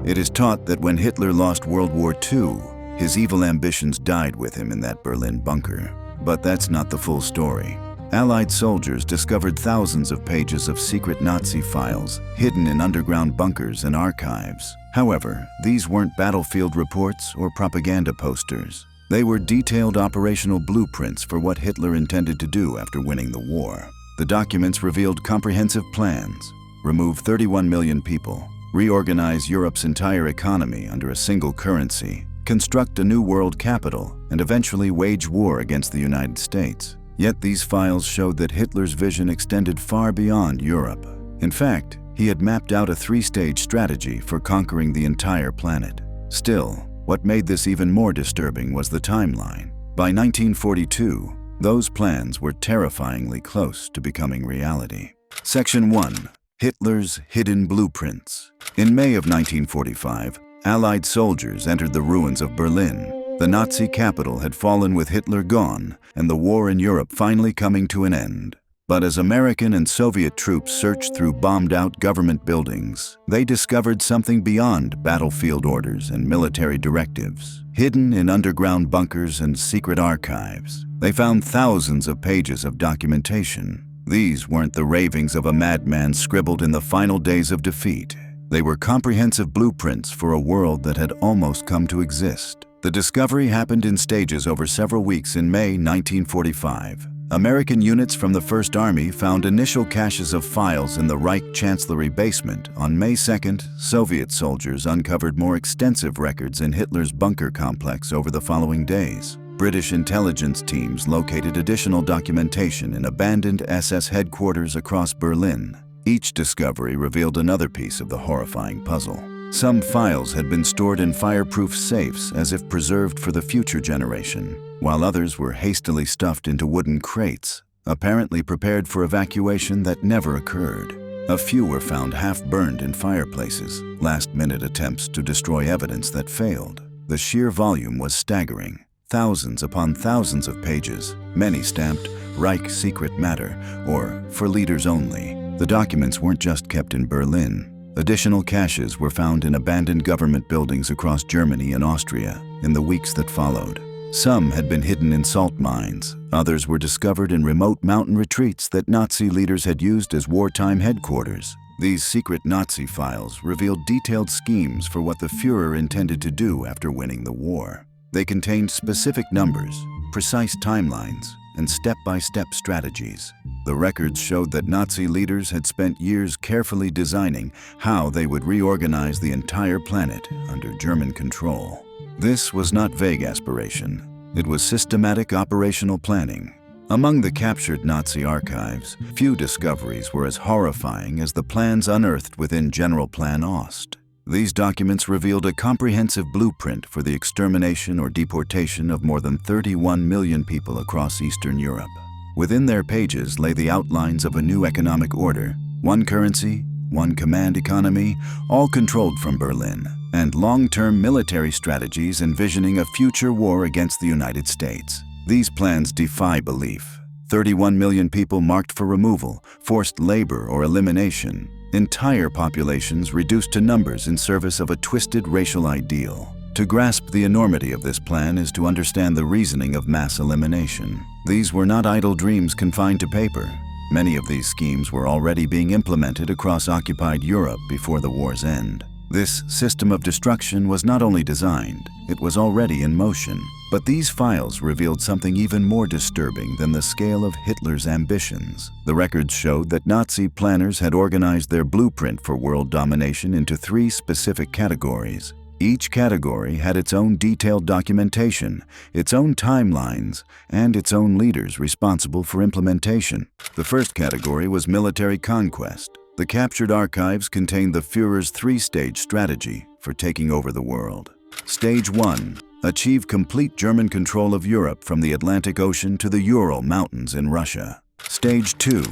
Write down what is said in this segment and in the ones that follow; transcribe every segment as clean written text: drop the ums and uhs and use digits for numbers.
It is taught that when Hitler lost World War II, his evil ambitions died with him in that Berlin bunker. But that's not the full story. Allied soldiers discovered thousands of pages of secret Nazi files hidden in underground bunkers and archives. However, these weren't battlefield reports or propaganda posters. They were detailed operational blueprints for what Hitler intended to do after winning the war. The documents revealed comprehensive plans: remove 31 million people, reorganize Europe's entire economy under a single currency, construct a new world capital, and eventually wage war against the United States. Yet these files showed that Hitler's vision extended far beyond Europe. In fact, he had mapped out a three-stage strategy for conquering the entire planet. Still, what made this even more disturbing was the timeline. By 1942, those plans were terrifyingly close to becoming reality. Section 1. Hitler's Hidden Blueprints. In May of 1945, Allied soldiers entered the ruins of Berlin. The Nazi capital had fallen with Hitler gone, and the war in Europe finally coming to an end. But as American and Soviet troops searched through bombed-out government buildings, they discovered something beyond battlefield orders and military directives. Hidden in underground bunkers and secret archives, they found thousands of pages of documentation. These weren't the ravings of a madman scribbled in the final days of defeat. They were comprehensive blueprints for a world that had almost come to exist. The discovery happened in stages over several weeks. In May 1945, American units from the First Army found initial caches of files in the Reich Chancellery basement. On May 2nd, Soviet soldiers uncovered more extensive records in Hitler's bunker complex over the following days. British intelligence teams located additional documentation in abandoned SS headquarters across Berlin. Each discovery revealed another piece of the horrifying puzzle. Some files had been stored in fireproof safes as if preserved for the future generation, while others were hastily stuffed into wooden crates, apparently prepared for evacuation that never occurred. A few were found half-burned in fireplaces, last-minute attempts to destroy evidence that failed. The sheer volume was staggering. Thousands upon thousands of pages, many stamped Reich Secret Matter or For Leaders Only. The documents weren't just kept in Berlin. Additional caches were found in abandoned government buildings across Germany and Austria in the weeks that followed. Some had been hidden in salt mines. Others were discovered in remote mountain retreats that Nazi leaders had used as wartime headquarters. These secret Nazi files revealed detailed schemes for what the Führer intended to do after winning the war. They contained specific numbers, precise timelines, and step-by-step strategies. The records showed that Nazi leaders had spent years carefully designing how they would reorganize the entire planet under German control. This was not vague aspiration. It was systematic operational planning. Among the captured Nazi archives, few discoveries were as horrifying as the plans unearthed within Generalplan Ost. These documents revealed a comprehensive blueprint for the extermination or deportation of more than 31 million people across Eastern Europe. Within their pages lay the outlines of a new economic order: one currency, one command economy, all controlled from Berlin, and long-term military strategies envisioning a future war against the United States. These plans defy belief. 31 million people marked for removal, forced labor or elimination. Entire populations reduced to numbers in service of a twisted racial ideal. To grasp the enormity of this plan is to understand the reasoning of mass elimination. These were not idle dreams confined to paper. Many of these schemes were already being implemented across occupied Europe before the war's end. This system of destruction was not only designed, it was already in motion. But these files revealed something even more disturbing than the scale of Hitler's ambitions. The records showed that Nazi planners had organized their blueprint for world domination into 3 specific categories. Each category had its own detailed documentation, its own timelines, and its own leaders responsible for implementation. The first category was military conquest. The captured archives contained the Führer's 3-stage strategy for taking over the world. Stage 1. Achieve complete German control of Europe from the Atlantic Ocean to the Ural Mountains in Russia. Stage 2.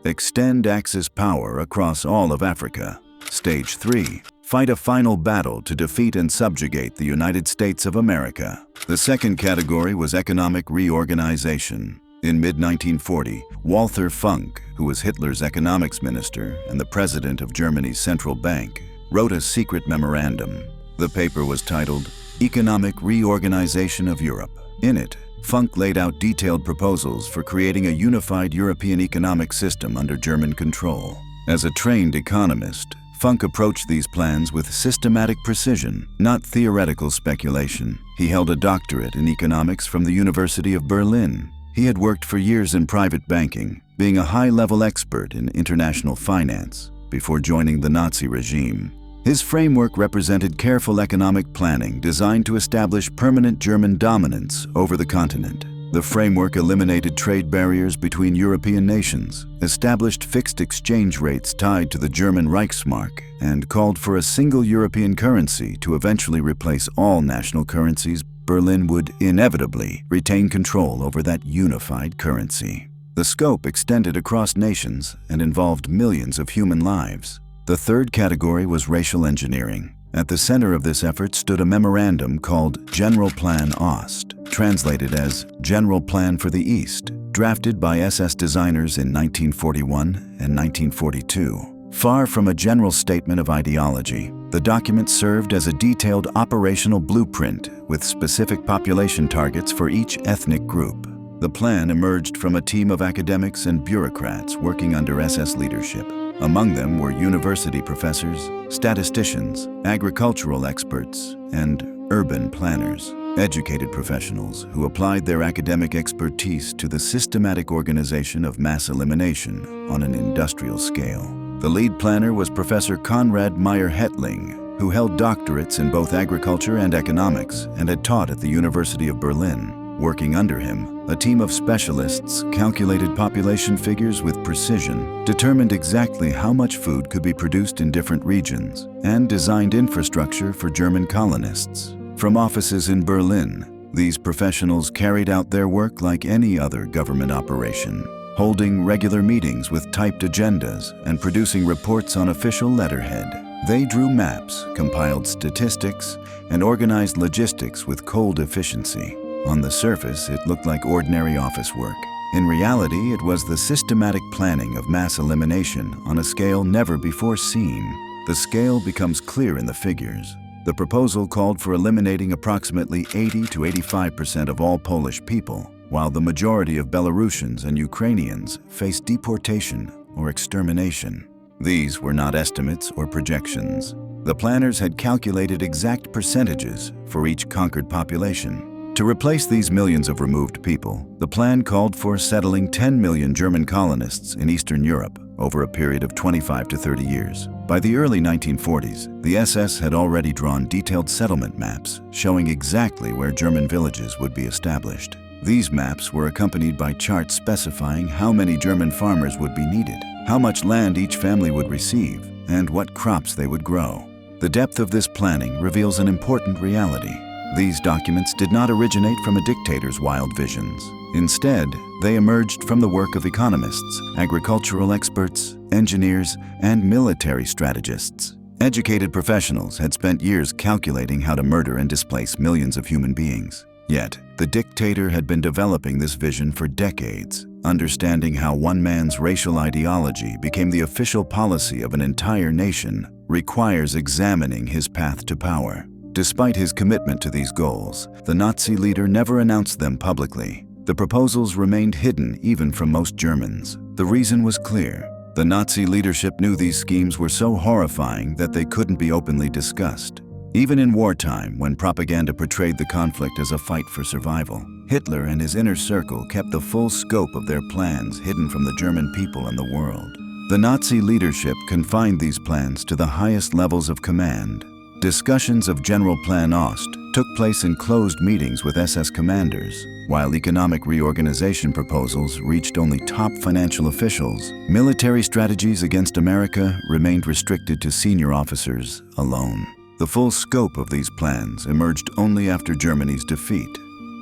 Extend Axis power across all of Africa. Stage 3. Fight a final battle to defeat and subjugate the United States of America. The second category was economic reorganization. In mid-1940, Walther Funk, who was Hitler's economics minister and the president of Germany's central bank, wrote a secret memorandum. The paper was titled Economic Reorganization of Europe. In it, Funk laid out detailed proposals for creating a unified European economic system under German control. As a trained economist, Funk approached these plans with systematic precision, not theoretical speculation. He held a doctorate in economics from the University of Berlin. He had worked for years in private banking, being a high-level expert in international finance, before joining the Nazi regime. His framework represented careful economic planning designed to establish permanent German dominance over the continent. The framework eliminated trade barriers between European nations, established fixed exchange rates tied to the German Reichsmark, and called for a single European currency to eventually replace all national currencies. Berlin would inevitably retain control over that unified currency. The scope extended across nations and involved millions of human lives. The third category was racial engineering. At the center of this effort stood a memorandum called Generalplan Ost, translated as General Plan for the East, drafted by SS designers in 1941 and 1942. Far from a general statement of ideology, the document served as a detailed operational blueprint with specific population targets for each ethnic group. The plan emerged from a team of academics and bureaucrats working under SS leadership. Among them were university professors, statisticians, agricultural experts, and urban planners, educated professionals who applied their academic expertise to the systematic organization of mass elimination on an industrial scale. The lead planner was Professor Konrad Meyer-Hetling, who held doctorates in both agriculture and economics and had taught at the University of Berlin. Working under him, a team of specialists calculated population figures with precision, determined exactly how much food could be produced in different regions, and designed infrastructure for German colonists. From offices in Berlin, these professionals carried out their work like any other government operation, holding regular meetings with typed agendas and producing reports on official letterhead. They drew maps, compiled statistics, and organized logistics with cold efficiency. On the surface, it looked like ordinary office work. In reality, it was the systematic planning of mass elimination on a scale never before seen. The scale becomes clear in the figures. The proposal called for eliminating approximately 80 to 85% of all Polish people, while the majority of Belarusians and Ukrainians faced deportation or extermination. These were not estimates or projections. The planners had calculated exact percentages for each conquered population. To replace these millions of removed people, the plan called for settling 10 million German colonists in Eastern Europe over a period of 25 to 30 years. By the early 1940s, the SS had already drawn detailed settlement maps showing exactly where German villages would be established. These maps were accompanied by charts specifying how many German farmers would be needed, how much land each family would receive, and what crops they would grow. The depth of this planning reveals an important reality. These documents did not originate from a dictator's wild visions. Instead, they emerged from the work of economists, agricultural experts, engineers, and military strategists. Educated professionals had spent years calculating how to murder and displace millions of human beings. Yet, the dictator had been developing this vision for decades. Understanding how one man's racial ideology became the official policy of an entire nation requires examining his path to power. Despite his commitment to these goals, the Nazi leader never announced them publicly. The proposals remained hidden even from most Germans. The reason was clear. The Nazi leadership knew these schemes were so horrifying that they couldn't be openly discussed. Even in wartime, when propaganda portrayed the conflict as a fight for survival, Hitler and his inner circle kept the full scope of their plans hidden from the German people and the world. The Nazi leadership confined these plans to the highest levels of command. Discussions of Generalplan Ost took place in closed meetings with SS commanders. While economic reorganization proposals reached only top financial officials, military strategies against America remained restricted to senior officers alone. The full scope of these plans emerged only after Germany's defeat.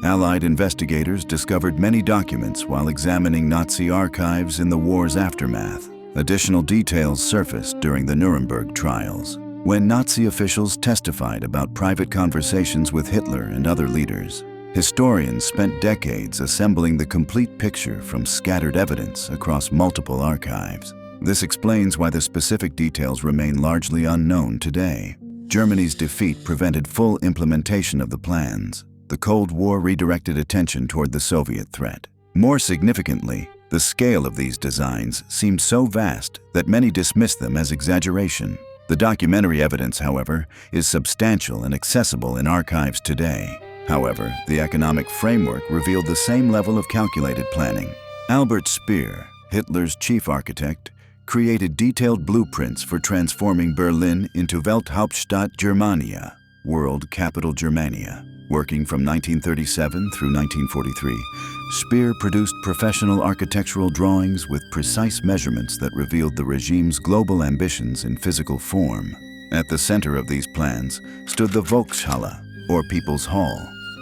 Allied investigators discovered many documents while examining Nazi archives in the war's aftermath. Additional details surfaced during the Nuremberg trials, when Nazi officials testified about private conversations with Hitler and other leaders. Historians spent decades assembling the complete picture from scattered evidence across multiple archives. This explains why the specific details remain largely unknown today. Germany's defeat prevented full implementation of the plans. The Cold War redirected attention toward the Soviet threat. More significantly, the scale of these designs seemed so vast that many dismissed them as exaggeration. The documentary evidence, however, is substantial and accessible in archives today. However, the economic framework revealed the same level of calculated planning. Albert Speer, Hitler's chief architect, created detailed blueprints for transforming Berlin into Welthauptstadt Germania, world capital Germania. Working from 1937 through 1943, Speer produced professional architectural drawings with precise measurements that revealed the regime's global ambitions in physical form. At the center of these plans stood the Volkshalle, or People's Hall.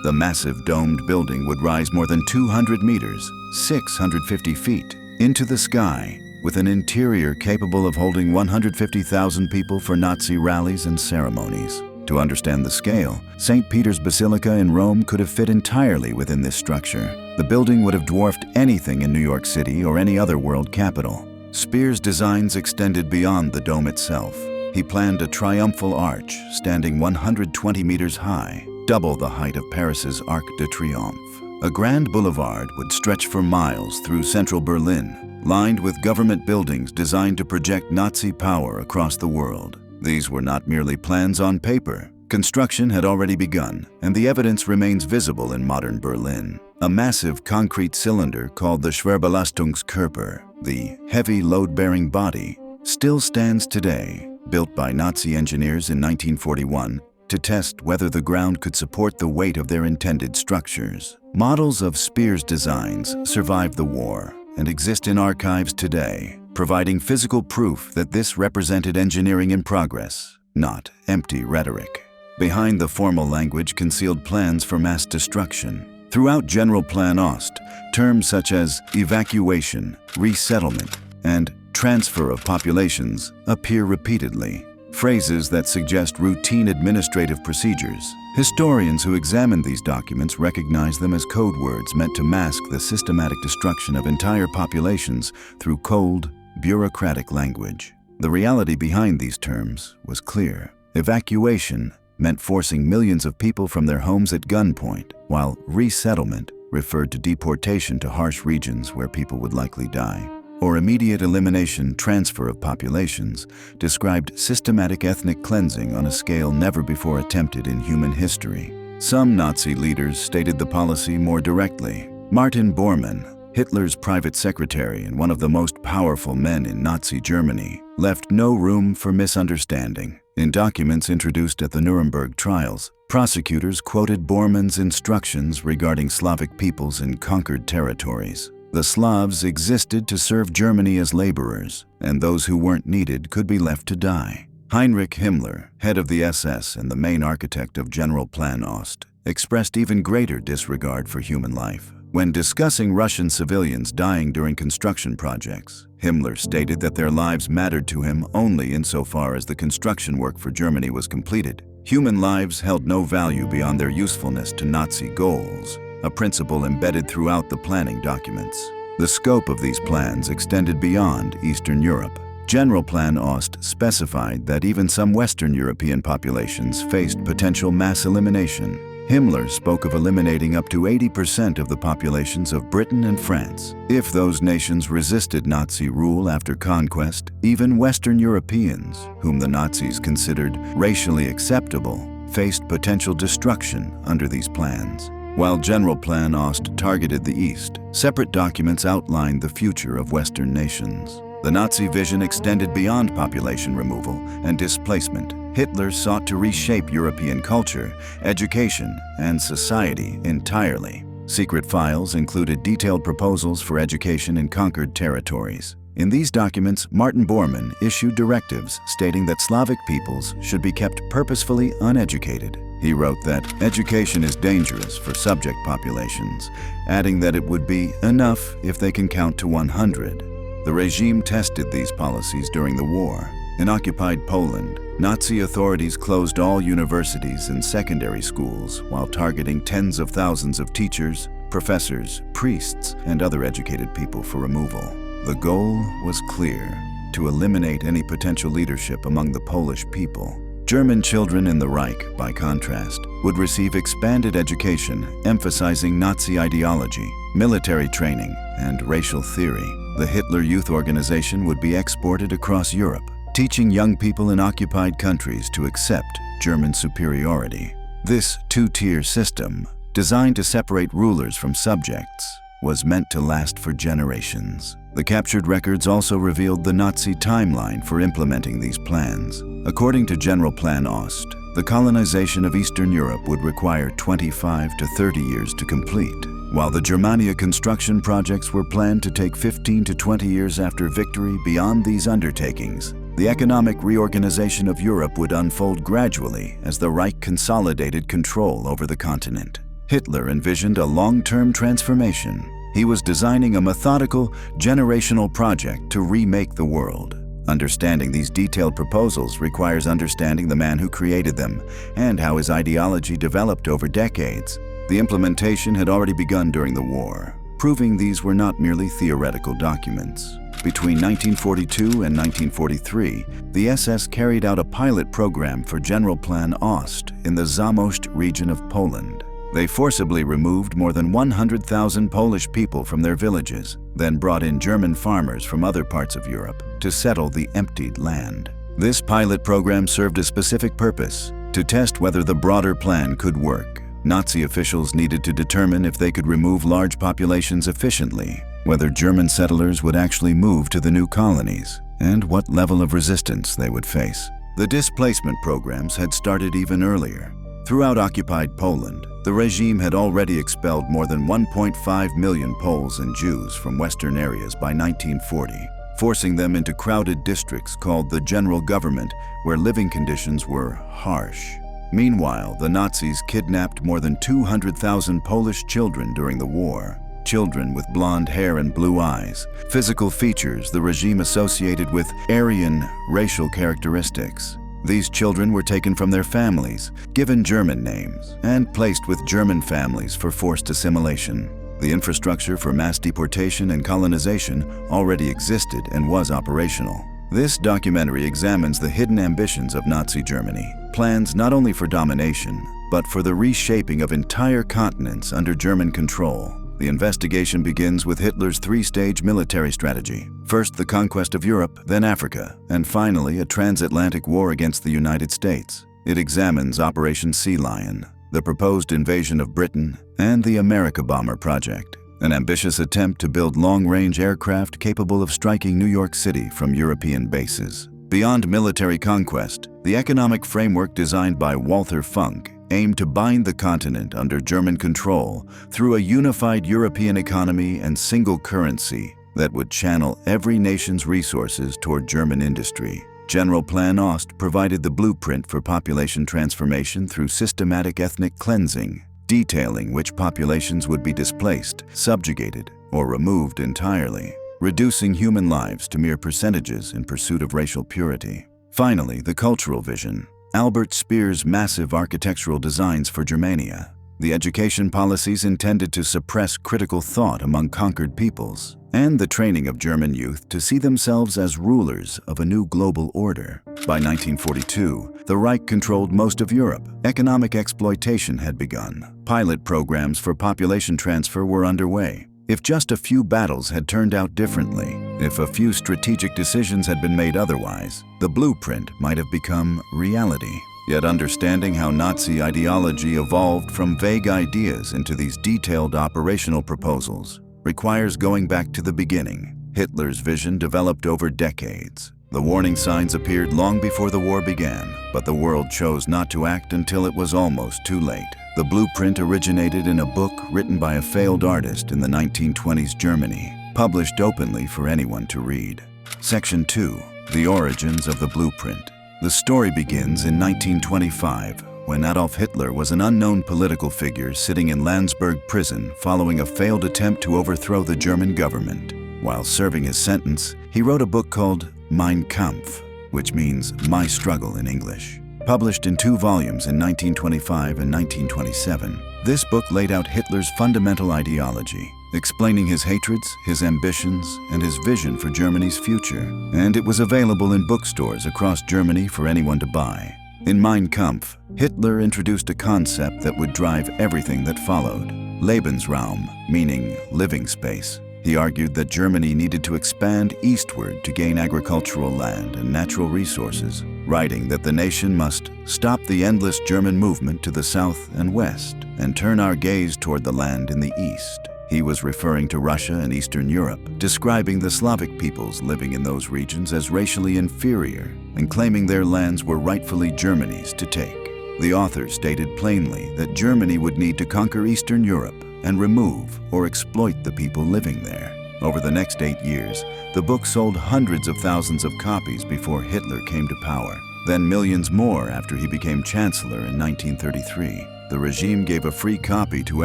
The massive domed building would rise more than 200 meters, 650 feet, into the sky, with an interior capable of holding 150,000 people for Nazi rallies and ceremonies. To understand the scale, St. Peter's Basilica in Rome could have fit entirely within this structure. The building would have dwarfed anything in New York City or any other world capital. Speer's designs extended beyond the dome itself. He planned a triumphal arch standing 120 meters high, double the height of Paris's Arc de Triomphe. A grand boulevard would stretch for miles through central Berlin, lined with government buildings designed to project Nazi power across the world. These were not merely plans on paper. Construction had already begun, and the evidence remains visible in modern Berlin. A massive concrete cylinder called the Schwerbelastungskörper, the heavy load-bearing body, still stands today, built by Nazi engineers in 1941 to test whether the ground could support the weight of their intended structures. Models of Speer's designs survived the war and exist in archives today, providing physical proof that this represented engineering in progress, not empty rhetoric. Behind the formal language concealed plans for mass destruction. Throughout Generalplan Ost, terms such as evacuation, resettlement, and transfer of populations appear repeatedly, phrases that suggest routine administrative procedures. Historians who examine these documents recognize them as code words meant to mask the systematic destruction of entire populations through cold, bureaucratic language. The reality behind these terms was clear. Evacuation meant forcing millions of people from their homes at gunpoint, while resettlement referred to deportation to harsh regions where people would likely die. Or immediate elimination, transfer of populations, described systematic ethnic cleansing on a scale never before attempted in human history. Some Nazi leaders stated the policy more directly. Martin Bormann, Hitler's private secretary and one of the most powerful men in Nazi Germany, left no room for misunderstanding. In documents introduced at the Nuremberg trials, prosecutors quoted Bormann's instructions regarding Slavic peoples in conquered territories. The Slavs existed to serve Germany as laborers, and those who weren't needed could be left to die. Heinrich Himmler, head of the SS and the main architect of Generalplan Ost, expressed even greater disregard for human life. When discussing Russian civilians dying during construction projects, Himmler stated that their lives mattered to him only insofar as the construction work for Germany was completed. Human lives held no value beyond their usefulness to Nazi goals, a principle embedded throughout the planning documents. The scope of these plans extended beyond Eastern Europe. Generalplan Ost specified that even some Western European populations faced potential mass elimination. Himmler spoke of eliminating up to 80% of the populations of Britain and France. If those nations resisted Nazi rule after conquest, even Western Europeans, whom the Nazis considered racially acceptable, faced potential destruction under these plans. While Generalplan Ost targeted the East, separate documents outlined the future of Western nations. The Nazi vision extended beyond population removal and displacement. Hitler sought to reshape European culture, education, and society entirely. Secret files included detailed proposals for education in conquered territories. In these documents, Martin Bormann issued directives stating that Slavic peoples should be kept purposefully uneducated. He wrote that education is dangerous for subject populations, adding that it would be enough if they can count to 100. The regime tested these policies during the war. In occupied Poland, Nazi authorities closed all universities and secondary schools while targeting tens of thousands of teachers, professors, priests, and other educated people for removal. The goal was clear: to eliminate any potential leadership among the Polish people. German children in the Reich, by contrast, would receive expanded education emphasizing Nazi ideology, military training, and racial theory. The Hitler Youth Organization would be exported across Europe, teaching young people in occupied countries to accept German superiority. This two-tier system, designed to separate rulers from subjects, was meant to last for generations. The captured records also revealed the Nazi timeline for implementing these plans. According to Generalplan Ost, the colonization of Eastern Europe would require 25 to 30 years to complete, while the Germania construction projects were planned to take 15 to 20 years after victory. Beyond these undertakings, the economic reorganization of Europe would unfold gradually as the Reich consolidated control over the continent. Hitler envisioned a long-term transformation. He was designing a methodical, generational project to remake the world. Understanding these detailed proposals requires understanding the man who created them and how his ideology developed over decades. The implementation had already begun during the war, proving these were not merely theoretical documents. Between 1942 and 1943, the SS carried out a pilot program for Generalplan Ost in the Zamość region of Poland. They forcibly removed more than 100,000 Polish people from their villages, then brought in German farmers from other parts of Europe to settle the emptied land. This pilot program served a specific purpose: to test whether the broader plan could work. Nazi officials needed to determine if they could remove large populations efficiently, whether German settlers would actually move to the new colonies, and what level of resistance they would face. The displacement programs had started even earlier. Throughout occupied Poland, the regime had already expelled more than 1.5 million Poles and Jews from Western areas by 1940, forcing them into crowded districts called the General Government, where living conditions were harsh. Meanwhile, the Nazis kidnapped more than 200,000 Polish children during the war. Children with blonde hair and blue eyes, physical features the regime associated with Aryan racial characteristics. These children were taken from their families, given German names, and placed with German families for forced assimilation. The infrastructure for mass deportation and colonization already existed and was operational. This documentary examines the hidden ambitions of Nazi Germany, plans not only for domination, but for the reshaping of entire continents under German control. The investigation begins with Hitler's three-stage military strategy. First, the conquest of Europe, then Africa, and finally a transatlantic war against the United States. It examines Operation Sea Lion, the proposed invasion of Britain, and the America Bomber Project, an ambitious attempt to build long-range aircraft capable of striking New York City from European bases. Beyond military conquest, the economic framework designed by Walther Funk aimed to bind the continent under German control through a unified European economy and single currency that would channel every nation's resources toward German industry. Generalplan Ost provided the blueprint for population transformation through systematic ethnic cleansing, detailing which populations would be displaced, subjugated, or removed entirely, reducing human lives to mere percentages in pursuit of racial purity. Finally, the cultural vision. Albert Speer's massive architectural designs for Germania, the education policies intended to suppress critical thought among conquered peoples, and the training of German youth to see themselves as rulers of a new global order. By 1942, the Reich controlled most of Europe. Economic exploitation had begun. Pilot programs for population transfer were underway. If just a few battles had turned out differently, if a few strategic decisions had been made otherwise, the blueprint might have become reality. Yet understanding how Nazi ideology evolved from vague ideas into these detailed operational proposals requires going back to the beginning. Hitler's vision developed over decades. The warning signs appeared long before the war began, but the world chose not to act until it was almost too late. The blueprint originated in a book written by a failed artist in the 1920s Germany, published openly for anyone to read. Section 2. The Origins of the Blueprint. The story begins in 1925, when Adolf Hitler was an unknown political figure sitting in Landsberg prison following a failed attempt to overthrow the German government. While serving his sentence, he wrote a book called Mein Kampf, which means My Struggle in English. Published in 2 volumes in 1925 and 1927, this book laid out Hitler's fundamental ideology, explaining his hatreds, his ambitions, and his vision for Germany's future, and it was available in bookstores across Germany for anyone to buy. In Mein Kampf, Hitler introduced a concept that would drive everything that followed: Lebensraum, meaning living space. He argued that Germany needed to expand eastward to gain agricultural land and natural resources, writing that the nation must stop the endless German movement to the south and west and turn our gaze toward the land in the east. He was referring to Russia and Eastern Europe, describing the Slavic peoples living in those regions as racially inferior and claiming their lands were rightfully Germany's to take. The author stated plainly that Germany would need to conquer Eastern Europe and remove or exploit the people living there. Over the next 8 years, the book sold hundreds of thousands of copies before Hitler came to power, then millions more after he became chancellor in 1933. The regime gave a free copy to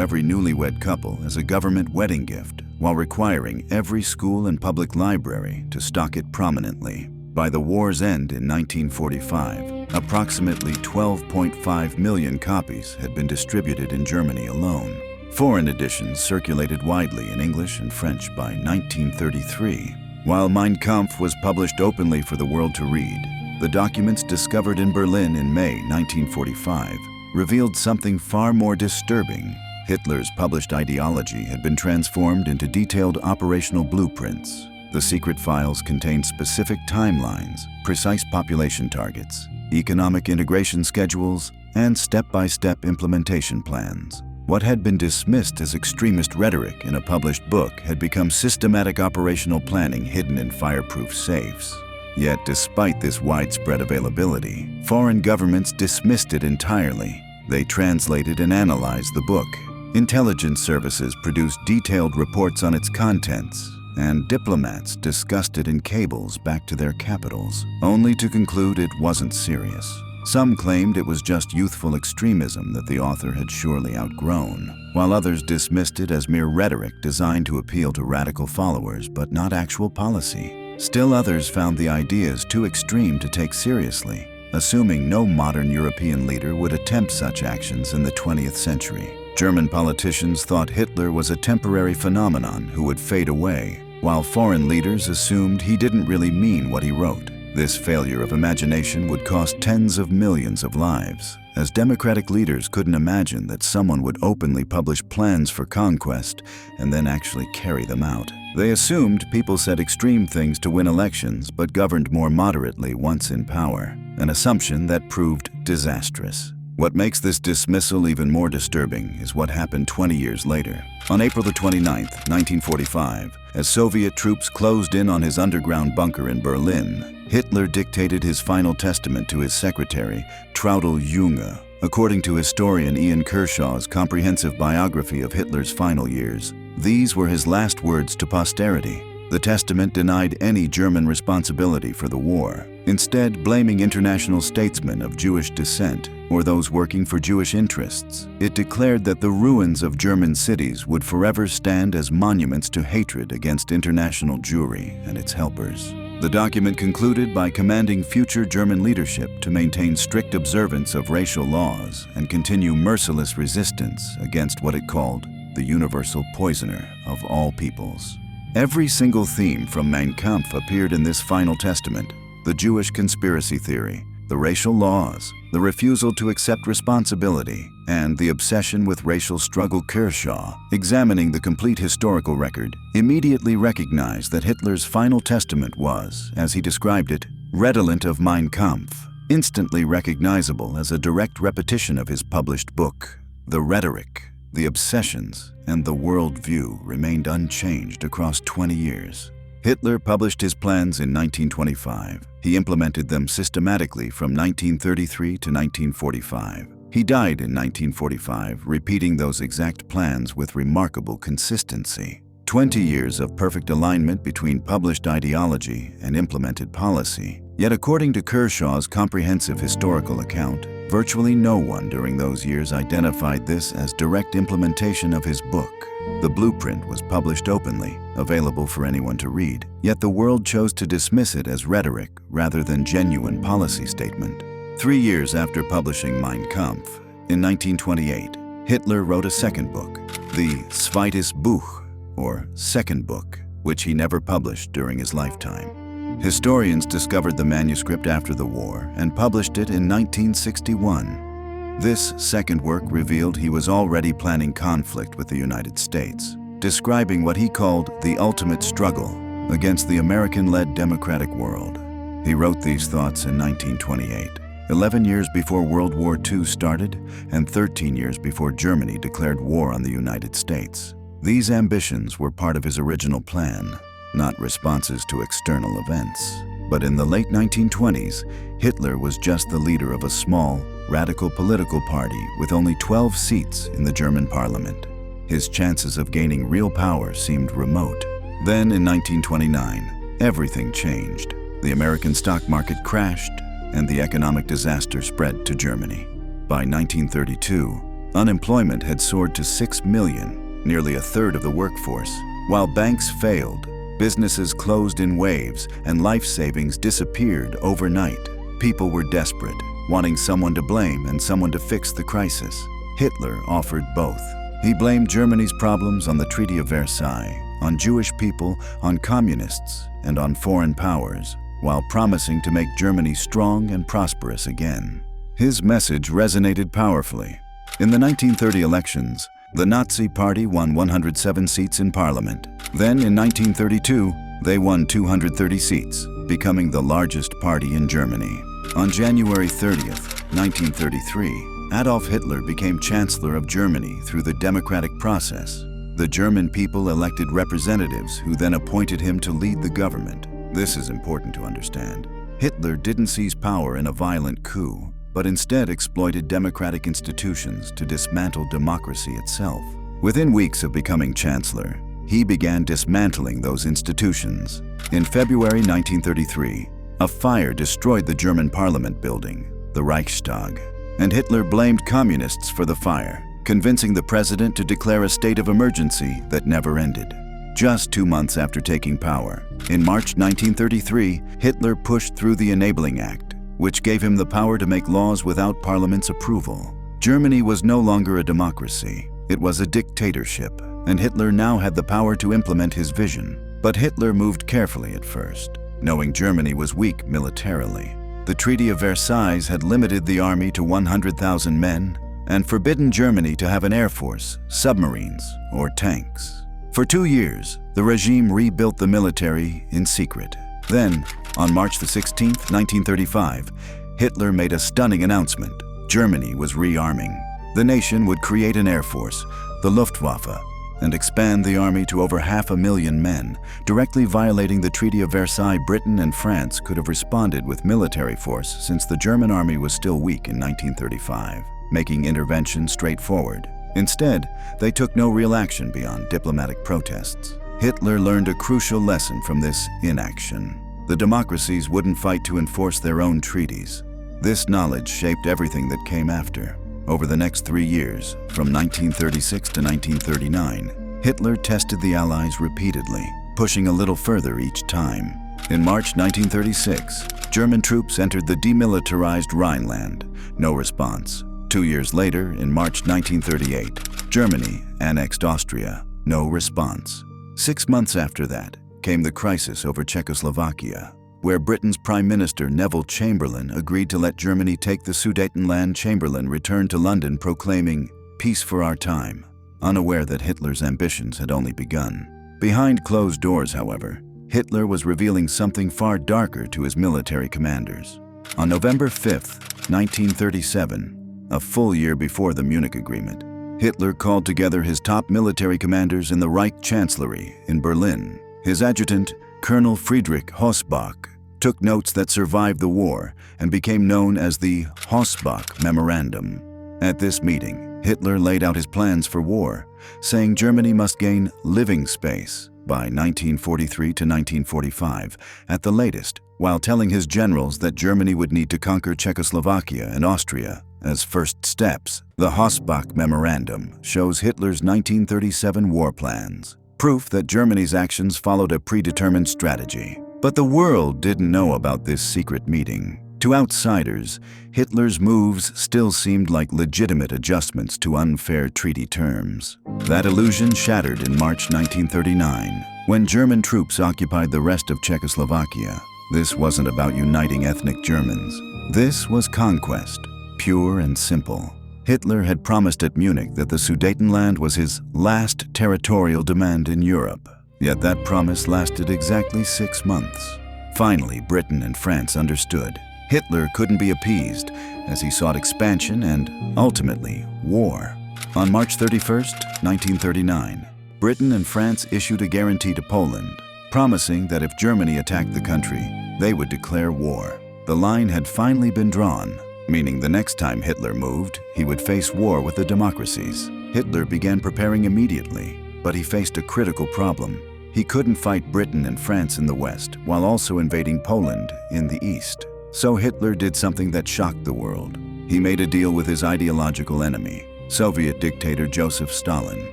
every newlywed couple as a government wedding gift, while requiring every school and public library to stock it prominently. By the war's end in 1945, approximately 12.5 million copies had been distributed in Germany alone. Foreign editions circulated widely in English and French by 1933. While Mein Kampf was published openly for the world to read, the documents discovered in Berlin in May 1945 revealed something far more disturbing. Hitler's published ideology had been transformed into detailed operational blueprints. The secret files contained specific timelines, precise population targets, economic integration schedules, and step-by-step implementation plans. What had been dismissed as extremist rhetoric in a published book had become systematic operational planning hidden in fireproof safes. Yet, despite this widespread availability, foreign governments dismissed it entirely. They translated and analyzed the book. Intelligence services produced detailed reports on its contents, and diplomats discussed it in cables back to their capitals, only to conclude it wasn't serious. Some claimed it was just youthful extremism that the author had surely outgrown, while others dismissed it as mere rhetoric designed to appeal to radical followers but not actual policy. Still others found the ideas too extreme to take seriously, assuming no modern European leader would attempt such actions in the 20th century. German politicians thought Hitler was a temporary phenomenon who would fade away, while foreign leaders assumed he didn't really mean what he wrote. This failure of imagination would cost tens of millions of lives, as democratic leaders couldn't imagine that someone would openly publish plans for conquest and then actually carry them out. They assumed people said extreme things to win elections but governed more moderately once in power, an assumption that proved disastrous. What makes this dismissal even more disturbing is what happened 20 years later. On April 29, 1945, as Soviet troops closed in on his underground bunker in Berlin, Hitler dictated his final testament to his secretary, Traudl Junge. According to historian Ian Kershaw's comprehensive biography of Hitler's final years, these were his last words to posterity. The testament denied any German responsibility for the war, instead blaming international statesmen of Jewish descent or those working for Jewish interests. It declared that the ruins of German cities would forever stand as monuments to hatred against international Jewry and its helpers. The document concluded by commanding future German leadership to maintain strict observance of racial laws and continue merciless resistance against what it called the universal poisoner of all peoples. Every single theme from Mein Kampf appeared in this final testament: the Jewish conspiracy theory, the racial laws, the refusal to accept responsibility, and the obsession with racial struggle. Kershaw, examining the complete historical record, immediately recognized that Hitler's final testament was, as he described it, redolent of Mein Kampf, instantly recognizable as a direct repetition of his published book. The rhetoric, the obsessions, and the worldview remained unchanged across 20 years. Hitler published his plans in 1925. He implemented them systematically from 1933 to 1945. He died in 1945, repeating those exact plans with remarkable consistency. 20 years of perfect alignment between published ideology and implemented policy. Yet according to Kershaw's comprehensive historical account, virtually no one during those years identified this as direct implementation of his book. The blueprint was published openly, available for anyone to read, yet the world chose to dismiss it as rhetoric rather than genuine policy statement. 3 years after publishing Mein Kampf, in 1928, Hitler wrote a second book, the Zweites Buch, or second book, which he never published during his lifetime. Historians discovered the manuscript after the war and published it in 1961. This second work revealed he was already planning conflict with the United States, describing what he called the ultimate struggle against the American-led democratic world. He wrote these thoughts in 1928, 11 years before World War II started and 13 years before Germany declared war on the United States. These ambitions were part of his original plan, not responses to external events. But in the late 1920s, Hitler was just the leader of a small, radical political party with only 12 seats in the German parliament. His chances of gaining real power seemed remote. Then in 1929, everything changed. The American stock market crashed, and the economic disaster spread to Germany. By 1932, unemployment had soared to 6 million, nearly a third of the workforce. While banks failed, businesses closed in waves, and life savings disappeared overnight. People were desperate, wanting someone to blame and someone to fix the crisis. Hitler offered both. He blamed Germany's problems on the Treaty of Versailles, on Jewish people, on communists, and on foreign powers, while promising to make Germany strong and prosperous again. His message resonated powerfully. In the 1930 elections, the Nazi Party won 107 seats in parliament. Then, in 1932, they won 230 seats, becoming the largest party in Germany. On January 30th, 1933, Adolf Hitler became Chancellor of Germany through the democratic process. The German people elected representatives who then appointed him to lead the government. This is important to understand. Hitler didn't seize power in a violent coup, but instead exploited democratic institutions to dismantle democracy itself. Within weeks of becoming chancellor, he began dismantling those institutions. In February 1933, a fire destroyed the German parliament building, the Reichstag, and Hitler blamed communists for the fire, convincing the president to declare a state of emergency that never ended. Just 2 months after taking power, in March 1933, Hitler pushed through the Enabling Act, which gave him the power to make laws without Parliament's approval. Germany was no longer a democracy. It was a dictatorship, and Hitler now had the power to implement his vision. But Hitler moved carefully at first, knowing Germany was weak militarily. The Treaty of Versailles had limited the army to 100,000 men and forbidden Germany to have an air force, submarines, or tanks. For 2 years, the regime rebuilt the military in secret. Then, on March 16, 1935, Hitler made a stunning announcement. Germany was rearming. The nation would create an air force, the Luftwaffe, and expand the army to over 500,000 men. Directly violating the Treaty of Versailles, Britain and France could have responded with military force since the German army was still weak in 1935, making intervention straightforward. Instead, they took no real action beyond diplomatic protests. Hitler learned a crucial lesson from this inaction. The democracies wouldn't fight to enforce their own treaties. This knowledge shaped everything that came after. Over the next 3 years, from 1936 to 1939, Hitler tested the Allies repeatedly, pushing a little further each time. In March 1936, German troops entered the demilitarized Rhineland. No response. 2 years later, in March 1938, Germany annexed Austria. No response. 6 months after that came the crisis over Czechoslovakia, where Britain's Prime Minister Neville Chamberlain agreed to let Germany take the Sudetenland. Chamberlain returned to London proclaiming, "Peace for our time," unaware that Hitler's ambitions had only begun. Behind closed doors, however, Hitler was revealing something far darker to his military commanders. On November 5, 1937, a full year before the Munich Agreement, Hitler called together his top military commanders in the Reich Chancellery in Berlin. His adjutant, Colonel Friedrich Hossbach, took notes that survived the war and became known as the Hossbach Memorandum. At this meeting, Hitler laid out his plans for war, saying Germany must gain living space by 1943 to 1945 at the latest, while telling his generals that Germany would need to conquer Czechoslovakia and Austria as first steps. The Hossbach Memorandum shows Hitler's 1937 war plans, proof that Germany's actions followed a predetermined strategy. But the world didn't know about this secret meeting. To outsiders, Hitler's moves still seemed like legitimate adjustments to unfair treaty terms. That illusion shattered in March 1939, when German troops occupied the rest of Czechoslovakia. This wasn't about uniting ethnic Germans. This was conquest, pure and simple. Hitler had promised at Munich that the Sudetenland was his last territorial demand in Europe. Yet that promise lasted exactly 6 months. Finally, Britain and France understood. Hitler couldn't be appeased as he sought expansion and, ultimately, war. On March 31, 1939, Britain and France issued a guarantee to Poland, promising that if Germany attacked the country, they would declare war. The line had finally been drawn, meaning the next time Hitler moved, he would face war with the democracies. Hitler began preparing immediately, but he faced a critical problem. He couldn't fight Britain and France in the west while also invading Poland in the east. So Hitler did something that shocked the world. He made a deal with his ideological enemy, Soviet dictator Joseph Stalin.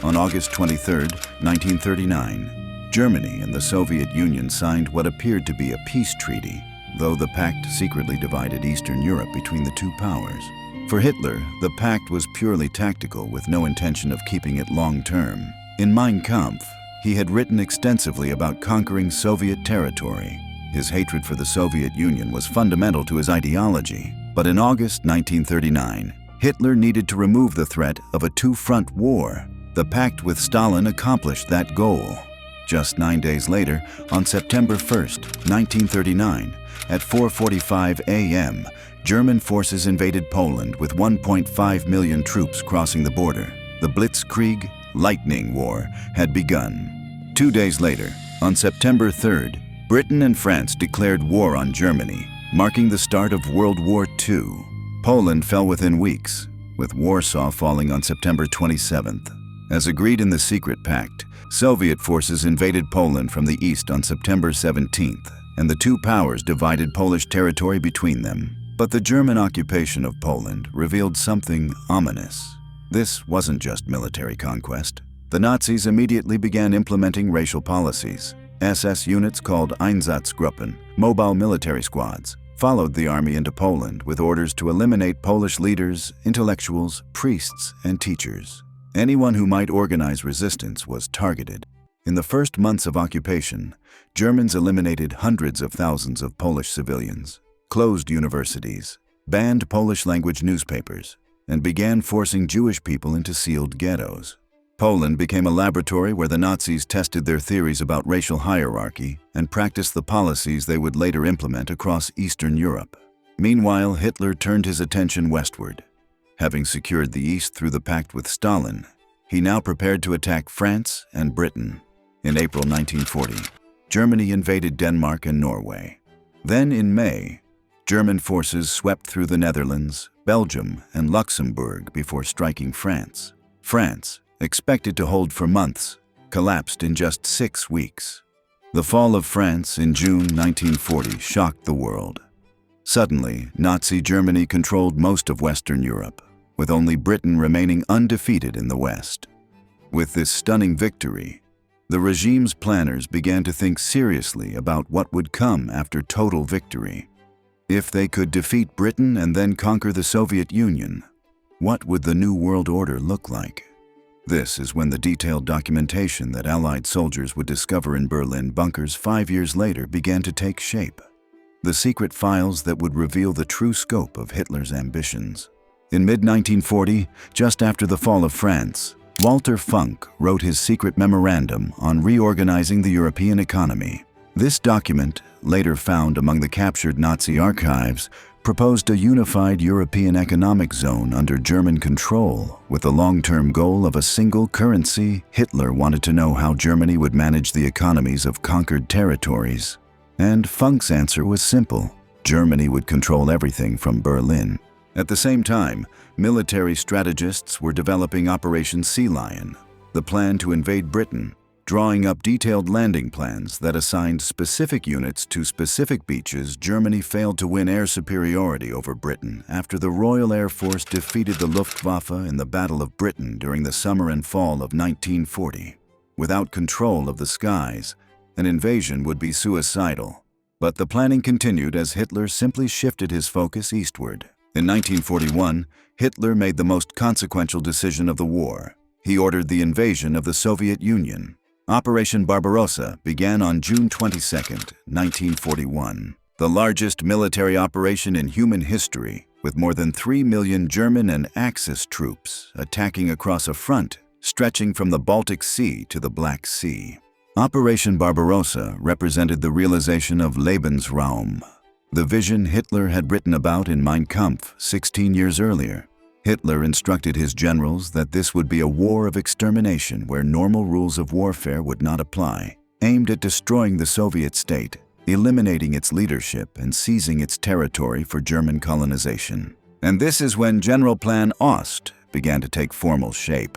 On August 23, 1939, Germany and the Soviet Union signed what appeared to be a peace treaty, though the pact secretly divided Eastern Europe between the two powers. For Hitler, the pact was purely tactical with no intention of keeping it long-term. In Mein Kampf, he had written extensively about conquering Soviet territory. His hatred for the Soviet Union was fundamental to his ideology. But in August 1939, Hitler needed to remove the threat of a two-front war. The pact with Stalin accomplished that goal. Just 9 days later, on September 1, 1939, at 4:45 a.m., German forces invaded Poland with 1.5 million troops crossing the border. The Blitzkrieg, Lightning War, had begun. 2 days later, on September 3rd, Britain and France declared war on Germany, marking the start of World War II. Poland fell within weeks, with Warsaw falling on September 27th. As agreed in the secret pact, Soviet forces invaded Poland from the east on September 17th, and the two powers divided Polish territory between them. But the German occupation of Poland revealed something ominous. This wasn't just military conquest. The Nazis immediately began implementing racial policies. SS units called Einsatzgruppen, mobile military squads, followed the army into Poland with orders to eliminate Polish leaders, intellectuals, priests, and teachers. Anyone who might organize resistance was targeted. In the first months of occupation, Germans eliminated hundreds of thousands of Polish civilians, closed universities, banned Polish-language newspapers, and began forcing Jewish people into sealed ghettos. Poland became a laboratory where the Nazis tested their theories about racial hierarchy and practiced the policies they would later implement across Eastern Europe. Meanwhile, Hitler turned his attention westward. Having secured the East through the pact with Stalin, he now prepared to attack France and Britain. In April 1940, Germany invaded Denmark and Norway. Then in May, German forces swept through the Netherlands, Belgium, and Luxembourg before striking France. France, expected to hold for months, collapsed in just 6 weeks. The fall of France in June 1940 shocked the world. Suddenly, Nazi Germany controlled most of Western Europe, with only Britain remaining undefeated in the West. With this stunning victory, the regime's planners began to think seriously about what would come after total victory. If they could defeat Britain and then conquer the Soviet Union, what would the New World Order look like? This is when the detailed documentation that Allied soldiers would discover in Berlin bunkers 5 years later began to take shape. The secret files that would reveal the true scope of Hitler's ambitions. In mid-1940, just after the fall of France, Walther Funk wrote his secret memorandum on reorganizing the European economy. This document, later found among the captured Nazi archives, proposed a unified European economic zone under German control with the long-term goal of a single currency. Hitler wanted to know how Germany would manage the economies of conquered territories. And Funk's answer was simple. Germany would control everything from Berlin. At the same time, military strategists were developing Operation Sea Lion, the plan to invade Britain, drawing up detailed landing plans that assigned specific units to specific beaches. Germany failed to win air superiority over Britain after the Royal Air Force defeated the Luftwaffe in the Battle of Britain during the summer and fall of 1940. Without control of the skies, an invasion would be suicidal. But the planning continued as Hitler simply shifted his focus eastward. In 1941, Hitler made the most consequential decision of the war. He ordered the invasion of the Soviet Union. Operation Barbarossa began on June 22, 1941. The largest military operation in human history, with more than 3 million German and Axis troops attacking across a front stretching from the Baltic Sea to the Black Sea. Operation Barbarossa represented the realization of Lebensraum, the vision Hitler had written about in Mein Kampf 16 years earlier. Hitler instructed his generals that this would be a war of extermination where normal rules of warfare would not apply, aimed at destroying the Soviet state, eliminating its leadership and seizing its territory for German colonization. And this is when Generalplan Ost began to take formal shape.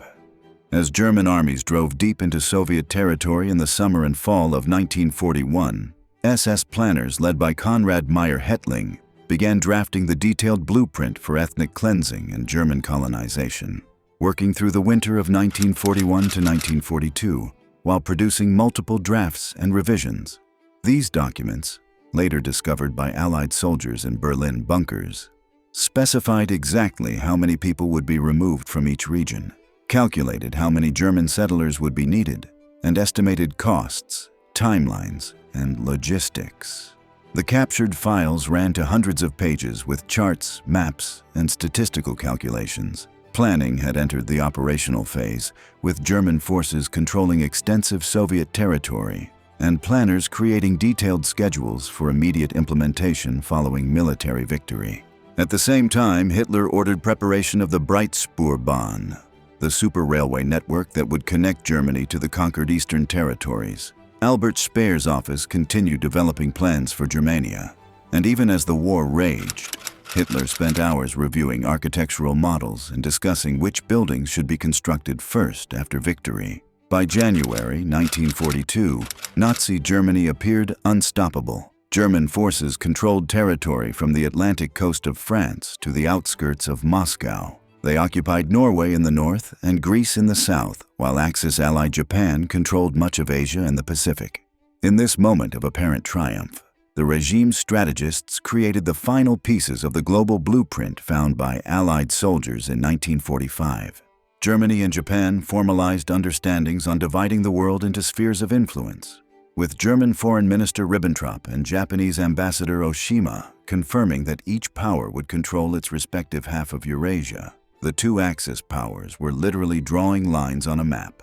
As German armies drove deep into Soviet territory in the summer and fall of 1941, SS planners led by Konrad Meyer-Hetling began drafting the detailed blueprint for ethnic cleansing and German colonization, working through the winter of 1941 to 1942 while producing multiple drafts and revisions. These documents, later discovered by Allied soldiers in Berlin bunkers, specified exactly how many people would be removed from each region, calculated how many German settlers would be needed, and estimated costs, timelines, and logistics. The captured files ran to hundreds of pages with charts, maps, and statistical calculations. Planning had entered the operational phase, with German forces controlling extensive Soviet territory, and planners creating detailed schedules for immediate implementation following military victory. At the same time, Hitler ordered preparation of the Breitspurbahn, the super railway network that would connect Germany to the conquered eastern territories. Albert Speer's office continued developing plans for Germania, and even as the war raged, Hitler spent hours reviewing architectural models and discussing which buildings should be constructed first after victory. By January 1942, Nazi Germany appeared unstoppable. German forces controlled territory from the Atlantic coast of France to the outskirts of Moscow. They occupied Norway in the north and Greece in the south, while Axis ally Japan controlled much of Asia and the Pacific. In this moment of apparent triumph, the regime's strategists created the final pieces of the global blueprint found by Allied soldiers in 1945. Germany and Japan formalized understandings on dividing the world into spheres of influence, with German Foreign Minister Ribbentrop and Japanese Ambassador Oshima confirming that each power would control its respective half of Eurasia. The two Axis powers were literally drawing lines on a map,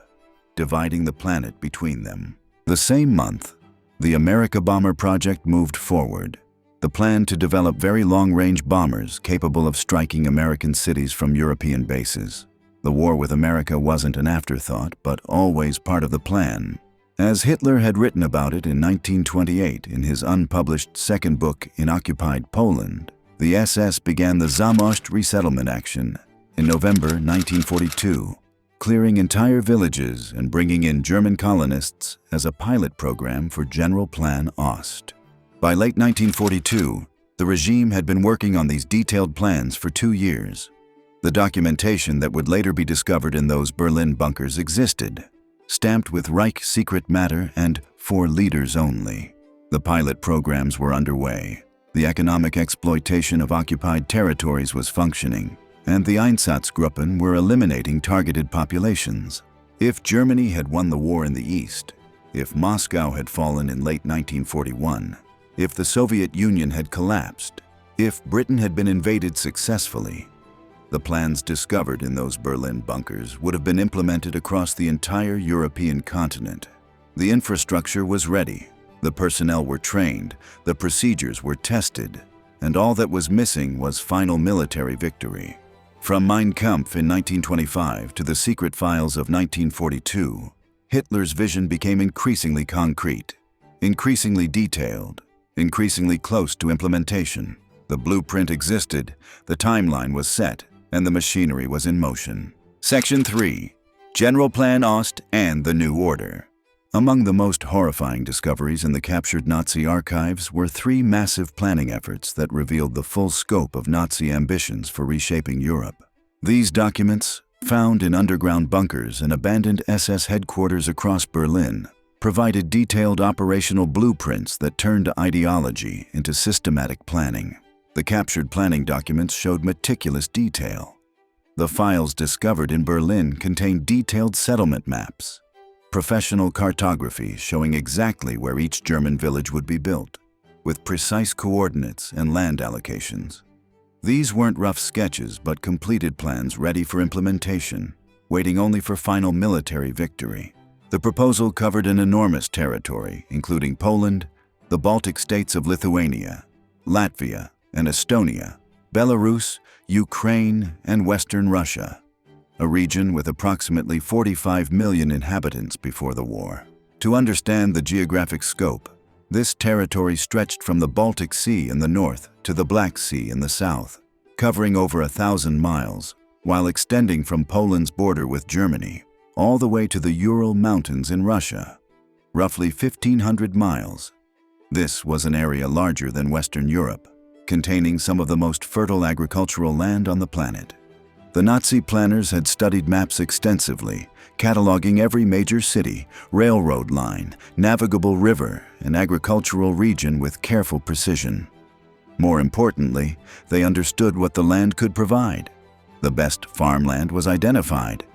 dividing the planet between them. The same month, the America Bomber project moved forward. The plan to develop very long-range bombers capable of striking American cities from European bases. The war with America wasn't an afterthought, but always part of the plan. As Hitler had written about it in 1928 in his unpublished second book in occupied Poland, the SS began the Zamość resettlement action in November 1942, clearing entire villages and bringing in German colonists as a pilot program for Generalplan Ost. By late 1942, the regime had been working on these detailed plans for 2 years. The documentation that would later be discovered in those Berlin bunkers existed, stamped with Reich secret matter and for leaders only. The pilot programs were underway. The economic exploitation of occupied territories was functioning, and the Einsatzgruppen were eliminating targeted populations. If Germany had won the war in the East, if Moscow had fallen in late 1941, if the Soviet Union had collapsed, if Britain had been invaded successfully, the plans discovered in those Berlin bunkers would have been implemented across the entire European continent. The infrastructure was ready, the personnel were trained, the procedures were tested, and all that was missing was final military victory. From Mein Kampf in 1925 to the secret files of 1942, Hitler's vision became increasingly concrete, increasingly detailed, increasingly close to implementation. The blueprint existed, the timeline was set, and the machinery was in motion. Section 3. Generalplan Ost and the New Order. Among the most horrifying discoveries in the captured Nazi archives were 3 massive planning efforts that revealed the full scope of Nazi ambitions for reshaping Europe. These documents, found in underground bunkers and abandoned SS headquarters across Berlin, provided detailed operational blueprints that turned ideology into systematic planning. The captured planning documents showed meticulous detail. The files discovered in Berlin contained detailed settlement maps, professional cartography showing exactly where each German village would be built, with precise coordinates and land allocations. These weren't rough sketches, but completed plans ready for implementation, waiting only for final military victory. The proposal covered an enormous territory, including Poland, the Baltic states of Lithuania, Latvia and Estonia, Belarus, Ukraine, and Western Russia, a region with approximately 45 million inhabitants before the war. To understand the geographic scope, this territory stretched from the Baltic Sea in the north to the Black Sea in the south, covering over 1,000 miles, while extending from Poland's border with Germany all the way to the Ural Mountains in Russia, roughly 1,500 miles. This was an area larger than Western Europe, containing some of the most fertile agricultural land on the planet. The Nazi planners had studied maps extensively, cataloging every major city, railroad line, navigable river, and agricultural region with careful precision. More importantly, they understood what the land could provide. The best farmland was identified,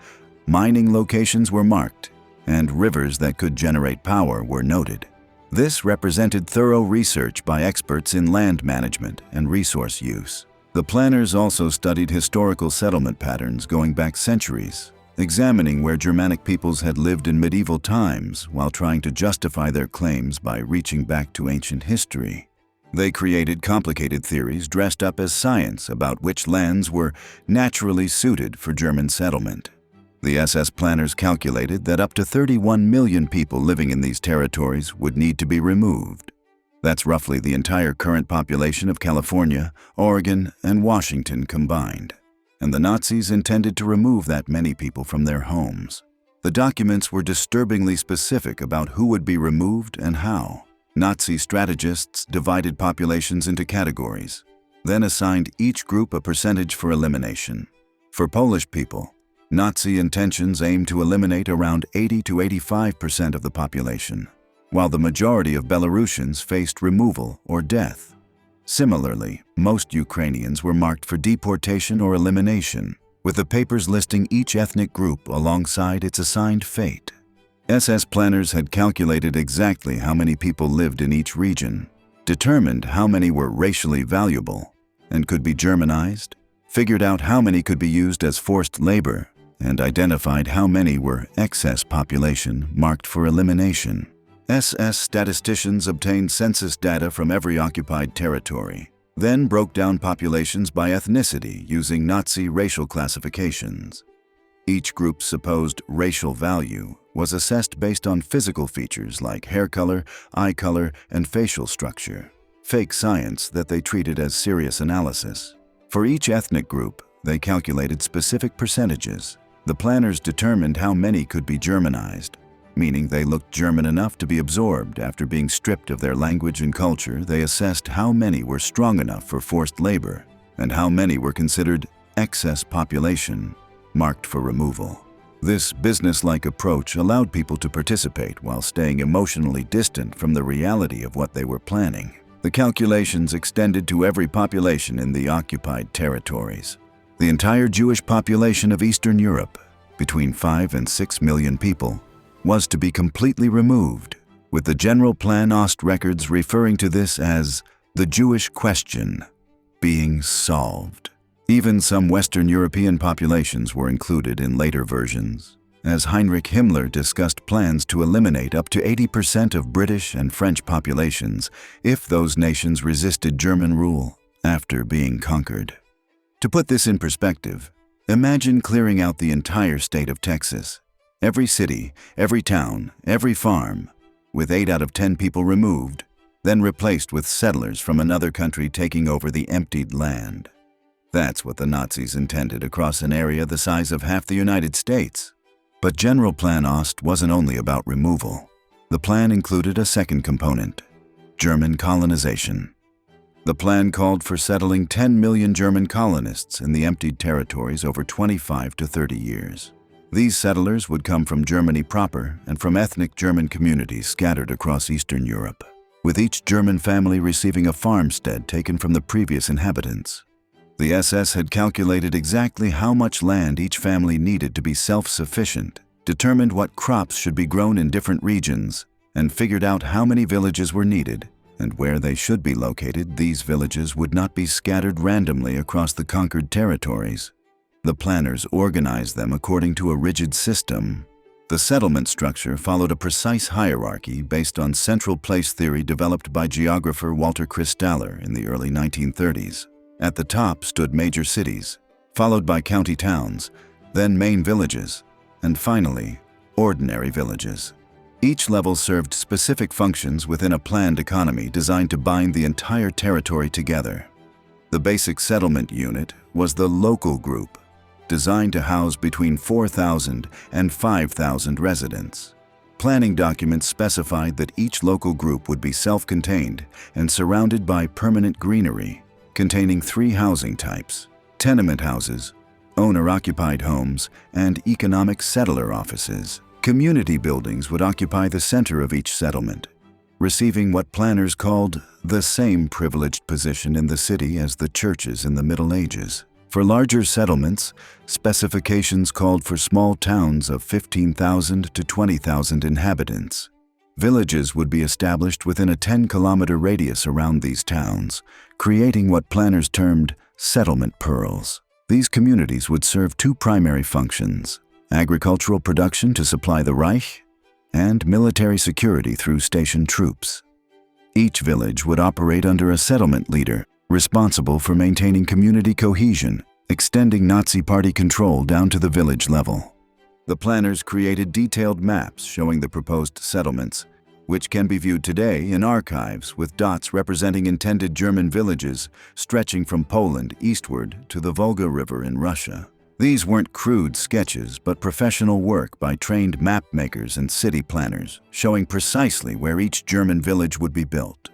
mining locations were marked, and rivers that could generate power were noted. This represented thorough research by experts in land management and resource use. The planners also studied historical settlement patterns going back centuries, examining where Germanic peoples had lived in medieval times while trying to justify their claims by reaching back to ancient history. They created complicated theories dressed up as science about which lands were naturally suited for German settlement. The SS planners calculated that up to 31 million people living in these territories would need to be removed. That's roughly the entire current population of California, Oregon, and Washington combined. And the Nazis intended to remove that many people from their homes. The documents were disturbingly specific about who would be removed and how. Nazi strategists divided populations into categories, then assigned each group a percentage for elimination. For Polish people, Nazi intentions aimed to eliminate around 80 to 85% of the population, while the majority of Belarusians faced removal or death. Similarly, most Ukrainians were marked for deportation or elimination, with the papers listing each ethnic group alongside its assigned fate. SS planners had calculated exactly how many people lived in each region, determined how many were racially valuable and could be Germanized, figured out how many could be used as forced labor, and identified how many were excess population marked for elimination. SS statisticians obtained census data from every occupied territory, then broke down populations by ethnicity using Nazi racial classifications. Each group's supposed racial value was assessed based on physical features like hair color, eye color, and facial structure, fake science that they treated as serious analysis. For each ethnic group, they calculated specific percentages. The planners determined how many could be Germanized, meaning they looked German enough to be absorbed. After being stripped of their language and culture, they assessed how many were strong enough for forced labor, and how many were considered excess population, marked for removal. This business-like approach allowed people to participate while staying emotionally distant from the reality of what they were planning. The calculations extended to every population in the occupied territories. The entire Jewish population of Eastern Europe, between 5 and 6 million people, was to be completely removed, with the Generalplan Ost records referring to this as the Jewish question being solved. Even some Western European populations were included in later versions, as Heinrich Himmler discussed plans to eliminate up to 80% of British and French populations if those nations resisted German rule after being conquered. To put this in perspective, imagine clearing out the entire state of Texas, every city, every town, every farm, with 8 out of 10 people removed, then replaced with settlers from another country taking over the emptied land. That's what the Nazis intended across an area the size of half the United States. But Generalplan Ost wasn't only about removal. The plan included a second component: German colonization. The plan called for settling 10 million German colonists in the emptied territories over 25 to 30 years. These settlers would come from Germany proper and from ethnic German communities scattered across Eastern Europe, with each German family receiving a farmstead taken from the previous inhabitants. The SS had calculated exactly how much land each family needed to be self-sufficient, determined what crops should be grown in different regions, and figured out how many villages were needed, and where they should be located. These villages would not be scattered randomly across the conquered territories. The planners organized them according to a rigid system. The settlement structure followed a precise hierarchy based on central place theory developed by geographer Walther Funk in the early 1930s. At the top stood major cities, followed by county towns, then main villages, and finally, ordinary villages. Each level served specific functions within a planned economy designed to bind the entire territory together. The basic settlement unit was the local group, designed to house between 4,000 and 5,000 residents. Planning documents specified that each local group would be self-contained and surrounded by permanent greenery, containing 3 housing types: tenement houses, owner-occupied homes, and economic settler offices. Community buildings would occupy the center of each settlement, receiving what planners called the same privileged position in the city as the churches in the Middle Ages. For larger settlements, specifications called for small towns of 15,000 to 20,000 inhabitants. Villages would be established within a 10-kilometer radius around these towns, creating what planners termed settlement pearls. These communities would serve 2 primary functions: agricultural production to supply the Reich, and military security through stationed troops. Each village would operate under a settlement leader, responsible for maintaining community cohesion, extending Nazi Party control down to the village level. The planners created detailed maps showing the proposed settlements, which can be viewed today in archives with dots representing intended German villages stretching from Poland eastward to the Volga River in Russia. These weren't crude sketches, but professional work by trained map makers and city planners, showing precisely where each German village would be built,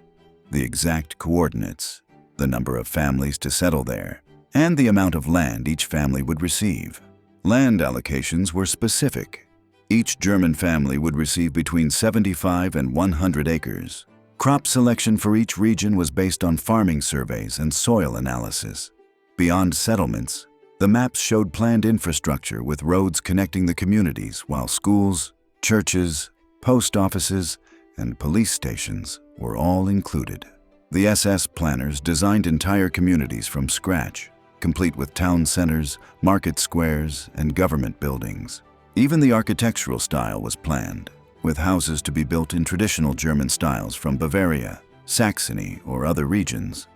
the exact coordinates, the number of families to settle there, and the amount of land each family would receive. Land allocations were specific. Each German family would receive between 75 and 100 acres. Crop selection for each region was based on farming surveys and soil analysis. Beyond settlements, the maps showed planned infrastructure with roads connecting the communities, while schools, churches, post offices, and police stations were all included. The SS planners designed entire communities from scratch, complete with town centers, market squares, and government buildings. Even the architectural style was planned, with houses to be built in traditional German styles from Bavaria, Saxony, or other regions,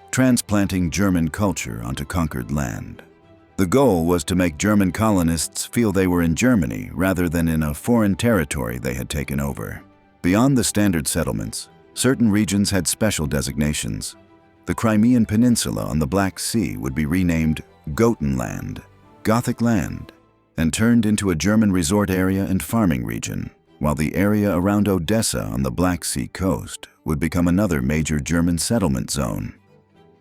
transplanting German culture onto conquered land. The goal was to make German colonists feel they were in Germany rather than in a foreign territory they had taken over. Beyond the standard settlements, certain regions had special designations. The Crimean Peninsula on the Black Sea would be renamed Gotenland, Gothic land, and turned into a German resort area and farming region, while the area around Odessa on the Black Sea coast would become another major German settlement zone.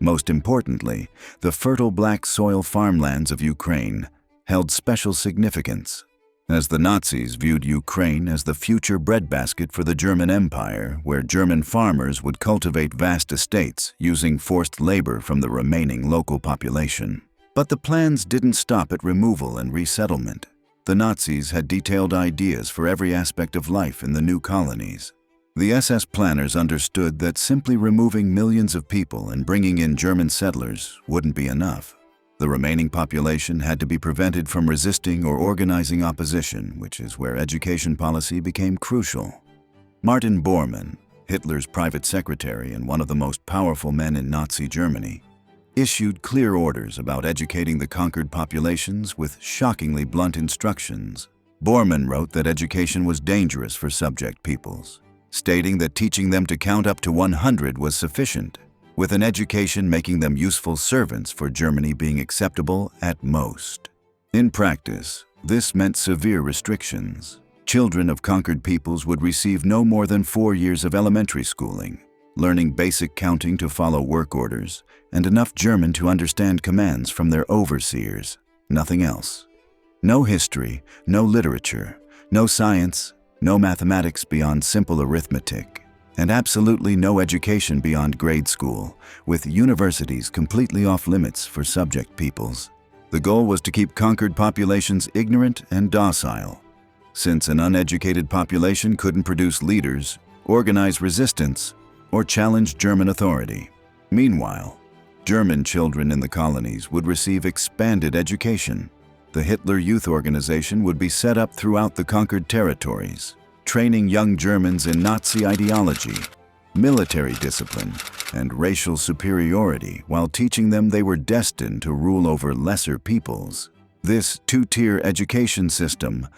Most importantly, the fertile black soil farmlands of Ukraine held special significance, as the Nazis viewed Ukraine as the future breadbasket for the German Empire, where German farmers would cultivate vast estates using forced labor from the remaining local population. But the plans didn't stop at removal and resettlement. The Nazis had detailed ideas for every aspect of life in the new colonies. The SS planners understood that simply removing millions of people and bringing in German settlers wouldn't be enough. The remaining population had to be prevented from resisting or organizing opposition, which is where education policy became crucial. Martin Bormann, Hitler's private secretary and one of the most powerful men in Nazi Germany, issued clear orders about educating the conquered populations with shockingly blunt instructions. Bormann wrote that education was dangerous for subject peoples, stating that teaching them to count up to 100 was sufficient, with an education making them useful servants for Germany being acceptable at most. In practice, this meant severe restrictions. Children of conquered peoples would receive no more than 4 years of elementary schooling, learning basic counting to follow work orders, and enough German to understand commands from their overseers, nothing else. No history, no literature, no science, no mathematics beyond simple arithmetic, and absolutely no education beyond grade school, with universities completely off limits for subject peoples. The goal was to keep conquered populations ignorant and docile. Since an uneducated population couldn't produce leaders, organize resistance, or challenge German authority. Meanwhile, German children in the colonies would receive expanded education. The Hitler Youth Organization would be set up throughout the conquered territories, training young Germans in Nazi ideology, military discipline, and racial superiority while teaching them they were destined to rule over lesser peoples. This two-tier education system,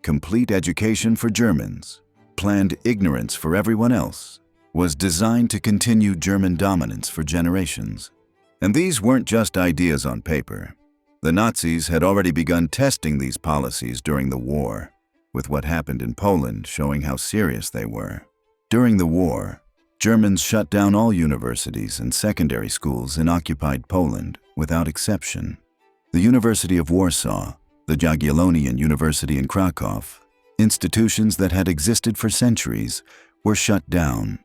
complete education for Germans, planned ignorance for everyone else, was designed to continue German dominance for generations. And these weren't just ideas on paper. The Nazis had already begun testing these policies during the war, with what happened in Poland showing how serious they were. During the war, Germans shut down all universities and secondary schools in occupied Poland, without exception. The University of Warsaw, the Jagiellonian University in Krakow, institutions that had existed for centuries, were shut down.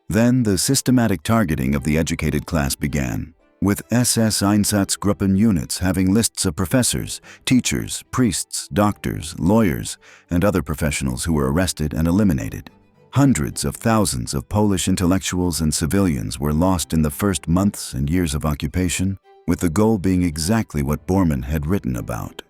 Then the systematic targeting of the educated class began, with SS Einsatzgruppen units having lists of professors, teachers, priests, doctors, lawyers, and other professionals who were arrested and eliminated. Hundreds of thousands of Polish intellectuals and civilians were lost in the first months and years of occupation, with the goal being exactly what Bormann had written about: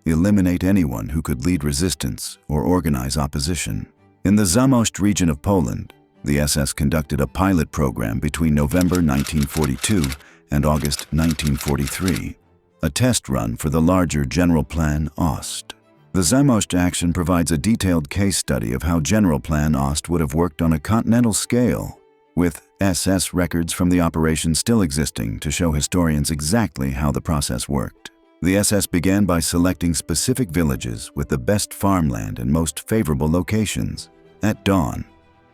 eliminate anyone who could lead resistance or organize opposition. In the Zamość region of Poland, the SS conducted a pilot program between November 1942 and August 1943, a test run for the larger Generalplan Ost. The Zamość action provides a detailed case study of how Generalplan Ost would have worked on a continental scale, with SS records from the operation still existing to show historians exactly how the process worked. The SS began by selecting specific villages with the best farmland and most favorable locations. At dawn,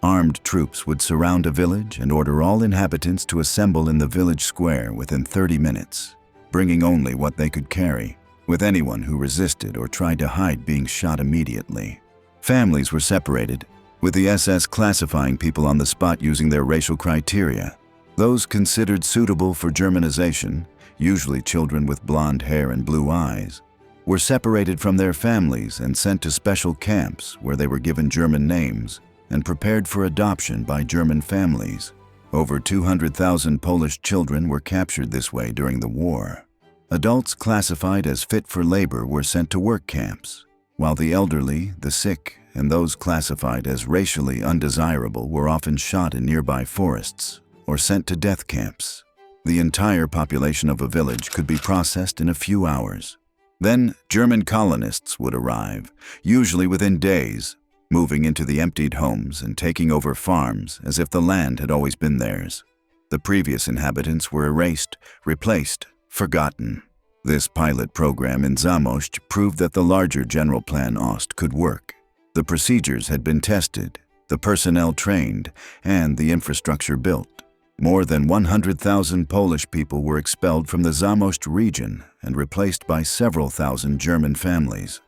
armed troops would surround a village and order all inhabitants to assemble in the village square within 30 minutes, bringing only what they could carry, with anyone who resisted or tried to hide being shot immediately. Families were separated, with the SS classifying people on the spot using their racial criteria. Those considered suitable for Germanization, usually children with blonde hair and blue eyes, were separated from their families and sent to special camps where they were given German names and prepared for adoption by German families. Over 200,000 Polish children were captured this way during the war. Adults classified as fit for labor were sent to work camps, while the elderly, the sick, and those classified as racially undesirable were often shot in nearby forests or sent to death camps. The entire population of a village could be processed in a few hours. Then German colonists would arrive, usually within days, moving into the emptied homes and taking over farms as if the land had always been theirs. The previous inhabitants were erased, replaced, forgotten. This pilot program in Zamość proved that the larger Generalplan Ost could work. The procedures had been tested, the personnel trained, and the infrastructure built. More than 100,000 Polish people were expelled from the Zamość region and replaced by several thousand German families.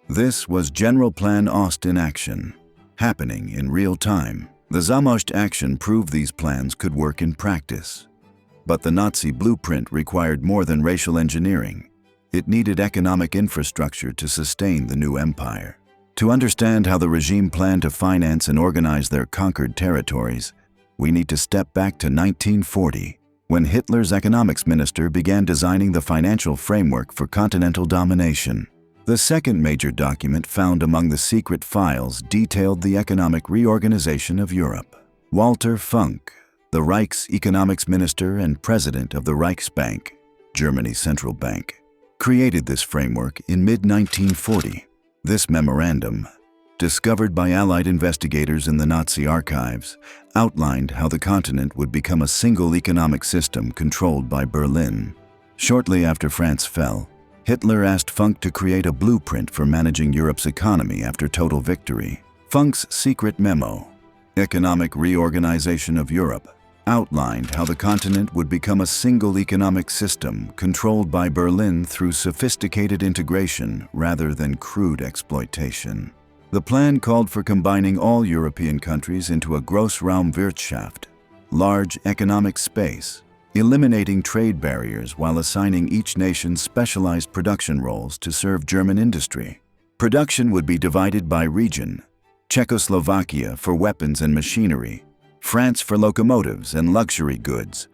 This was Generalplan Ost in action, happening in real time. The Zamość action proved these plans could work in practice. But the Nazi blueprint required more than racial engineering. It needed economic infrastructure to sustain the new empire. To understand how the regime planned to finance and organize their conquered territories, we need to step back to 1940, when Hitler's economics minister began designing the financial framework for continental domination. The second major document found among the secret files detailed the economic reorganization of Europe. Walther Funk, the Reich's economics minister and president of the Reichsbank, Germany's central bank, created this framework in mid-1940. This memorandum, discovered by Allied investigators in the Nazi archives, outlined how the continent would become a single economic system controlled by Berlin. Shortly after France fell, Hitler asked Funk to create a blueprint for managing Europe's economy after total victory. Funk's secret memo, Economic Reorganization of Europe, outlined how the continent would become a single economic system controlled by Berlin through sophisticated integration rather than crude exploitation. The plan called for combining all European countries into a Großraumwirtschaft, large economic space, eliminating trade barriers while assigning each nation specialized production roles to serve German industry. Production would be divided by region: Czechoslovakia for weapons and machinery, France for locomotives and luxury goods,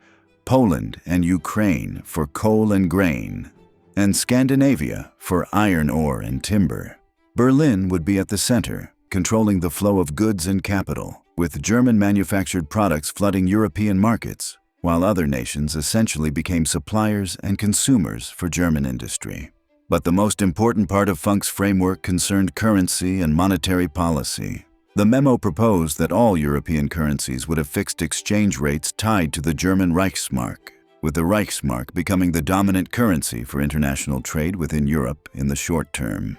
Poland and Ukraine for coal and grain, and Scandinavia for iron ore and timber. Berlin would be at the center, controlling the flow of goods and capital, with German-manufactured products flooding European markets, while other nations essentially became suppliers and consumers for German industry. But the most important part of Funk's framework concerned currency and monetary policy. The memo proposed that all European currencies would have fixed exchange rates tied to the German Reichsmark, with the Reichsmark becoming the dominant currency for international trade within Europe in the short term.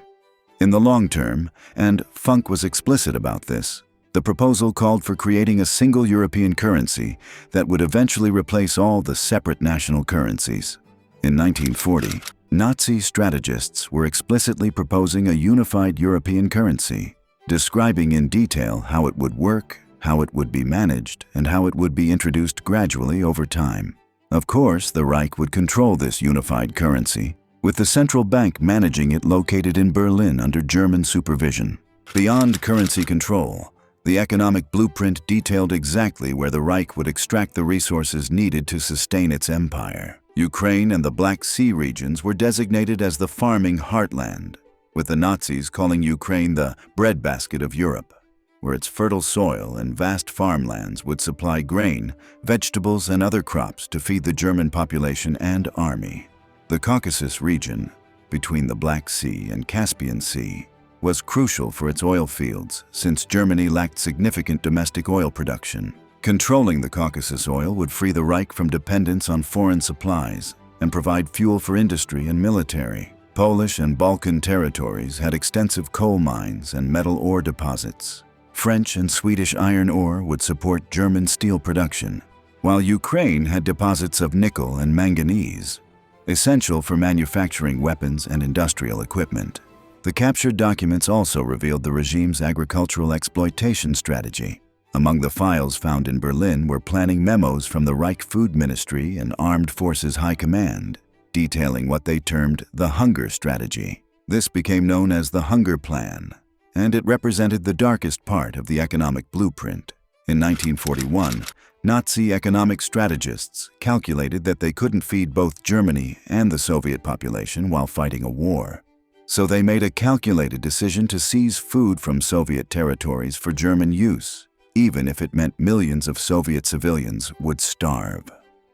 In the long term, and Funk was explicit about this, the proposal called for creating a single European currency that would eventually replace all the separate national currencies. In 1940, Nazi strategists were explicitly proposing a unified European currency, describing in detail how it would work, how it would be managed, and how it would be introduced gradually over time. Of course, the Reich would control this unified currency, with the central bank managing it located in Berlin under German supervision. Beyond currency control, the economic blueprint detailed exactly where the Reich would extract the resources needed to sustain its empire. Ukraine and the Black Sea regions were designated as the farming heartland, with the Nazis calling Ukraine the breadbasket of Europe, where its fertile soil and vast farmlands would supply grain, vegetables, and other crops to feed the German population and army. The Caucasus region, between the Black Sea and Caspian Sea, was crucial for its oil fields since Germany lacked significant domestic oil production. Controlling the Caucasus oil would free the Reich from dependence on foreign supplies and provide fuel for industry and military. Polish and Balkan territories had extensive coal mines and metal ore deposits. French and Swedish iron ore would support German steel production, while Ukraine had deposits of nickel and manganese, essential for manufacturing weapons and industrial equipment. The captured documents also revealed the regime's agricultural exploitation strategy. Among the files found in Berlin were planning memos from the Reich Food Ministry and Armed Forces High Command, detailing what they termed the hunger strategy. This became known as the Hunger Plan, and it represented the darkest part of the economic blueprint. In 1941, Nazi economic strategists calculated that they couldn't feed both Germany and the Soviet population while fighting a war. So they made a calculated decision to seize food from Soviet territories for German use, even if it meant millions of Soviet civilians would starve.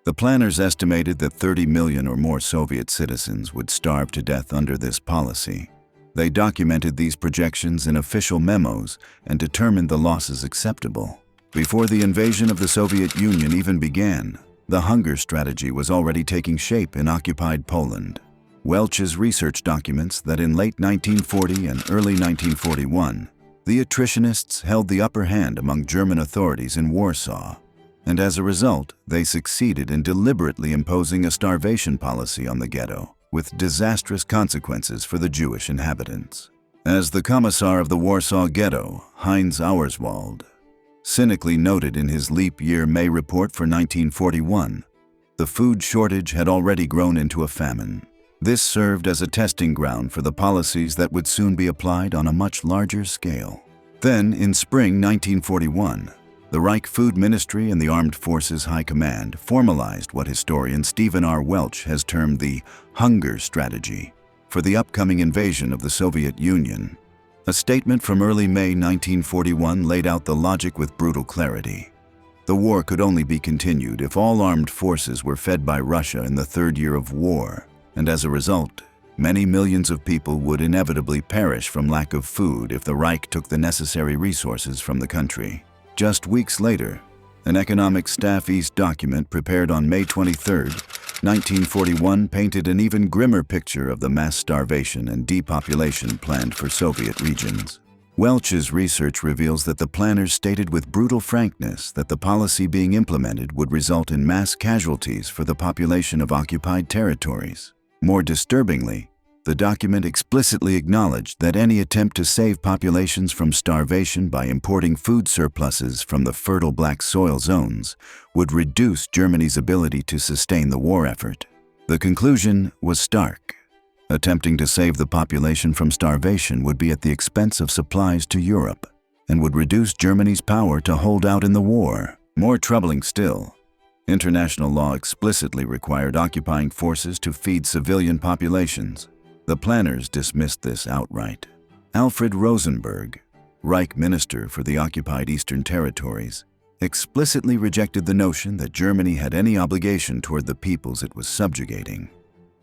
The planners estimated that 30 million or more Soviet citizens would starve to death under this policy. They documented these projections in official memos and determined the losses acceptable. Before the invasion of the Soviet Union even began, the hunger strategy was already taking shape in occupied Poland. Welch's research documents that in late 1940 and early 1941, the attritionists held the upper hand among German authorities in Warsaw, and as a result, they succeeded in deliberately imposing a starvation policy on the ghetto, with disastrous consequences for the Jewish inhabitants. As the commissar of the Warsaw Ghetto, Heinz Auerswald, cynically noted in his leap year May report for 1941, the food shortage had already grown into a famine. This served as a testing ground for the policies that would soon be applied on a much larger scale. Then, in spring 1941, the Reich Food Ministry and the Armed Forces High Command formalized what historian Stephen R. Welch has termed the hunger strategy for the upcoming invasion of the Soviet Union. A statement from early May 1941 laid out the logic with brutal clarity. The war could only be continued if all armed forces were fed by Russia in the third year of war, and as a result, many millions of people would inevitably perish from lack of food if the Reich took the necessary resources from the country. Just weeks later, an Economic Staff East document prepared on May 23, 1941 painted an even grimmer picture of the mass starvation and depopulation planned for Soviet regions. Welch's research reveals that the planners stated with brutal frankness that the policy being implemented would result in mass casualties for the population of occupied territories. More disturbingly, the document explicitly acknowledged that any attempt to save populations from starvation by importing food surpluses from the fertile black soil zones would reduce Germany's ability to sustain the war effort. The conclusion was stark. Attempting to save the population from starvation would be at the expense of supplies to Europe and would reduce Germany's power to hold out in the war. More troubling still, international law explicitly required occupying forces to feed civilian populations. The planners dismissed this outright. Alfred Rosenberg, Reich Minister for the occupied Eastern Territories, explicitly rejected the notion that Germany had any obligation toward the peoples it was subjugating.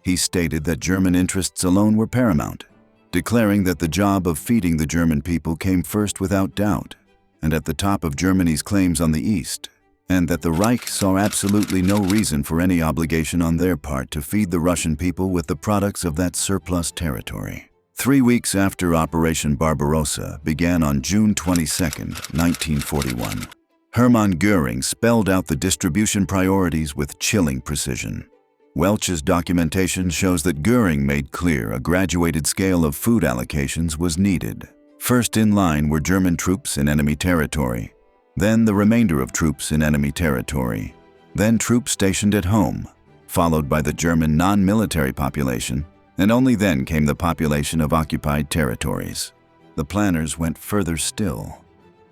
He stated that German interests alone were paramount, declaring that the job of feeding the German people came first without doubt and at the top of Germany's claims on the East, and that the Reich saw absolutely no reason for any obligation on their part to feed the Russian people with the products of that surplus territory. 3 weeks after Operation Barbarossa began on June 22, 1941, Hermann Göring spelled out the distribution priorities with chilling precision. Welch's documentation shows that Göring made clear a graduated scale of food allocations was needed. First in line were German troops in enemy territory, then the remainder of troops in enemy territory, then troops stationed at home, followed by the German non-military population, and only then came the population of occupied territories. The planners went further still,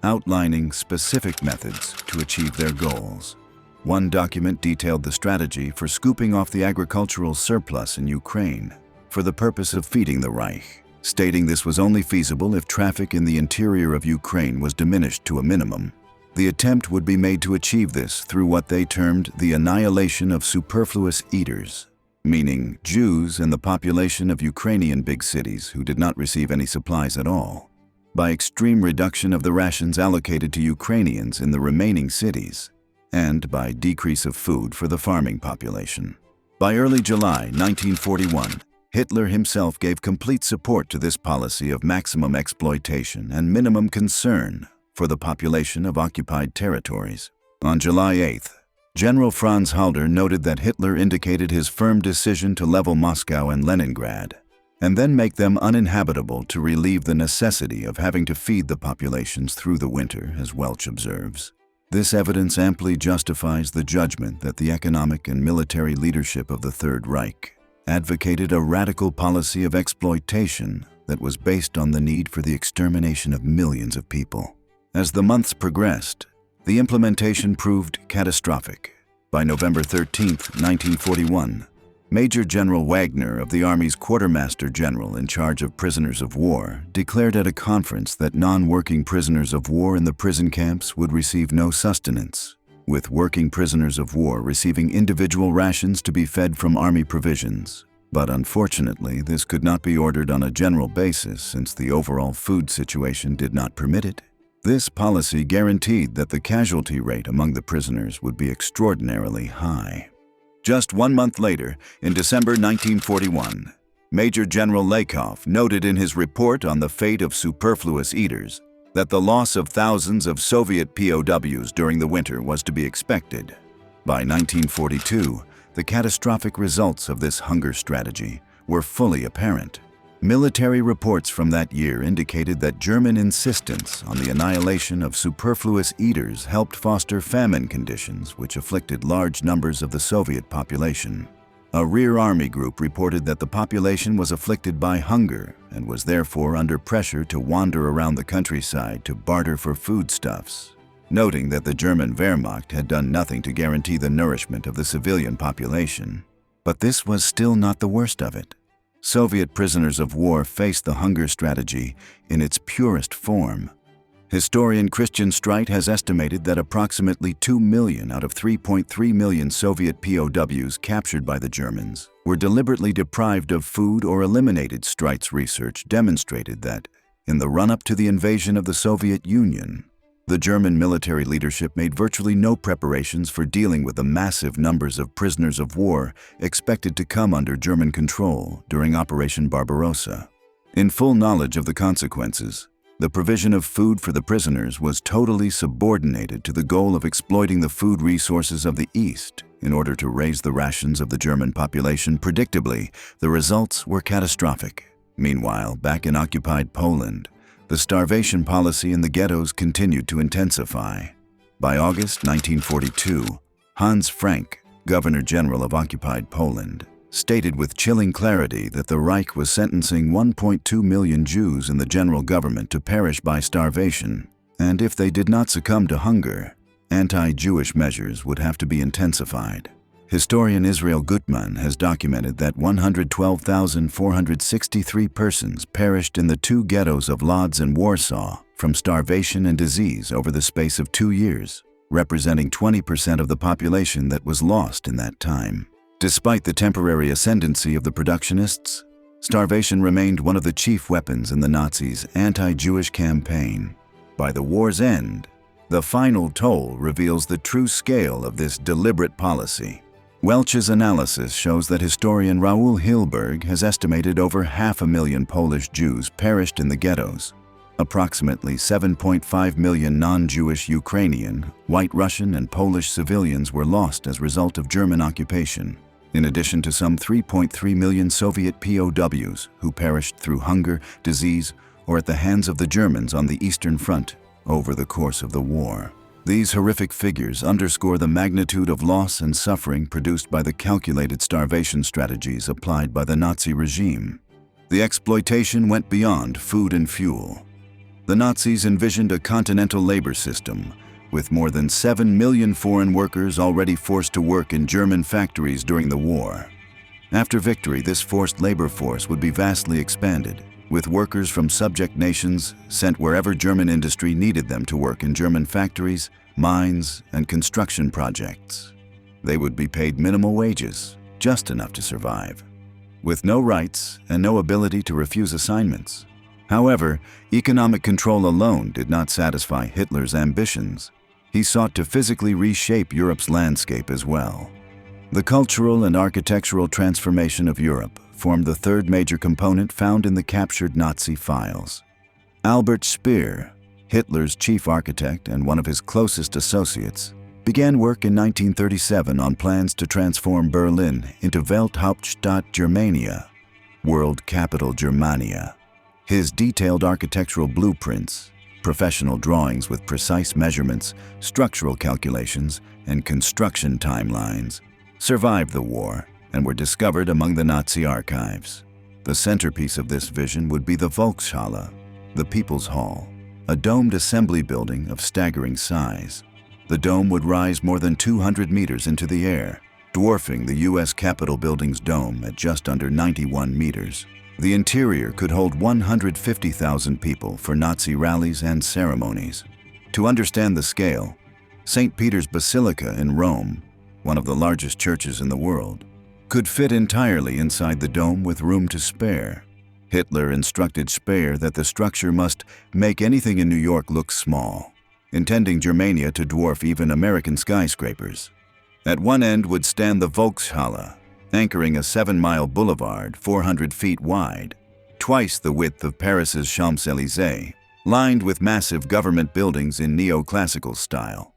outlining specific methods to achieve their goals. One document detailed the strategy for scooping off the agricultural surplus in Ukraine for the purpose of feeding the Reich, stating this was only feasible if traffic in the interior of Ukraine was diminished to a minimum. The attempt would be made to achieve this through what they termed the annihilation of superfluous eaters, meaning Jews and the population of Ukrainian big cities who did not receive any supplies at all, by extreme reduction of the rations allocated to Ukrainians in the remaining cities, and by decrease of food for the farming population. By early July 1941, Hitler himself gave complete support to this policy of maximum exploitation and minimum concern for the population of occupied territories. On July 8th, General Franz Halder noted that Hitler indicated his firm decision to level Moscow and Leningrad, and then make them uninhabitable to relieve the necessity of having to feed the populations through the winter, as Welch observes. This evidence amply justifies the judgment that the economic and military leadership of the Third Reich advocated a radical policy of exploitation that was based on the need for the extermination of millions of people. As the months progressed, the implementation proved catastrophic. By November 13, 1941, Major General Wagner of the Army's Quartermaster General in charge of prisoners of war declared at a conference that non-working prisoners of war in the prison camps would receive no sustenance, with working prisoners of war receiving individual rations to be fed from Army provisions. But unfortunately, this could not be ordered on a general basis since the overall food situation did not permit it. This policy guaranteed that the casualty rate among the prisoners would be extraordinarily high. Just 1 month later, in December 1941, Major General Lakoff noted in his report on the fate of superfluous eaters that the loss of thousands of Soviet POWs during the winter was to be expected. By 1942, the catastrophic results of this hunger strategy were fully apparent. Military reports from that year indicated that German insistence on the annihilation of superfluous eaters helped foster famine conditions which afflicted large numbers of the Soviet population. A Rear Army group reported that the population was afflicted by hunger and was therefore under pressure to wander around the countryside to barter for foodstuffs, noting that the German Wehrmacht had done nothing to guarantee the nourishment of the civilian population. But this was still not the worst of it. Soviet prisoners of war faced the hunger strategy in its purest form. Historian Christian Streit has estimated that approximately 2 million out of 3.3 million Soviet POWs captured by the Germans were deliberately deprived of food or eliminated. Streit's research demonstrated that, in the run-up to the invasion of the Soviet Union, the German military leadership made virtually no preparations for dealing with the massive numbers of prisoners of war expected to come under German control during Operation Barbarossa. In full knowledge of the consequences, The provision of food for the prisoners was totally subordinated to the goal of exploiting the food resources of the East in order to raise the rations of the German population. Predictably, the results were catastrophic. Meanwhile, back in occupied Poland, the starvation policy in the ghettos continued to intensify. By August 1942, Hans Frank, Governor-General of occupied Poland, stated with chilling clarity that the Reich was sentencing 1.2 million Jews in the general government to perish by starvation, and if they did not succumb to hunger, anti-Jewish measures would have to be intensified. Historian Israel Gutman has documented that 112,463 persons perished in the two ghettos of Lodz and Warsaw from starvation and disease over the space of 2 years, representing 20% of the population that was lost in that time. Despite the temporary ascendancy of the productionists, starvation remained one of the chief weapons in the Nazis' anti-Jewish campaign. By the war's end, the final toll reveals the true scale of this deliberate policy. Welch's analysis shows that historian Raoul Hilberg has estimated over 500,000 Polish Jews perished in the ghettos. Approximately 7.5 million non-Jewish Ukrainian, White Russian, and Polish civilians were lost as a result of German occupation, in addition to some 3.3 million Soviet POWs who perished through hunger, disease, or at the hands of the Germans on the Eastern Front over the course of the war. These horrific figures underscore the magnitude of loss and suffering produced by the calculated starvation strategies applied by the Nazi regime. The exploitation went beyond food and fuel. The Nazis envisioned a continental labor system, with more than 7 million foreign workers already forced to work in German factories during the war. After victory, this forced labor force would be vastly expanded, with workers from subject nations sent wherever German industry needed them to work in German factories, mines, and construction projects. They would be paid minimal wages, just enough to survive, with no rights and no ability to refuse assignments. However, economic control alone did not satisfy Hitler's ambitions. He sought to physically reshape Europe's landscape as well. The cultural and architectural transformation of Europe formed the third major component found in the captured Nazi files. Albert Speer, Hitler's chief architect and one of his closest associates, began work in 1937 on plans to transform Berlin into Welthauptstadt Germania, World Capital Germania. His detailed architectural blueprints, professional drawings with precise measurements, structural calculations, and construction timelines, survived the war and were discovered among the Nazi archives. The centerpiece of this vision would be the Volkshalle, the People's Hall, a domed assembly building of staggering size. The dome would rise more than 200 meters into the air, dwarfing the U.S. Capitol building's dome at just under 91 meters. The interior could hold 150,000 people for Nazi rallies and ceremonies. To understand the scale, St. Peter's Basilica in Rome, one of the largest churches in the world, could fit entirely inside the dome with room to spare. Hitler instructed Speer that the structure must make anything in New York look small, intending Germania to dwarf even American skyscrapers. At one end would stand the Volkshalle, anchoring a 7-mile boulevard 400 feet wide, twice the width of Paris's Champs-Élysées, lined with massive government buildings in neoclassical style.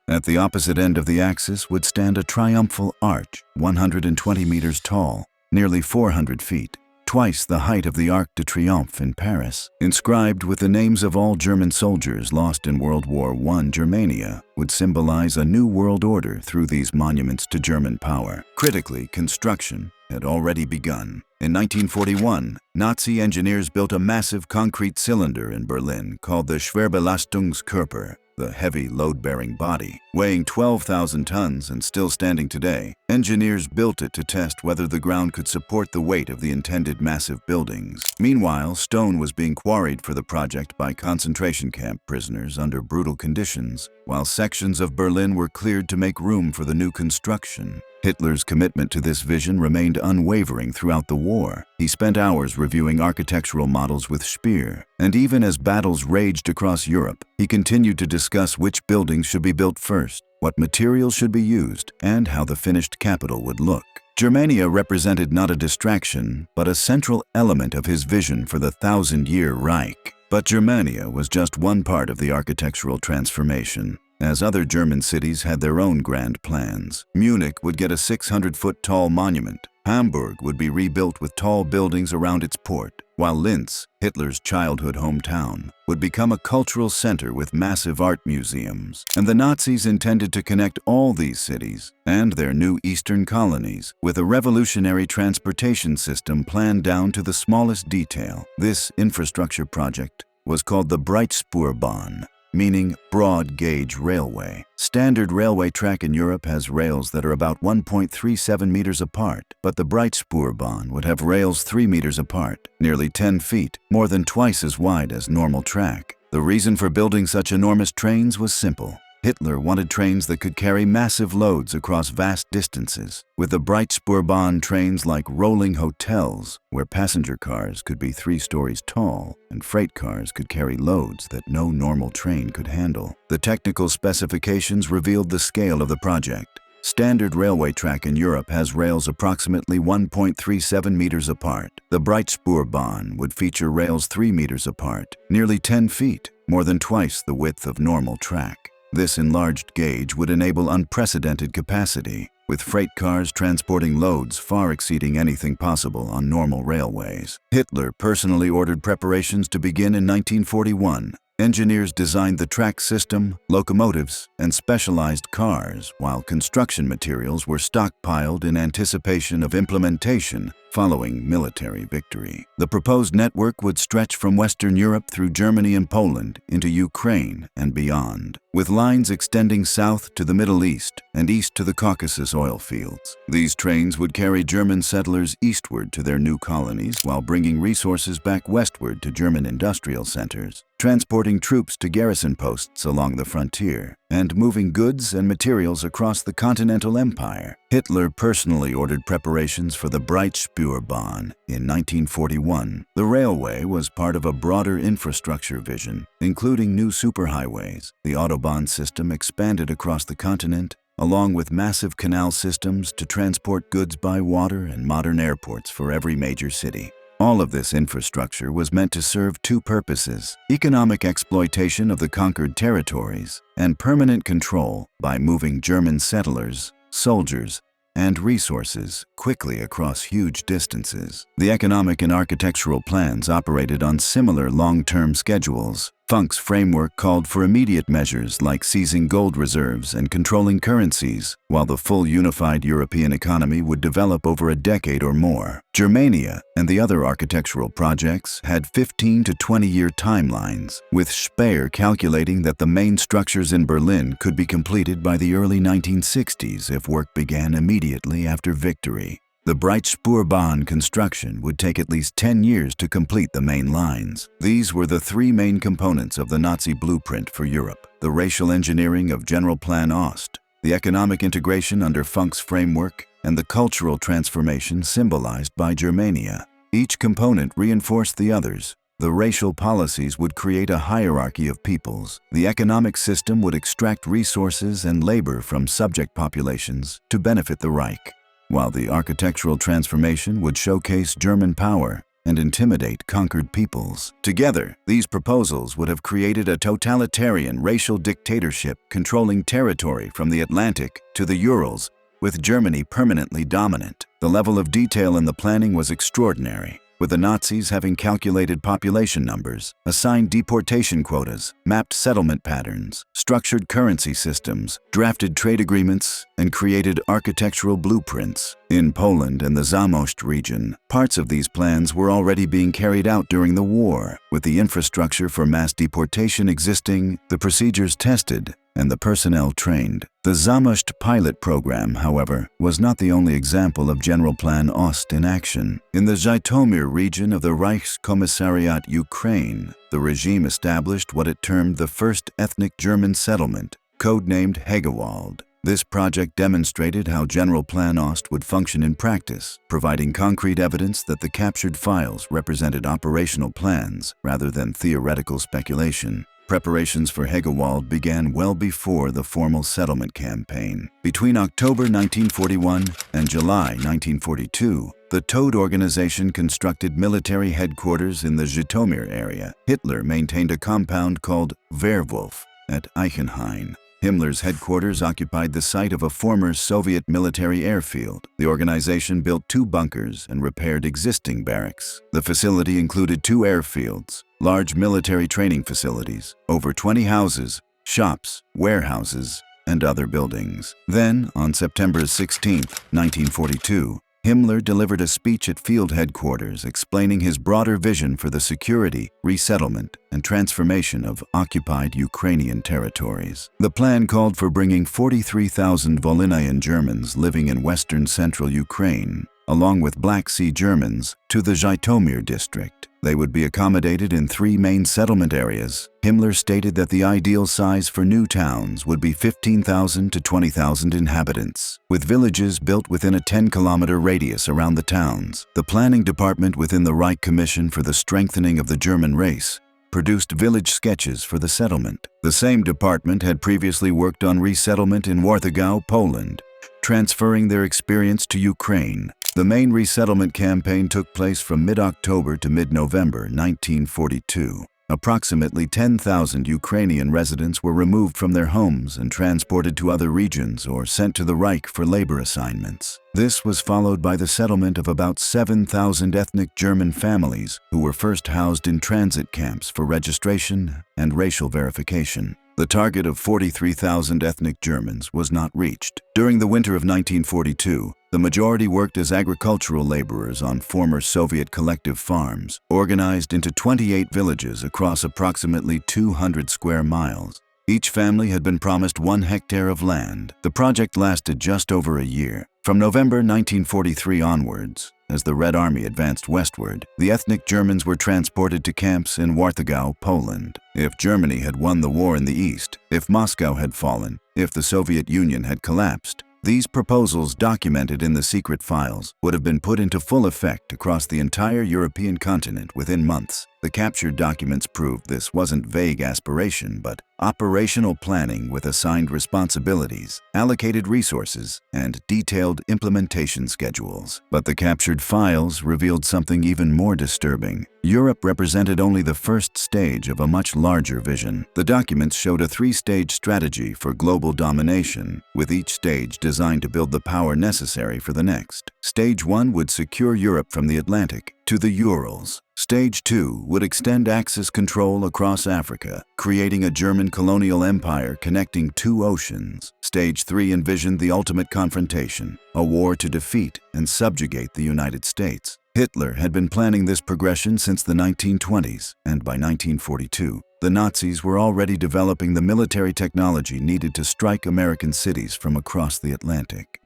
At the opposite end of the axis would stand a triumphal arch 120 meters tall, nearly 400 feet, twice the height of the Arc de Triomphe in Paris. Inscribed with the names of all German soldiers lost in World War I, Germania would symbolize a new world order through these monuments to German power. Critically, construction had already begun. In 1941, Nazi engineers built a massive concrete cylinder in Berlin called the Schwerbelastungskörper, the heavy load-bearing body. Weighing 12,000 tons and still standing today, engineers built it to test whether the ground could support the weight of the intended massive buildings. Meanwhile, stone was being quarried for the project by concentration camp prisoners under brutal conditions, while sections of Berlin were cleared to make room for the new construction. Hitler's commitment to this vision remained unwavering throughout the war. He spent hours reviewing architectural models with Speer, and even as battles raged across Europe, he continued to discuss which buildings should be built first, what materials should be used, and how the finished capital would look. Germania represented not a distraction, but a central element of his vision for the 1,000-year Reich. But Germania was just one part of the architectural transformation, as other German cities had their own grand plans. Munich would get a 600-foot-tall monument. Hamburg would be rebuilt with tall buildings around its port, while Linz, Hitler's childhood hometown, would become a cultural center with massive art museums. And the Nazis intended to connect all these cities and their new eastern colonies with a revolutionary transportation system planned down to the smallest detail. This infrastructure project was called the Breitspurbahn, meaning broad gauge railway. Standard railway track in Europe has rails that are about 1.37 meters apart, but the Breitspurbahn would have rails 3 meters apart, nearly 10 feet, more than twice as wide as normal track. The reason for building such enormous trains was simple. Hitler wanted trains that could carry massive loads across vast distances, with the Breitspurbahn trains like rolling hotels, where passenger cars could be 3 stories tall and freight cars could carry loads that no normal train could handle. The technical specifications revealed the scale of the project. Standard railway track in Europe has rails approximately 1.37 meters apart. The Breitspurbahn would feature rails 3 meters apart, nearly 10 feet, more than twice the width of normal track. This enlarged gauge would enable unprecedented capacity, with freight cars transporting loads far exceeding anything possible on normal railways. Hitler personally ordered preparations to begin in 1941. Engineers designed the track system, locomotives, and specialized cars, while construction materials were stockpiled in anticipation of implementation following military victory. The proposed network would stretch from Western Europe through Germany and Poland into Ukraine and beyond, with lines extending south to the Middle East and east to the Caucasus oil fields. These trains would carry German settlers eastward to their new colonies while bringing resources back westward to German industrial centers, transporting troops to garrison posts along the frontier, and moving goods and materials across the continental empire. Hitler personally ordered preparations for the Breitspurbahn in 1941. The railway was part of a broader infrastructure vision, including new superhighways. The Autobahn system expanded across the continent, along with massive canal systems to transport goods by water and modern airports for every major city. All of this infrastructure was meant to serve 2 purposes: economic exploitation of the conquered territories and permanent control by moving German settlers, soldiers, and resources quickly across huge distances. The economic and architectural plans operated on similar long-term schedules. Funk's framework called for immediate measures like seizing gold reserves and controlling currencies, while the full unified European economy would develop over a decade or more. Germania and the other architectural projects had 15 to 20-year timelines, with Speer calculating that the main structures in Berlin could be completed by the early 1960s if work began immediately after victory. The Breitspurbahn construction would take at least 10 years to complete the main lines. These were the 3 main components of the Nazi blueprint for Europe: the racial engineering of Generalplan Ost, the economic integration under Funk's framework, and the cultural transformation symbolized by Germania. Each component reinforced the others. The racial policies would create a hierarchy of peoples. The economic system would extract resources and labor from subject populations to benefit the Reich, while the architectural transformation would showcase German power and intimidate conquered peoples. Together, these proposals would have created a totalitarian racial dictatorship controlling territory from the Atlantic to the Urals, with Germany permanently dominant. The level of detail in the planning was extraordinary, with the Nazis having calculated population numbers, assigned deportation quotas, mapped settlement patterns, structured currency systems, drafted trade agreements, and created architectural blueprints. In Poland and the Zamość region, parts of these plans were already being carried out during the war, with the infrastructure for mass deportation existing, the procedures tested, and the personnel trained. The Zamość pilot program, however, was not the only example of Generalplan Ost in action. In the Zhytomyr region of the Reichskommissariat Ukraine, the regime established what it termed the first ethnic German settlement, codenamed Hegewald. This project demonstrated how Generalplan Ost would function in practice, providing concrete evidence that the captured files represented operational plans rather than theoretical speculation. Preparations for Hegewald began well before the formal settlement campaign. Between October 1941 and July 1942, The Todt organization constructed military headquarters in the Zhytomyr area. Hitler maintained a compound called Werwolf at Eichenhain. Himmler's headquarters occupied the site of a former Soviet military airfield. The organization built 2 bunkers and repaired existing barracks. The facility included 2 airfields, large military training facilities, over 20 houses, shops, warehouses, and other buildings. Then, on September 16, 1942, Himmler delivered a speech at field headquarters explaining his broader vision for the security, resettlement, and transformation of occupied Ukrainian territories. The plan called for bringing 43,000 Volhynian Germans living in western central Ukraine, along with Black Sea Germans, to the Zhytomyr district. They would be accommodated in 3 main settlement areas. Himmler stated that the ideal size for new towns would be 15,000 to 20,000 inhabitants, with villages built within a 10-kilometer radius around the towns. The planning department within the Reich Commission for the Strengthening of the German Race produced village sketches for the settlement. The same department had previously worked on resettlement in Warthegau, Poland, transferring their experience to Ukraine. The main resettlement campaign took place from mid-October to mid-November 1942. Approximately 10,000 Ukrainian residents were removed from their homes and transported to other regions or sent to the Reich for labor assignments. This was followed by the settlement of about 7,000 ethnic German families who were first housed in transit camps for registration and racial verification. The target of 43,000 ethnic Germans was not reached. During the winter of 1942, the majority worked as agricultural laborers on former Soviet collective farms, organized into 28 villages across approximately 200 square miles. Each family had been promised 1 hectare of land. The project lasted just over a year. From November 1943 onwards, as the Red Army advanced westward, the ethnic Germans were transported to camps in Warthegau, Poland. If Germany had won the war in the east, if Moscow had fallen, if the Soviet Union had collapsed, these proposals, documented in the secret files, would have been put into full effect across the entire European continent within months. The captured documents proved this wasn't vague aspiration, but operational planning with assigned responsibilities, allocated resources, and detailed implementation schedules. But the captured files revealed something even more disturbing. Europe represented only the first stage of a much larger vision. The documents showed a 3-stage strategy for global domination, with each stage designed to build the power necessary for the next. Stage 1 would secure Europe from the Atlantic to the Urals. Stage 2 would extend Axis control across Africa, creating a German colonial empire connecting 2 oceans. Stage 3 envisioned the ultimate confrontation, a war to defeat and subjugate the United States. Hitler had been planning this progression since the 1920s, and by 1942, the Nazis were already developing the military technology needed to strike American cities from across the Atlantic.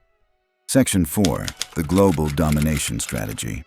Section 4. The Global Domination Strategy.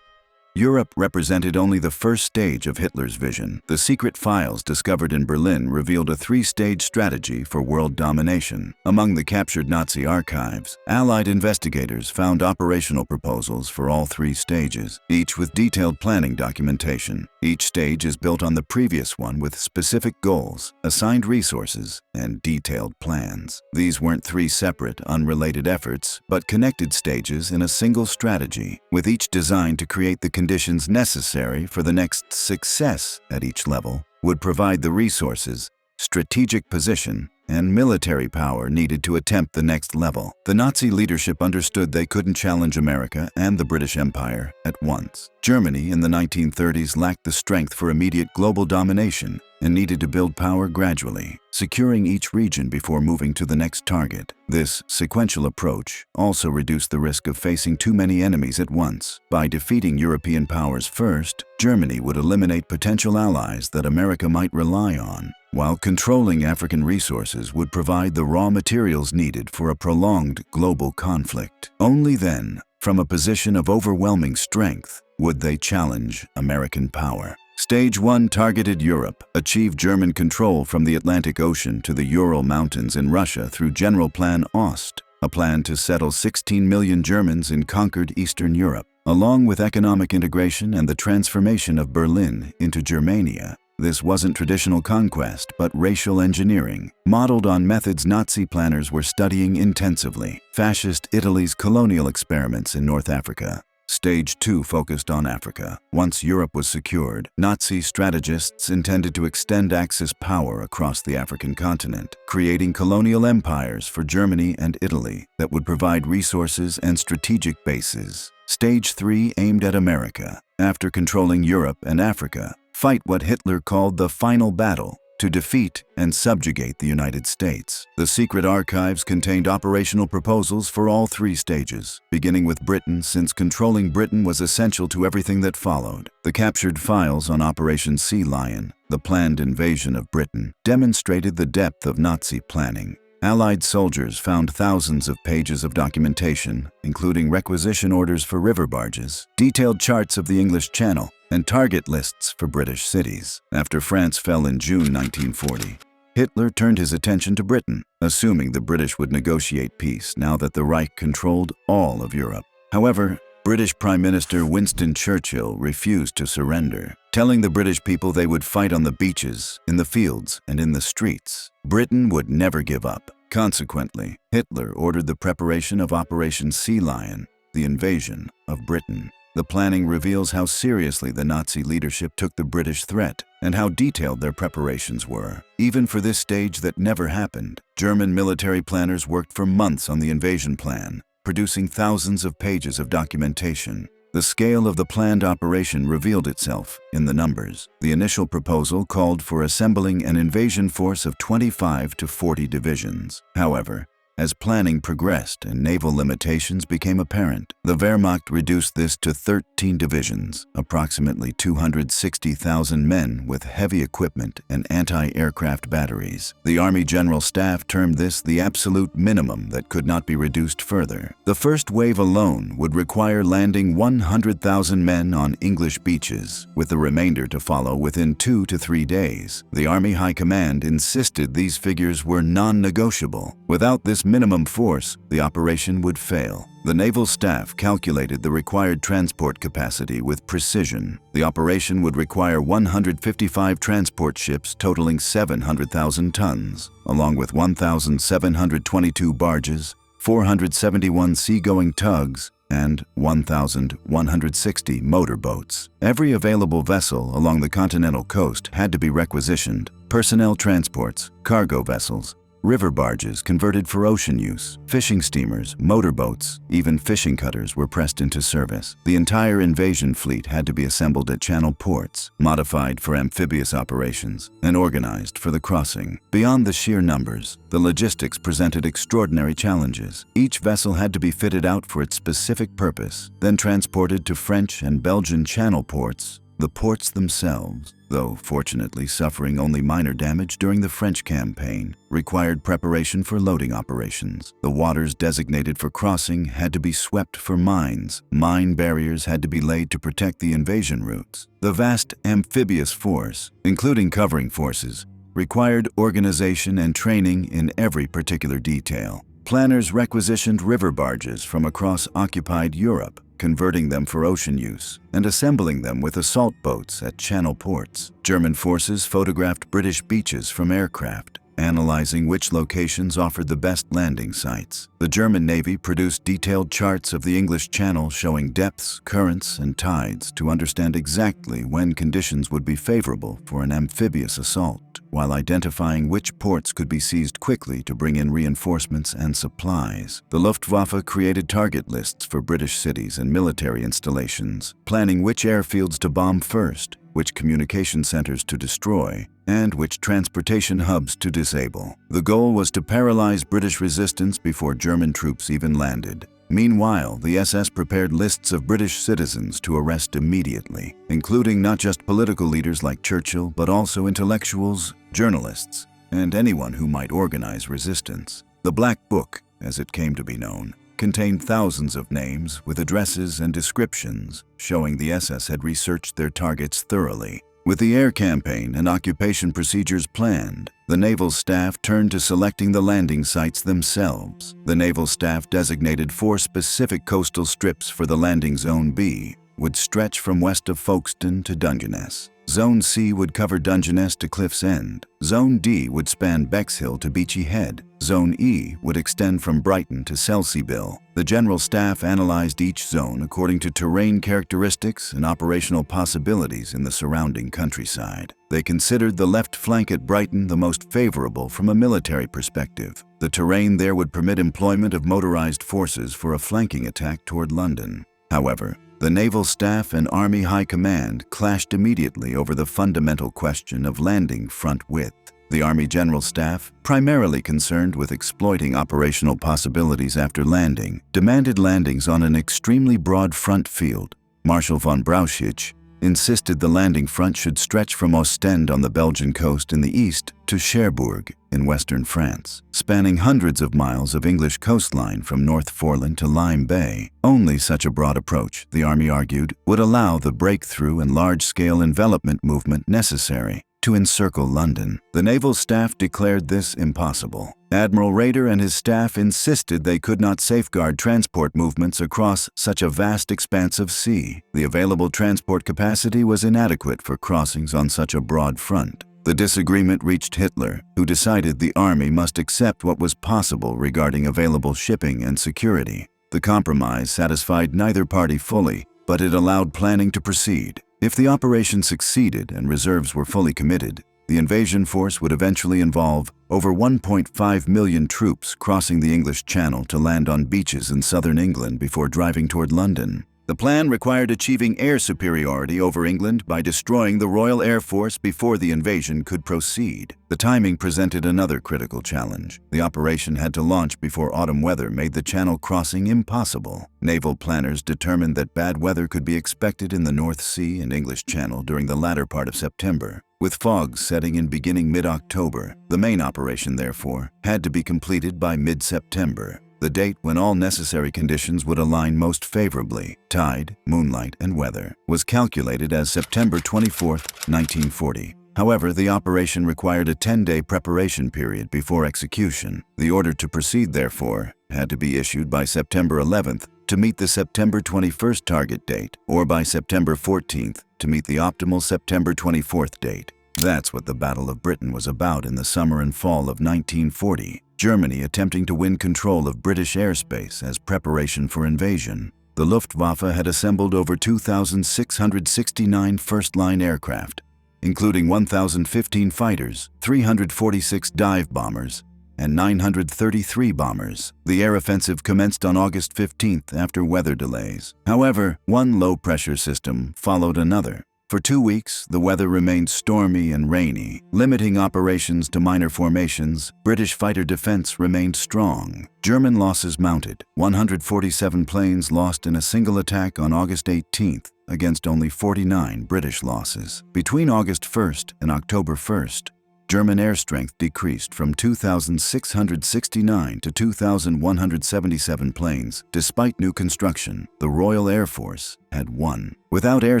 Europe represented only the first stage of Hitler's vision. The secret files discovered in Berlin revealed a 3-stage strategy for world domination. Among the captured Nazi archives, Allied investigators found operational proposals for all 3 stages, each with detailed planning documentation. Each stage is built on the previous one with specific goals, assigned resources, and detailed plans. These weren't 3 separate, unrelated efforts, but connected stages in a single strategy, with each designed to create the conditions necessary for the next success at each level, would provide the resources, strategic position, and military power needed to attempt the next level. The Nazi leadership understood they couldn't challenge America and the British Empire at once. Germany in the 1930s lacked the strength for immediate global domination and needed to build power gradually, securing each region before moving to the next target. This sequential approach also reduced the risk of facing too many enemies at once. By defeating European powers first, Germany would eliminate potential allies that America might rely on, while controlling African resources would provide the raw materials needed for a prolonged global conflict. Only then, from a position of overwhelming strength, would they challenge American power. Stage 1 targeted Europe, achieved German control from the Atlantic Ocean to the Ural Mountains in Russia through Generalplan Ost, a plan to settle 16 million Germans in conquered Eastern Europe, along with economic integration and the transformation of Berlin into Germania. This wasn't traditional conquest, but racial engineering, modeled on methods Nazi planners were studying intensively. Fascist Italy's colonial experiments in North Africa, Stage 2 focused on Africa. Once Europe was secured, Nazi strategists intended to extend Axis power across the African continent, creating colonial empires for Germany and Italy that would provide resources and strategic bases. Stage 3 aimed at America. After controlling Europe and Africa, fight what Hitler called the final battle to defeat and subjugate the United States. The secret archives contained operational proposals for all three stages, beginning with Britain since controlling Britain was essential to everything that followed. The captured files on Operation Sea Lion, the planned invasion of Britain, demonstrated the depth of Nazi planning. Allied soldiers found thousands of pages of documentation, including requisition orders for river barges, detailed charts of the English Channel, and target lists for British cities. After France fell in June 1940, Hitler turned his attention to Britain, assuming the British would negotiate peace now that the Reich controlled all of Europe. However, British Prime Minister Winston Churchill refused to surrender, telling the British people they would fight on the beaches, in the fields, and in the streets. Britain would never give up. Consequently, Hitler ordered the preparation of Operation Sea Lion, the invasion of Britain. The planning reveals how seriously the Nazi leadership took the British threat and how detailed their preparations were. Even for this stage that never happened, German military planners worked for months on the invasion plan, producing thousands of pages of documentation. The scale of the planned operation revealed itself in the numbers. The initial proposal called for assembling an invasion force of 25 to 40 divisions. However, as planning progressed and naval limitations became apparent, the Wehrmacht reduced this to 13 divisions, approximately 260,000 men with heavy equipment and anti-aircraft batteries. The Army General Staff termed this the absolute minimum that could not be reduced further. The first wave alone would require landing 100,000 men on English beaches, with the remainder to follow within 2 to 3 days. The Army High Command insisted these figures were non-negotiable. Without this minimum force, the operation would fail. The Naval Staff calculated the required transport capacity with precision. The operation would require 155 transport ships totaling 700,000 tons, along with 1,722 barges, 471 seagoing tugs, and 1,160 motorboats. Every available vessel along the continental coast had to be requisitioned. Personnel transports, cargo vessels, river barges converted for ocean use, fishing steamers, motorboats, even fishing cutters were pressed into service. The entire invasion fleet had to be assembled at channel ports, modified for amphibious operations, and organized for the crossing. Beyond the sheer numbers, the logistics presented extraordinary challenges. Each vessel had to be fitted out for its specific purpose, then transported to French and Belgian channel ports. The ports themselves, though fortunately suffering only minor damage during the French campaign, required preparation for loading operations. The waters designated for crossing had to be swept for mines. Mine barriers had to be laid to protect the invasion routes. The vast amphibious force, including covering forces, required organization and training in every particular detail. Planners requisitioned river barges from across occupied Europe, converting them for ocean use, and assembling them with assault boats at channel ports. German forces photographed British beaches from aircraft, analyzing which locations offered the best landing sites. The German Navy produced detailed charts of the English Channel showing depths, currents, and tides to understand exactly when conditions would be favorable for an amphibious assault, while identifying which ports could be seized quickly to bring in reinforcements and supplies. The Luftwaffe created target lists for British cities and military installations, planning which airfields to bomb first, which communication centers to destroy, and which transportation hubs to disable. The goal was to paralyze British resistance before German troops even landed. Meanwhile, the SS prepared lists of British citizens to arrest immediately, including not just political leaders like Churchill, but also intellectuals, journalists, and anyone who might organize resistance. The Black Book, as it came to be known, contained thousands of names with addresses and descriptions, showing the SS had researched their targets thoroughly. With the air campaign and occupation procedures planned, the Naval Staff turned to selecting the landing sites themselves. The Naval Staff designated 4 specific coastal strips for the landing zone B, would stretch from west of Folkestone to Dungeness. Zone C would cover Dungeness to Cliff's End. Zone D would span Bexhill to Beachy Head. Zone E would extend from Brighton to Selseybill. The General Staff analyzed each zone according to terrain characteristics and operational possibilities in the surrounding countryside. They considered the left flank at Brighton the most favorable from a military perspective. The terrain there would permit employment of motorized forces for a flanking attack toward London. However, the Naval Staff and Army High Command clashed immediately over the fundamental question of landing front width. The Army General Staff, primarily concerned with exploiting operational possibilities after landing, demanded landings on an extremely broad front field. Marshal von Brauchitsch insisted the landing front should stretch from Ostend on the Belgian coast in the east to Cherbourg in western France, spanning hundreds of miles of English coastline from North Foreland to Lyme Bay. Only such a broad approach, the Army argued, would allow the breakthrough and large-scale envelopment movement necessary to encircle London. The Naval Staff declared this impossible. Admiral Raeder and his staff insisted they could not safeguard transport movements across such a vast expanse of sea. The available transport capacity was inadequate for crossings on such a broad front. The disagreement reached Hitler, who decided the army must accept what was possible regarding available shipping and security. The compromise satisfied neither party fully, but it allowed planning to proceed. If the operation succeeded and reserves were fully committed, the invasion force would eventually involve over 1.5 million troops crossing the English Channel to land on beaches in southern England before driving toward London. The plan required achieving air superiority over England by destroying the Royal Air Force before the invasion could proceed. The timing presented another critical challenge. The operation had to launch before autumn weather made the Channel crossing impossible. Naval planners determined that bad weather could be expected in the North Sea and English Channel during the latter part of September. With fog setting in beginning mid-October, the main operation, therefore, had to be completed by mid-September, the date when all necessary conditions would align most favorably. Tide, moonlight, and weather was calculated as September 24, 1940. However, the operation required a 10-day preparation period before execution. The order to proceed, therefore, had to be issued by September 11th to meet the September 21st target date, or by September 14th to meet the optimal September 24th date. That's what the Battle of Britain was about in the summer and fall of 1940. Germany attempting to win control of British airspace as preparation for invasion. The Luftwaffe had assembled over 2,669 first-line aircraft, including 1,015 fighters, 346 dive bombers, and 933 bombers. The air offensive commenced on August 15th after weather delays. However, one low-pressure system followed another. For 2 weeks, the weather remained stormy and rainy, limiting operations to minor formations. British fighter defense remained strong. German losses mounted. 147 planes lost in a single attack on August 18th against only 49 British losses. Between August 1st and October 1st, German air strength decreased from 2,669 to 2,177 planes. Despite new construction, the Royal Air Force had won. Without air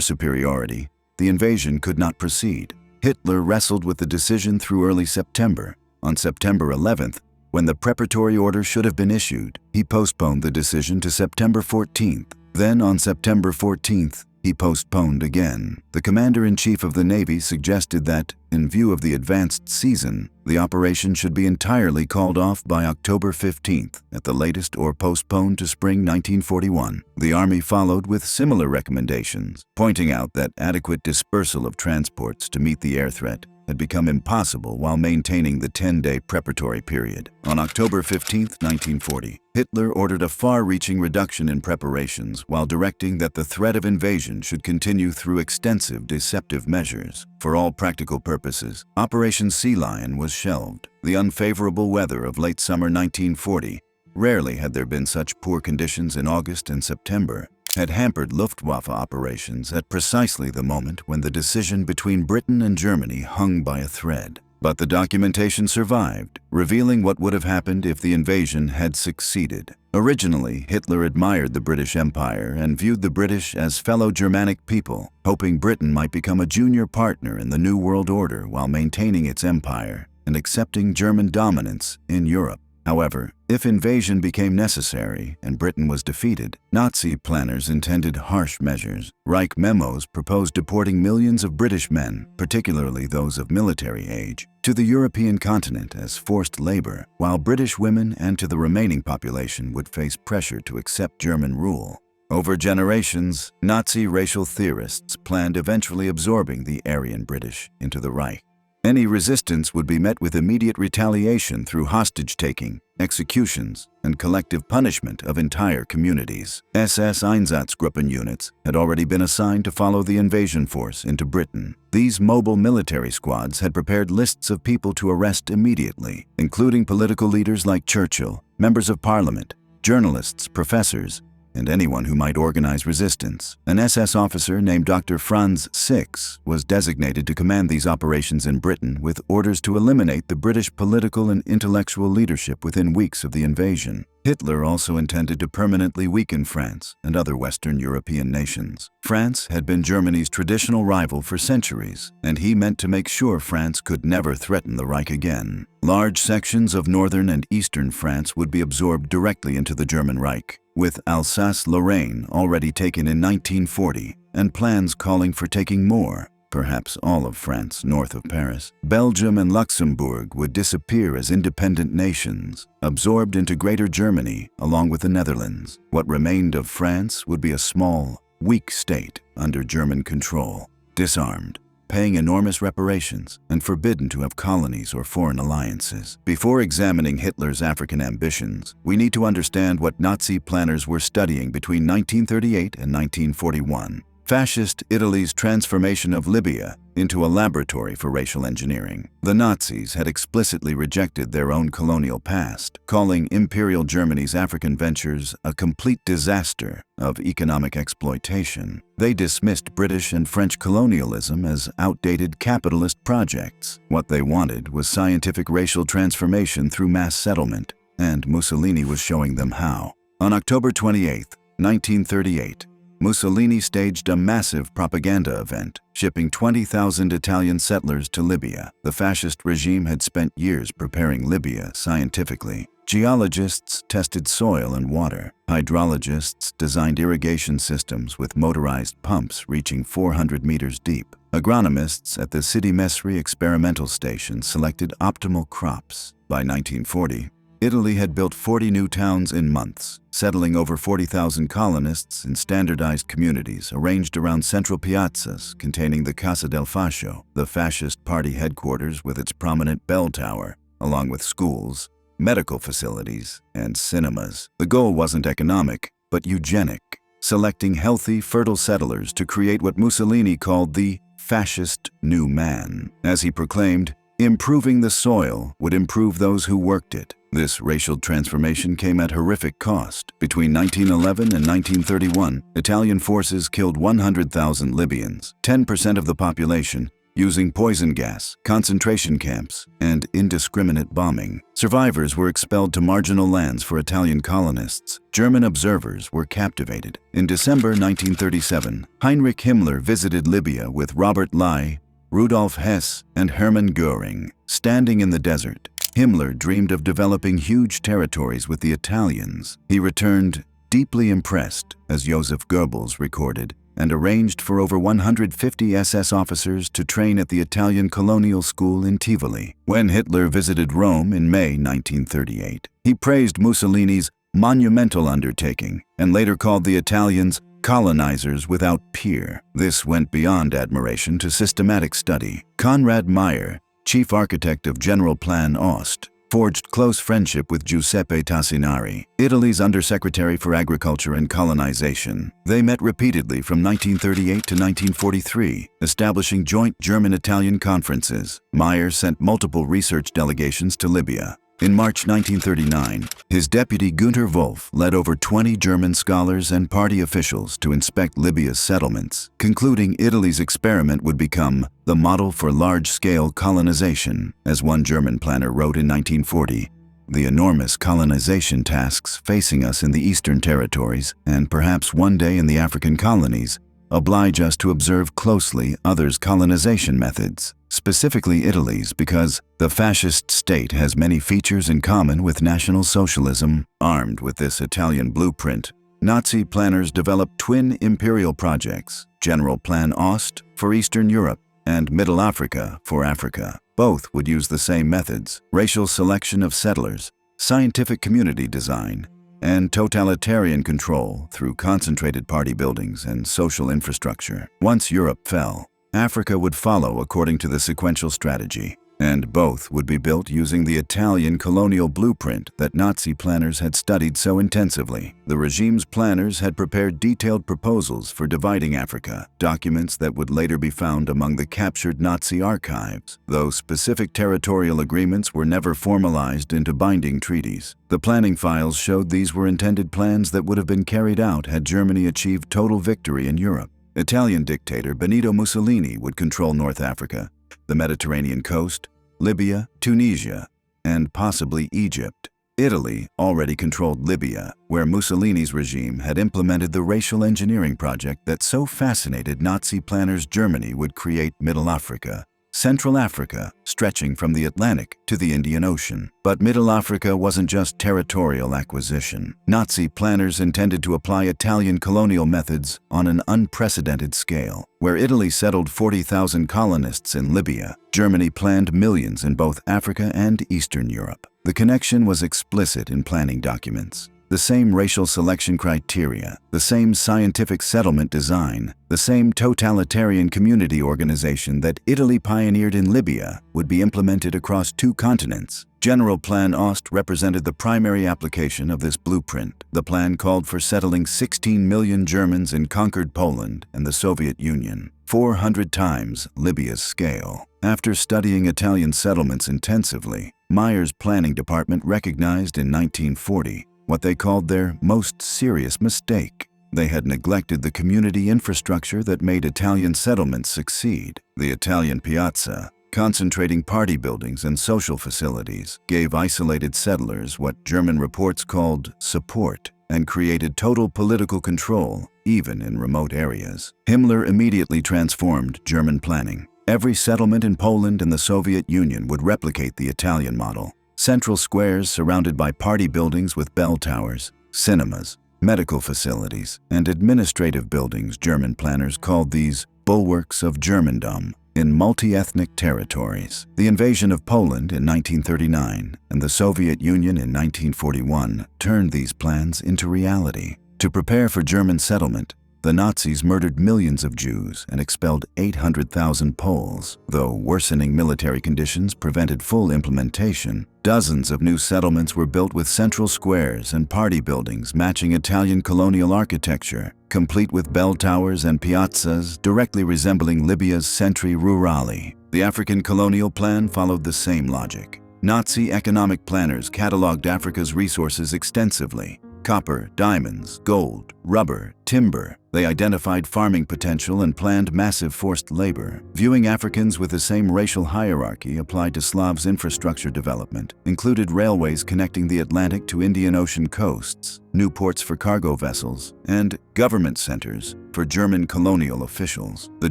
superiority, the invasion could not proceed. Hitler wrestled with the decision through early September. On September 11th, when the preparatory order should have been issued, he postponed the decision to September 14th. Then on September 14th, he postponed again. The Commander-in-Chief of the Navy suggested that, in view of the advanced season, the operation should be entirely called off by October 15th at the latest or postponed to spring 1941. The Army followed with similar recommendations, pointing out that adequate dispersal of transports to meet the air threat had become impossible while maintaining the 10-day preparatory period. On October 15, 1940, Hitler ordered a far-reaching reduction in preparations while directing that the threat of invasion should continue through extensive deceptive measures. For all practical purposes, Operation Sea Lion was shelved. The unfavorable weather of late summer 1940, rarely had there been such poor conditions in August and September, had hampered Luftwaffe operations at precisely the moment when the decision between Britain and Germany hung by a thread. But the documentation survived, revealing what would have happened if the invasion had succeeded. Originally, Hitler admired the British Empire and viewed the British as fellow Germanic people, hoping Britain might become a junior partner in the New World Order while maintaining its empire and accepting German dominance in Europe. However, if invasion became necessary and Britain was defeated, Nazi planners intended harsh measures. Reich memos proposed deporting millions of British men, particularly those of military age, to the European continent as forced labor, while British women and to the remaining population would face pressure to accept German rule. Over generations, Nazi racial theorists planned eventually absorbing the Aryan British into the Reich. Any resistance would be met with immediate retaliation through hostage-taking, executions, and collective punishment of entire communities. SS Einsatzgruppen units had already been assigned to follow the invasion force into Britain. These mobile military squads had prepared lists of people to arrest immediately, including political leaders like Churchill, members of parliament, journalists, professors, and anyone who might organize resistance. An SS officer named Dr. Franz Six was designated to command these operations in Britain with orders to eliminate the British political and intellectual leadership within weeks of the invasion. Hitler also intended to permanently weaken France and other Western European nations. France had been Germany's traditional rival for centuries, and he meant to make sure France could never threaten the Reich again. Large sections of northern and eastern France would be absorbed directly into the German Reich, with Alsace-Lorraine already taken in 1940, and plans calling for taking more, perhaps all of France north of Paris. Belgium and Luxembourg would disappear as independent nations, absorbed into Greater Germany along with the Netherlands. What remained of France would be a small, weak state under German control, disarmed, paying enormous reparations, and forbidden to have colonies or foreign alliances. Before examining Hitler's African ambitions, we need to understand what Nazi planners were studying between 1938 and 1941. Fascist Italy's transformation of Libya into a laboratory for racial engineering. The Nazis had explicitly rejected their own colonial past, calling Imperial Germany's African ventures a complete disaster of economic exploitation. They dismissed British and French colonialism as outdated capitalist projects. What they wanted was scientific racial transformation through mass settlement, and Mussolini was showing them how. On October 28, 1938, Mussolini staged a massive propaganda event, shipping 20,000 Italian settlers to Libya. The fascist regime had spent years preparing Libya scientifically. Geologists tested soil and water. Hydrologists designed irrigation systems with motorized pumps reaching 400 meters deep. Agronomists at the Sidi Mesri experimental station selected optimal crops. By 1940, Italy had built 40 new towns in months, settling over 40,000 colonists in standardized communities arranged around central piazzas containing the Casa del Fascio, the fascist party headquarters with its prominent bell tower, along with schools, medical facilities, and cinemas. The goal wasn't economic, but eugenic, selecting healthy, fertile settlers to create what Mussolini called the fascist new man. As he proclaimed, improving the soil would improve those who worked it. This racial transformation came at horrific cost. Between 1911 and 1931, Italian forces killed 100,000 Libyans, 10% of the population, using poison gas, concentration camps, and indiscriminate bombing. Survivors were expelled to marginal lands for Italian colonists. German observers were captivated. In December 1937, Heinrich Himmler visited Libya with Robert Lai, Rudolf Hess, and Hermann Göring. Standing in the desert, Himmler dreamed of developing huge territories with the Italians. He returned deeply impressed, as Joseph Goebbels recorded, and arranged for over 150 SS officers to train at the Italian colonial school in Tivoli. When Hitler visited Rome in May 1938, he praised Mussolini's monumental undertaking and later called the Italians colonizers without peer. This went beyond admiration to systematic study. Konrad Meyer, chief architect of Generalplan Ost, forged close friendship with Giuseppe Tassinari, Italy's undersecretary for agriculture and colonization. They met repeatedly from 1938 to 1943, establishing joint German-Italian conferences. Meyer sent multiple research delegations to Libya. In March 1939, his deputy Günter Wolf led over 20 German scholars and party officials to inspect Libya's settlements, concluding Italy's experiment would become the model for large-scale colonization. As one German planner wrote in 1940, "The enormous colonization tasks facing us in the Eastern territories, and perhaps one day in the African colonies, oblige us to observe closely others' colonization methods. specifically Italy's, because the fascist state has many features in common with National Socialism. Armed with this Italian blueprint, Nazi planners developed twin imperial projects, Generalplan Ost for Eastern Europe and Middle Africa for Africa. Both would use the same methods: racial selection of settlers, scientific community design, and totalitarian control through concentrated party buildings and social infrastructure. Once Europe fell, Africa would follow according to the sequential strategy, and both would be built using the Italian colonial blueprint that Nazi planners had studied so intensively. The regime's planners had prepared detailed proposals for dividing Africa, documents that would later be found among the captured Nazi archives, though specific territorial agreements were never formalized into binding treaties. The planning files showed these were intended plans that would have been carried out had Germany achieved total victory in Europe. Italian dictator Benito Mussolini would control North Africa, the Mediterranean coast, Libya, Tunisia, and possibly Egypt. Italy already controlled Libya, where Mussolini's regime had implemented the racial engineering project that so fascinated Nazi planners. Germany would create Middle Africa, Central Africa, stretching from the Atlantic to the Indian Ocean. But Middle Africa wasn't just territorial acquisition. Nazi planners intended to apply Italian colonial methods on an unprecedented scale. Where Italy settled 40,000 colonists in Libya, Germany planned millions in both Africa and Eastern Europe. The connection was explicit in planning documents. The same racial selection criteria, the same scientific settlement design, the same totalitarian community organization that Italy pioneered in Libya would be implemented across two continents. Generalplan Ost represented the primary application of this blueprint. The plan called for settling 16 million Germans in conquered Poland and the Soviet Union, 400 times Libya's scale. After studying Italian settlements intensively, Meyer's planning department recognized in 1940 what they called their most serious mistake. They had neglected the community infrastructure that made Italian settlements succeed. The Italian piazza, concentrating party buildings and social facilities, gave isolated settlers what German reports called support and created total political control, even in remote areas. Himmler immediately transformed German planning. Every settlement in Poland and the Soviet Union would replicate the Italian model. Central squares surrounded by party buildings with bell towers, cinemas, medical facilities, and administrative buildings. German planners called these bulwarks of Germandom in multi-ethnic territories. The invasion of Poland in 1939 and the Soviet Union in 1941 turned these plans into reality. To prepare for German settlement, the Nazis murdered millions of Jews and expelled 800,000 Poles. Though worsening military conditions prevented full implementation, dozens of new settlements were built with central squares and party buildings matching Italian colonial architecture, complete with bell towers and piazzas directly resembling Libya's centri rurali. The African colonial plan followed the same logic. Nazi economic planners cataloged Africa's resources extensively: copper, diamonds, gold, rubber, timber. They identified farming potential and planned massive forced labor. Viewing Africans with the same racial hierarchy applied to Slavs' infrastructure development, included railways connecting the Atlantic to Indian Ocean coasts, new ports for cargo vessels, and government centers for German colonial officials. The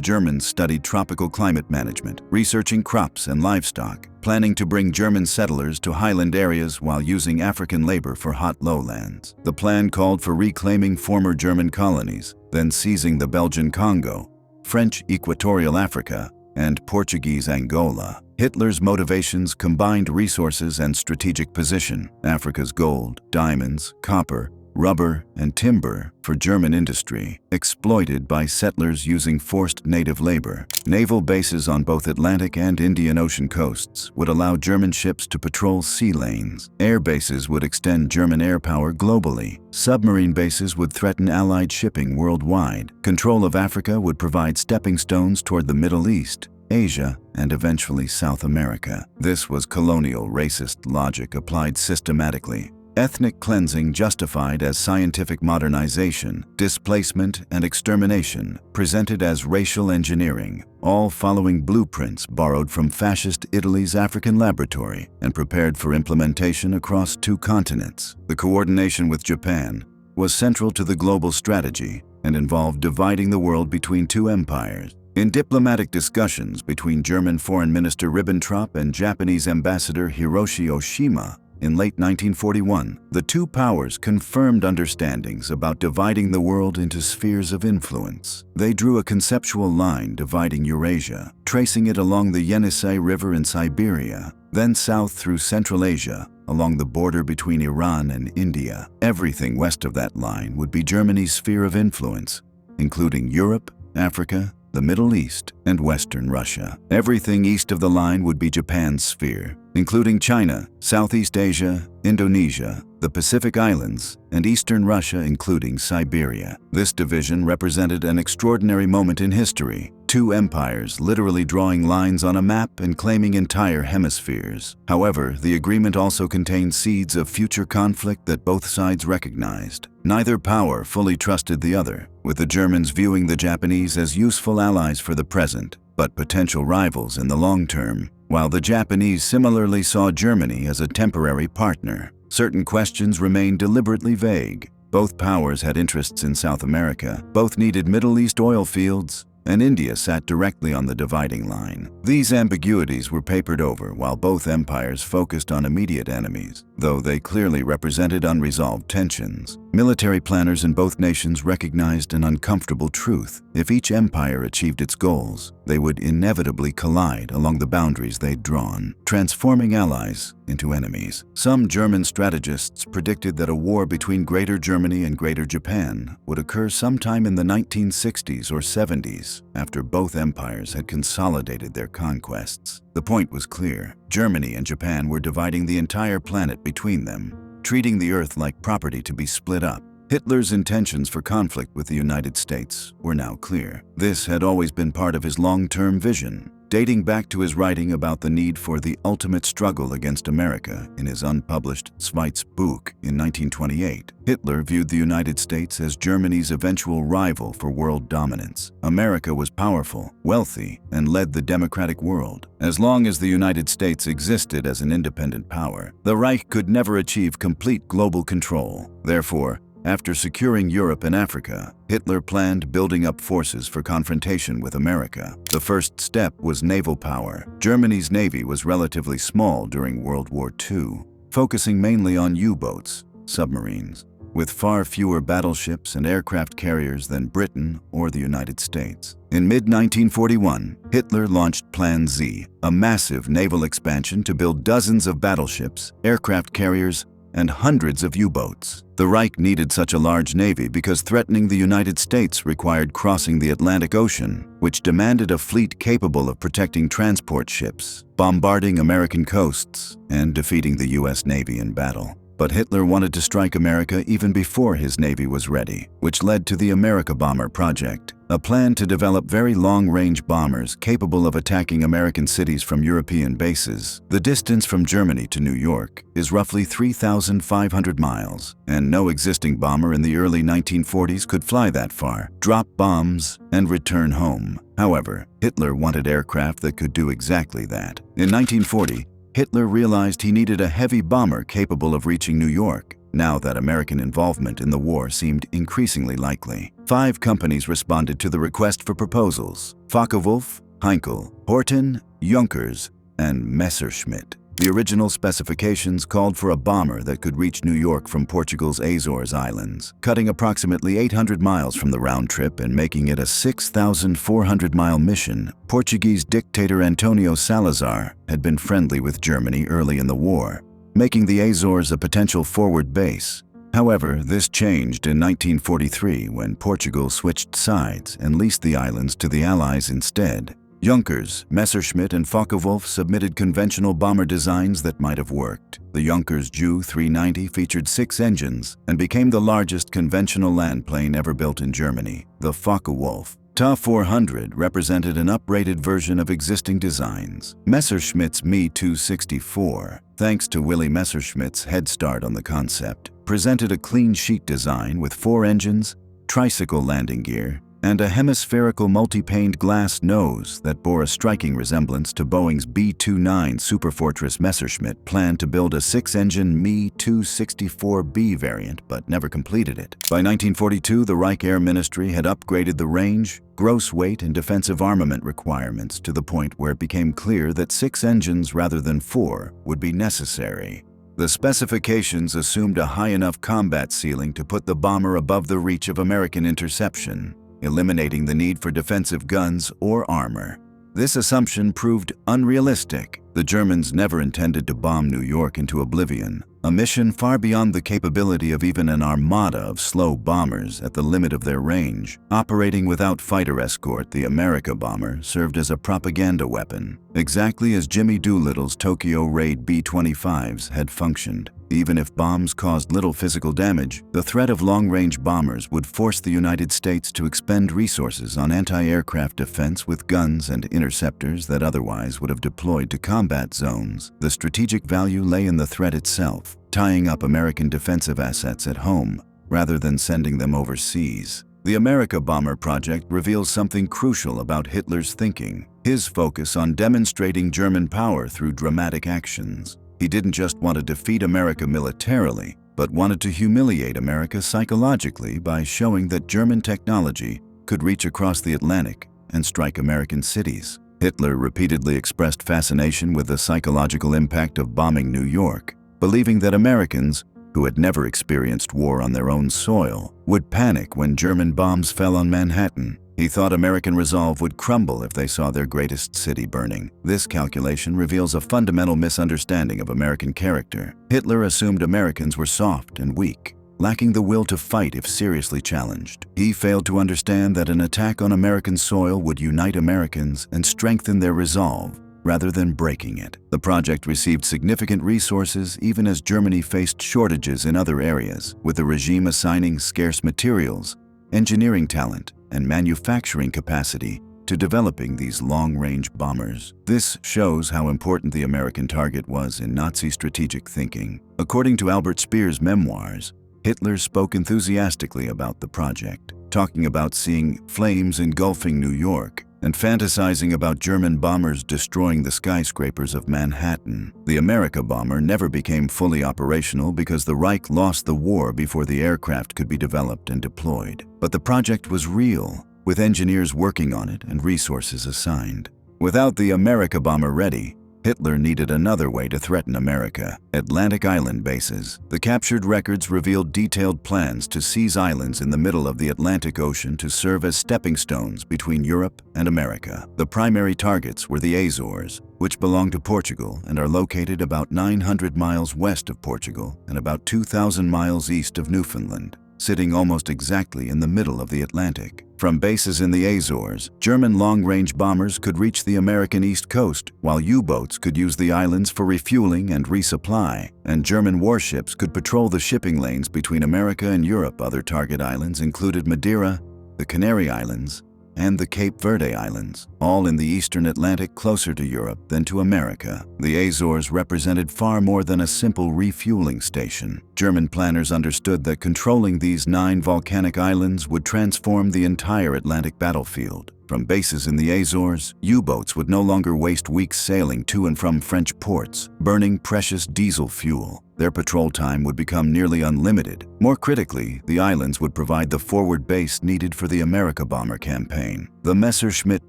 Germans studied tropical climate management, researching crops and livestock, planning to bring German settlers to highland areas while using African labor for hot lowlands. The plan called for reclaiming former German colonies, then seizing the Belgian Congo, French Equatorial Africa, and Portuguese Angola. Hitler's motivations combined resources and strategic position: Africa's gold, diamonds, copper, rubber, and timber for German industry, exploited by settlers using forced native labor. Naval bases on both Atlantic and Indian Ocean coasts would allow German ships to patrol sea lanes. Air bases would extend German air power globally. Submarine bases would threaten Allied shipping worldwide. Control of Africa would provide stepping stones toward the Middle East, Asia, and eventually South America. This was colonial racist logic applied systematically. Ethnic cleansing justified as scientific modernization, displacement and extermination presented as racial engineering, all following blueprints borrowed from Fascist Italy's African laboratory and prepared for implementation across two continents. The coordination with Japan was central to the global strategy and involved dividing the world between two empires, In diplomatic discussions between German Foreign Minister Ribbentrop and Japanese Ambassador Hiroshi Oshima in late 1941, the two powers confirmed understandings about dividing the world into spheres of influence. They drew a conceptual line dividing Eurasia, tracing it along the Yenisei River in Siberia, then south through Central Asia, along the border between Iran and India. Everything west of that line would be Germany's sphere of influence, including Europe, Africa, the Middle East, and Western Russia. Everything east of the line would be Japan's sphere, including China, Southeast Asia, Indonesia, the Pacific Islands, and Eastern Russia, including Siberia. This division represented an extraordinary moment in history, two empires literally drawing lines on a map and claiming entire hemispheres. However, the agreement also contained seeds of future conflict that both sides recognized. Neither power fully trusted the other, with the Germans viewing the Japanese as useful allies for the present, but potential rivals in the long term, while the Japanese similarly saw Germany as a temporary partner. Certain questions remained deliberately vague. Both powers had interests in South America, both needed Middle East oil fields, and India sat directly on the dividing line. These ambiguities were papered over while both empires focused on immediate enemies, though they clearly represented unresolved tensions. Military planners in both nations recognized an uncomfortable truth. If each empire achieved its goals, they would inevitably collide along the boundaries they'd drawn, transforming allies into enemies. Some German strategists predicted that a war between Greater Germany and Greater Japan would occur sometime in the 1960s or 70s, after both empires had consolidated their conquests. The point was clear. Germany and Japan were dividing the entire planet between them, treating the Earth like property to be split up. Hitler's intentions for conflict with the United States were now clear. This had always been part of his long-term vision, dating back to his writing about the need for the ultimate struggle against America in his unpublished Zweitsbuch in 1928. Hitler viewed the United States as Germany's eventual rival for world dominance. America was powerful, wealthy, and led the democratic world. As long as the United States existed as an independent power, the Reich could never achieve complete global control. Therefore, after securing Europe and Africa, Hitler planned building up forces for confrontation with America. The first step was naval power. Germany's navy was relatively small during World War II, focusing mainly on U-boats, submarines, with far fewer battleships and aircraft carriers than Britain or the United States. In mid-1941, Hitler launched Plan Z, a massive naval expansion to build dozens of battleships, aircraft carriers, and hundreds of U-boats. The Reich needed such a large navy because threatening the United States required crossing the Atlantic Ocean, which demanded a fleet capable of protecting transport ships, bombarding American coasts, and defeating the U.S. Navy in battle. But Hitler wanted to strike America even before his navy was ready, which led to the America Bomber Project, a plan to develop very long-range bombers capable of attacking American cities from European bases. The distance from Germany to New York is roughly 3,500 miles, and no existing bomber in the early 1940s could fly that far, drop bombs, and return home. However, Hitler wanted aircraft that could do exactly that. In 1940, Hitler realized he needed a heavy bomber capable of reaching New York. Now that American involvement in the war seemed increasingly likely, 5 companies responded to the request for proposals: Focke-Wulf, Heinkel, Horten, Junkers, and Messerschmitt. The original specifications called for a bomber that could reach New York from Portugal's Azores Islands, cutting approximately 800 miles from the round trip and making it a 6,400-mile mission. Portuguese dictator Antonio Salazar had been friendly with Germany early in the war, making the Azores a potential forward base. However, this changed in 1943 when Portugal switched sides and leased the islands to the Allies instead. Junkers, Messerschmitt, and Focke-Wulf submitted conventional bomber designs that might have worked. The Junkers Ju 390 featured 6 engines and became the largest conventional land plane ever built in Germany. The Focke-Wulf Ta 400 represented an uprated version of existing designs. Messerschmitt's Me 264, thanks to Willy Messerschmitt's head start on the concept, presented a clean sheet design with 4 engines, tricycle landing gear, and a hemispherical multi-paned glass nose that bore a striking resemblance to Boeing's B-29 Superfortress Messerschmitt planned to build a 6-engine Me-264B variant but never completed it. By 1942, the Reich Air Ministry had upgraded the range, gross weight, and defensive armament requirements to the point where it became clear that 6 engines rather than 4 would be necessary. The specifications assumed a high enough combat ceiling to put the bomber above the reach of American interception, eliminating the need for defensive guns or armor. This assumption proved unrealistic. The Germans never intended to bomb New York into oblivion, a mission far beyond the capability of even an armada of slow bombers at the limit of their range. Operating without fighter escort, the America bomber served as a propaganda weapon, exactly as Jimmy Doolittle's Tokyo Raid B-25s had functioned. Even if bombs caused little physical damage, the threat of long-range bombers would force the United States to expend resources on anti-aircraft defense with guns and interceptors that otherwise would have deployed to combat zones. The strategic value lay in the threat itself, tying up American defensive assets at home rather than sending them overseas. The America Bomber project reveals something crucial about Hitler's thinking: his focus on demonstrating German power through dramatic actions. He didn't just want to defeat America militarily, but wanted to humiliate America psychologically by showing that German technology could reach across the Atlantic and strike American cities. Hitler repeatedly expressed fascination with the psychological impact of bombing New York, believing that Americans, who had never experienced war on their own soil, would panic when German bombs fell on Manhattan. He thought American resolve would crumble if they saw their greatest city burning. This calculation reveals a fundamental misunderstanding of American character. Hitler assumed Americans were soft and weak, lacking the will to fight if seriously challenged. He failed to understand that an attack on American soil would unite Americans and strengthen their resolve, rather than breaking it. The project received significant resources even as Germany faced shortages in other areas, with the regime assigning scarce materials, engineering talent, and manufacturing capacity to developing these long-range bombers. This shows how important the American target was in Nazi strategic thinking. According to Albert Speer's memoirs, Hitler spoke enthusiastically about the project, talking about seeing flames engulfing New York and fantasizing about German bombers destroying the skyscrapers of Manhattan. The America bomber never became fully operational because the Reich lost the war before the aircraft could be developed and deployed. But the project was real, with engineers working on it and resources assigned. Without the America bomber ready, Hitler needed another way to threaten America: Atlantic island bases. The captured records revealed detailed plans to seize islands in the middle of the Atlantic Ocean to serve as stepping stones between Europe and America. The primary targets were the Azores, which belong to Portugal and are located about 900 miles west of Portugal and about 2,000 miles east of Newfoundland, sitting almost exactly in the middle of the Atlantic. From bases in the Azores, German long-range bombers could reach the American East Coast, while U-boats could use the islands for refueling and resupply, and German warships could patrol the shipping lanes between America and Europe. Other target islands included Madeira, the Canary Islands, and the Cape Verde Islands, all in the eastern Atlantic closer to Europe than to America. The Azores represented far more than a simple refueling station. German planners understood that controlling these 9 volcanic islands would transform the entire Atlantic battlefield. From bases in the Azores, U-boats would no longer waste weeks sailing to and from French ports, burning precious diesel fuel. Their patrol time would become nearly unlimited. More critically, the islands would provide the forward base needed for the America bomber campaign. The Messerschmitt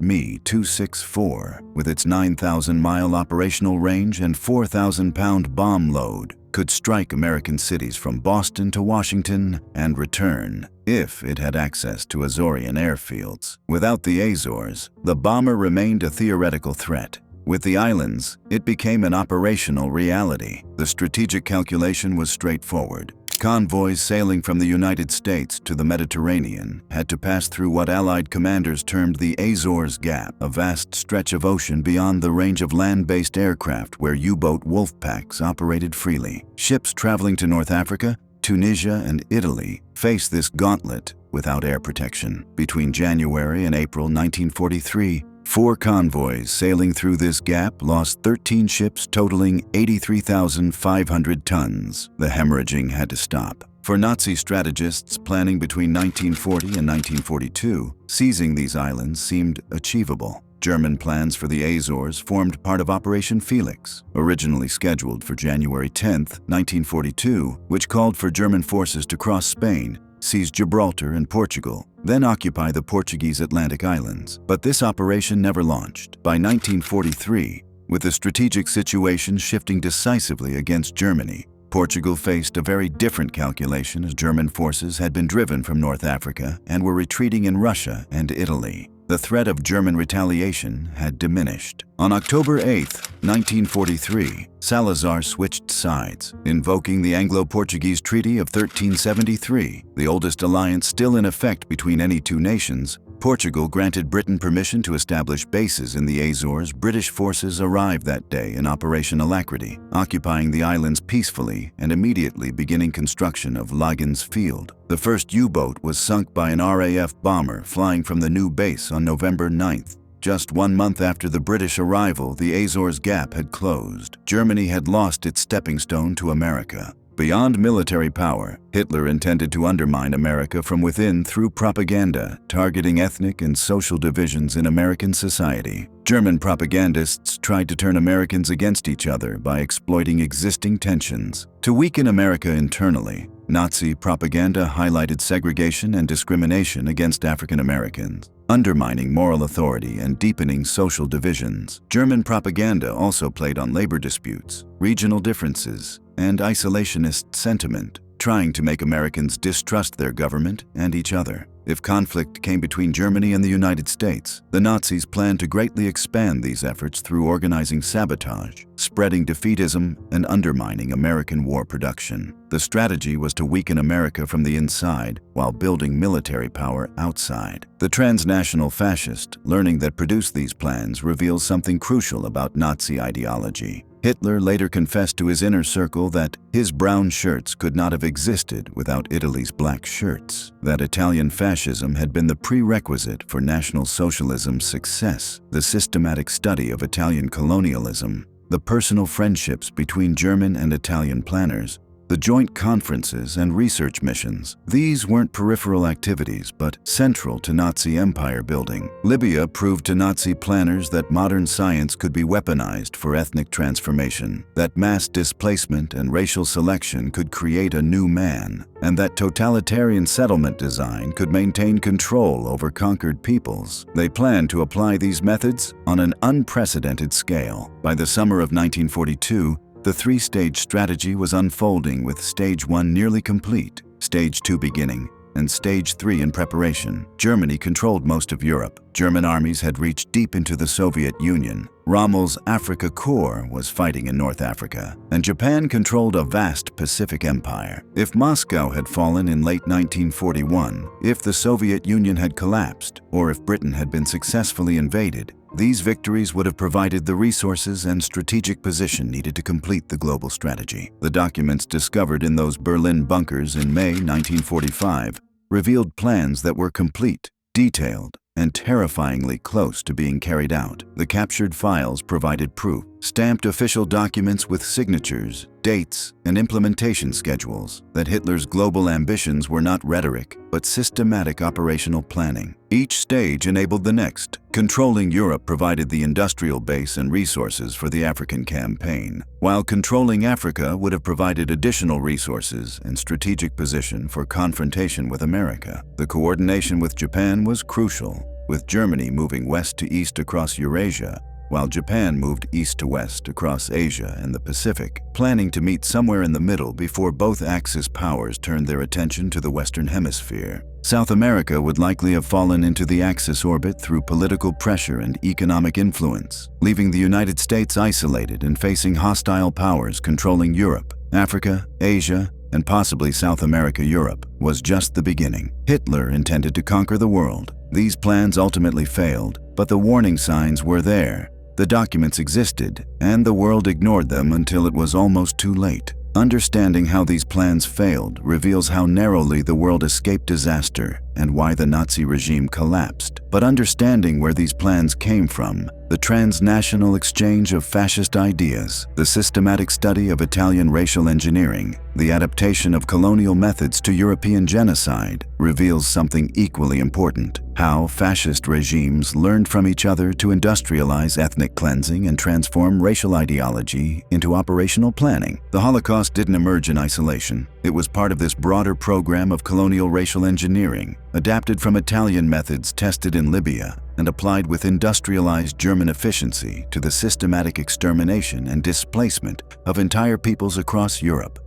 Me-264, with its 9,000-mile operational range and 4,000-pound bomb load, could strike American cities from Boston to Washington and return, if it had access to Azorean airfields. Without the Azores, the bomber remained a theoretical threat. With the islands, it became an operational reality. The strategic calculation was straightforward. Convoys sailing from the United States to the Mediterranean had to pass through what Allied commanders termed the Azores Gap, a vast stretch of ocean beyond the range of land-based aircraft where U-boat wolf packs operated freely. Ships traveling to North Africa, Tunisia, and Italy faced this gauntlet without air protection. Between January and April 1943, 4 convoys sailing through this gap lost 13 ships totaling 83,500 tons. The hemorrhaging had to stop. For Nazi strategists planning between 1940 and 1942, seizing these islands seemed achievable. German plans for the Azores formed part of Operation Felix, originally scheduled for January 10, 1942, which called for German forces to cross Spain, seize Gibraltar and Portugal, then occupy the Portuguese Atlantic islands. But this operation never launched. By 1943, with the strategic situation shifting decisively against Germany, Portugal faced a very different calculation as German forces had been driven from North Africa and were retreating in Russia and Italy. The threat of German retaliation had diminished. On October 8, 1943, Salazar switched sides, invoking the Anglo-Portuguese Treaty of 1373, the oldest alliance still in effect between any two nations. Portugal granted Britain permission to establish bases in the Azores. British forces arrived that day in Operation Alacrity, occupying the islands peacefully and immediately beginning construction of Lagan's Field. The first U-boat was sunk by an RAF bomber flying from the new base on November 9th. Just 1 month after the British arrival, the Azores Gap had closed. Germany had lost its stepping stone to America. Beyond military power, Hitler intended to undermine America from within through propaganda, targeting ethnic and social divisions in American society. German propagandists tried to turn Americans against each other by exploiting existing tensions. To weaken America internally, Nazi propaganda highlighted segregation and discrimination against African Americans, undermining moral authority and deepening social divisions. German propaganda also played on labor disputes, regional differences, and isolationist sentiment, trying to make Americans distrust their government and each other. If conflict came between Germany and the United States, the Nazis planned to greatly expand these efforts through organizing sabotage, spreading defeatism, and undermining American war production. The strategy was to weaken America from the inside while building military power outside. The transnational fascist, learning that produced these plans, reveals something crucial about Nazi ideology. Hitler later confessed to his inner circle that his brown shirts could not have existed without Italy's black shirts, that Italian fascism had been the prerequisite for National Socialism's success. The systematic study of Italian colonialism, the personal friendships between German and Italian planners, the joint conferences and research missions. These weren't peripheral activities, but central to Nazi empire building. Libya proved to Nazi planners that modern science could be weaponized for ethnic transformation, that mass displacement and racial selection could create a new man, and that totalitarian settlement design could maintain control over conquered peoples. They planned to apply these methods on an unprecedented scale. By the summer of 1942, the three-stage strategy was unfolding, with Stage 1 nearly complete, Stage 2 beginning, and Stage 3 in preparation. Germany controlled most of Europe. German armies had reached deep into the Soviet Union. Rommel's Africa Corps was fighting in North Africa, and Japan controlled a vast Pacific empire. If Moscow had fallen in late 1941, if the Soviet Union had collapsed, or if Britain had been successfully invaded, these victories would have provided the resources and strategic position needed to complete the global strategy. The documents discovered in those Berlin bunkers in May 1945 revealed plans that were complete, detailed, and terrifyingly close to being carried out. The captured files provided proof, stamped official documents with signatures, dates, and implementation schedules that Hitler's global ambitions were not rhetoric, but systematic operational planning. Each stage enabled the next. Controlling Europe provided the industrial base and resources for the African campaign, while controlling Africa would have provided additional resources and strategic position for confrontation with America. The coordination with Japan was crucial, with Germany moving west to east across Eurasia, while Japan moved east to west across Asia and the Pacific, planning to meet somewhere in the middle before both Axis powers turned their attention to the Western Hemisphere. South America would likely have fallen into the Axis orbit through political pressure and economic influence, leaving the United States isolated and facing hostile powers controlling Europe. Africa, Asia, and possibly South America. Europe was just the beginning. Hitler intended to conquer the world. These plans ultimately failed, but the warning signs were there. The documents existed, and the world ignored them until it was almost too late. Understanding how these plans failed reveals how narrowly the world escaped disaster. and why the Nazi regime collapsed. But understanding where these plans came from, the transnational exchange of fascist ideas, the systematic study of Italian racial engineering, the adaptation of colonial methods to European genocide, reveals something equally important: how fascist regimes learned from each other to industrialize ethnic cleansing and transform racial ideology into operational planning. The Holocaust didn't emerge in isolation. It was part of this broader program of colonial racial engineering, adapted from Italian methods tested in Libya and applied with industrialized German efficiency to the systematic extermination and displacement of entire peoples across Europe.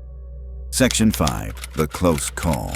Section 5. The Close Call.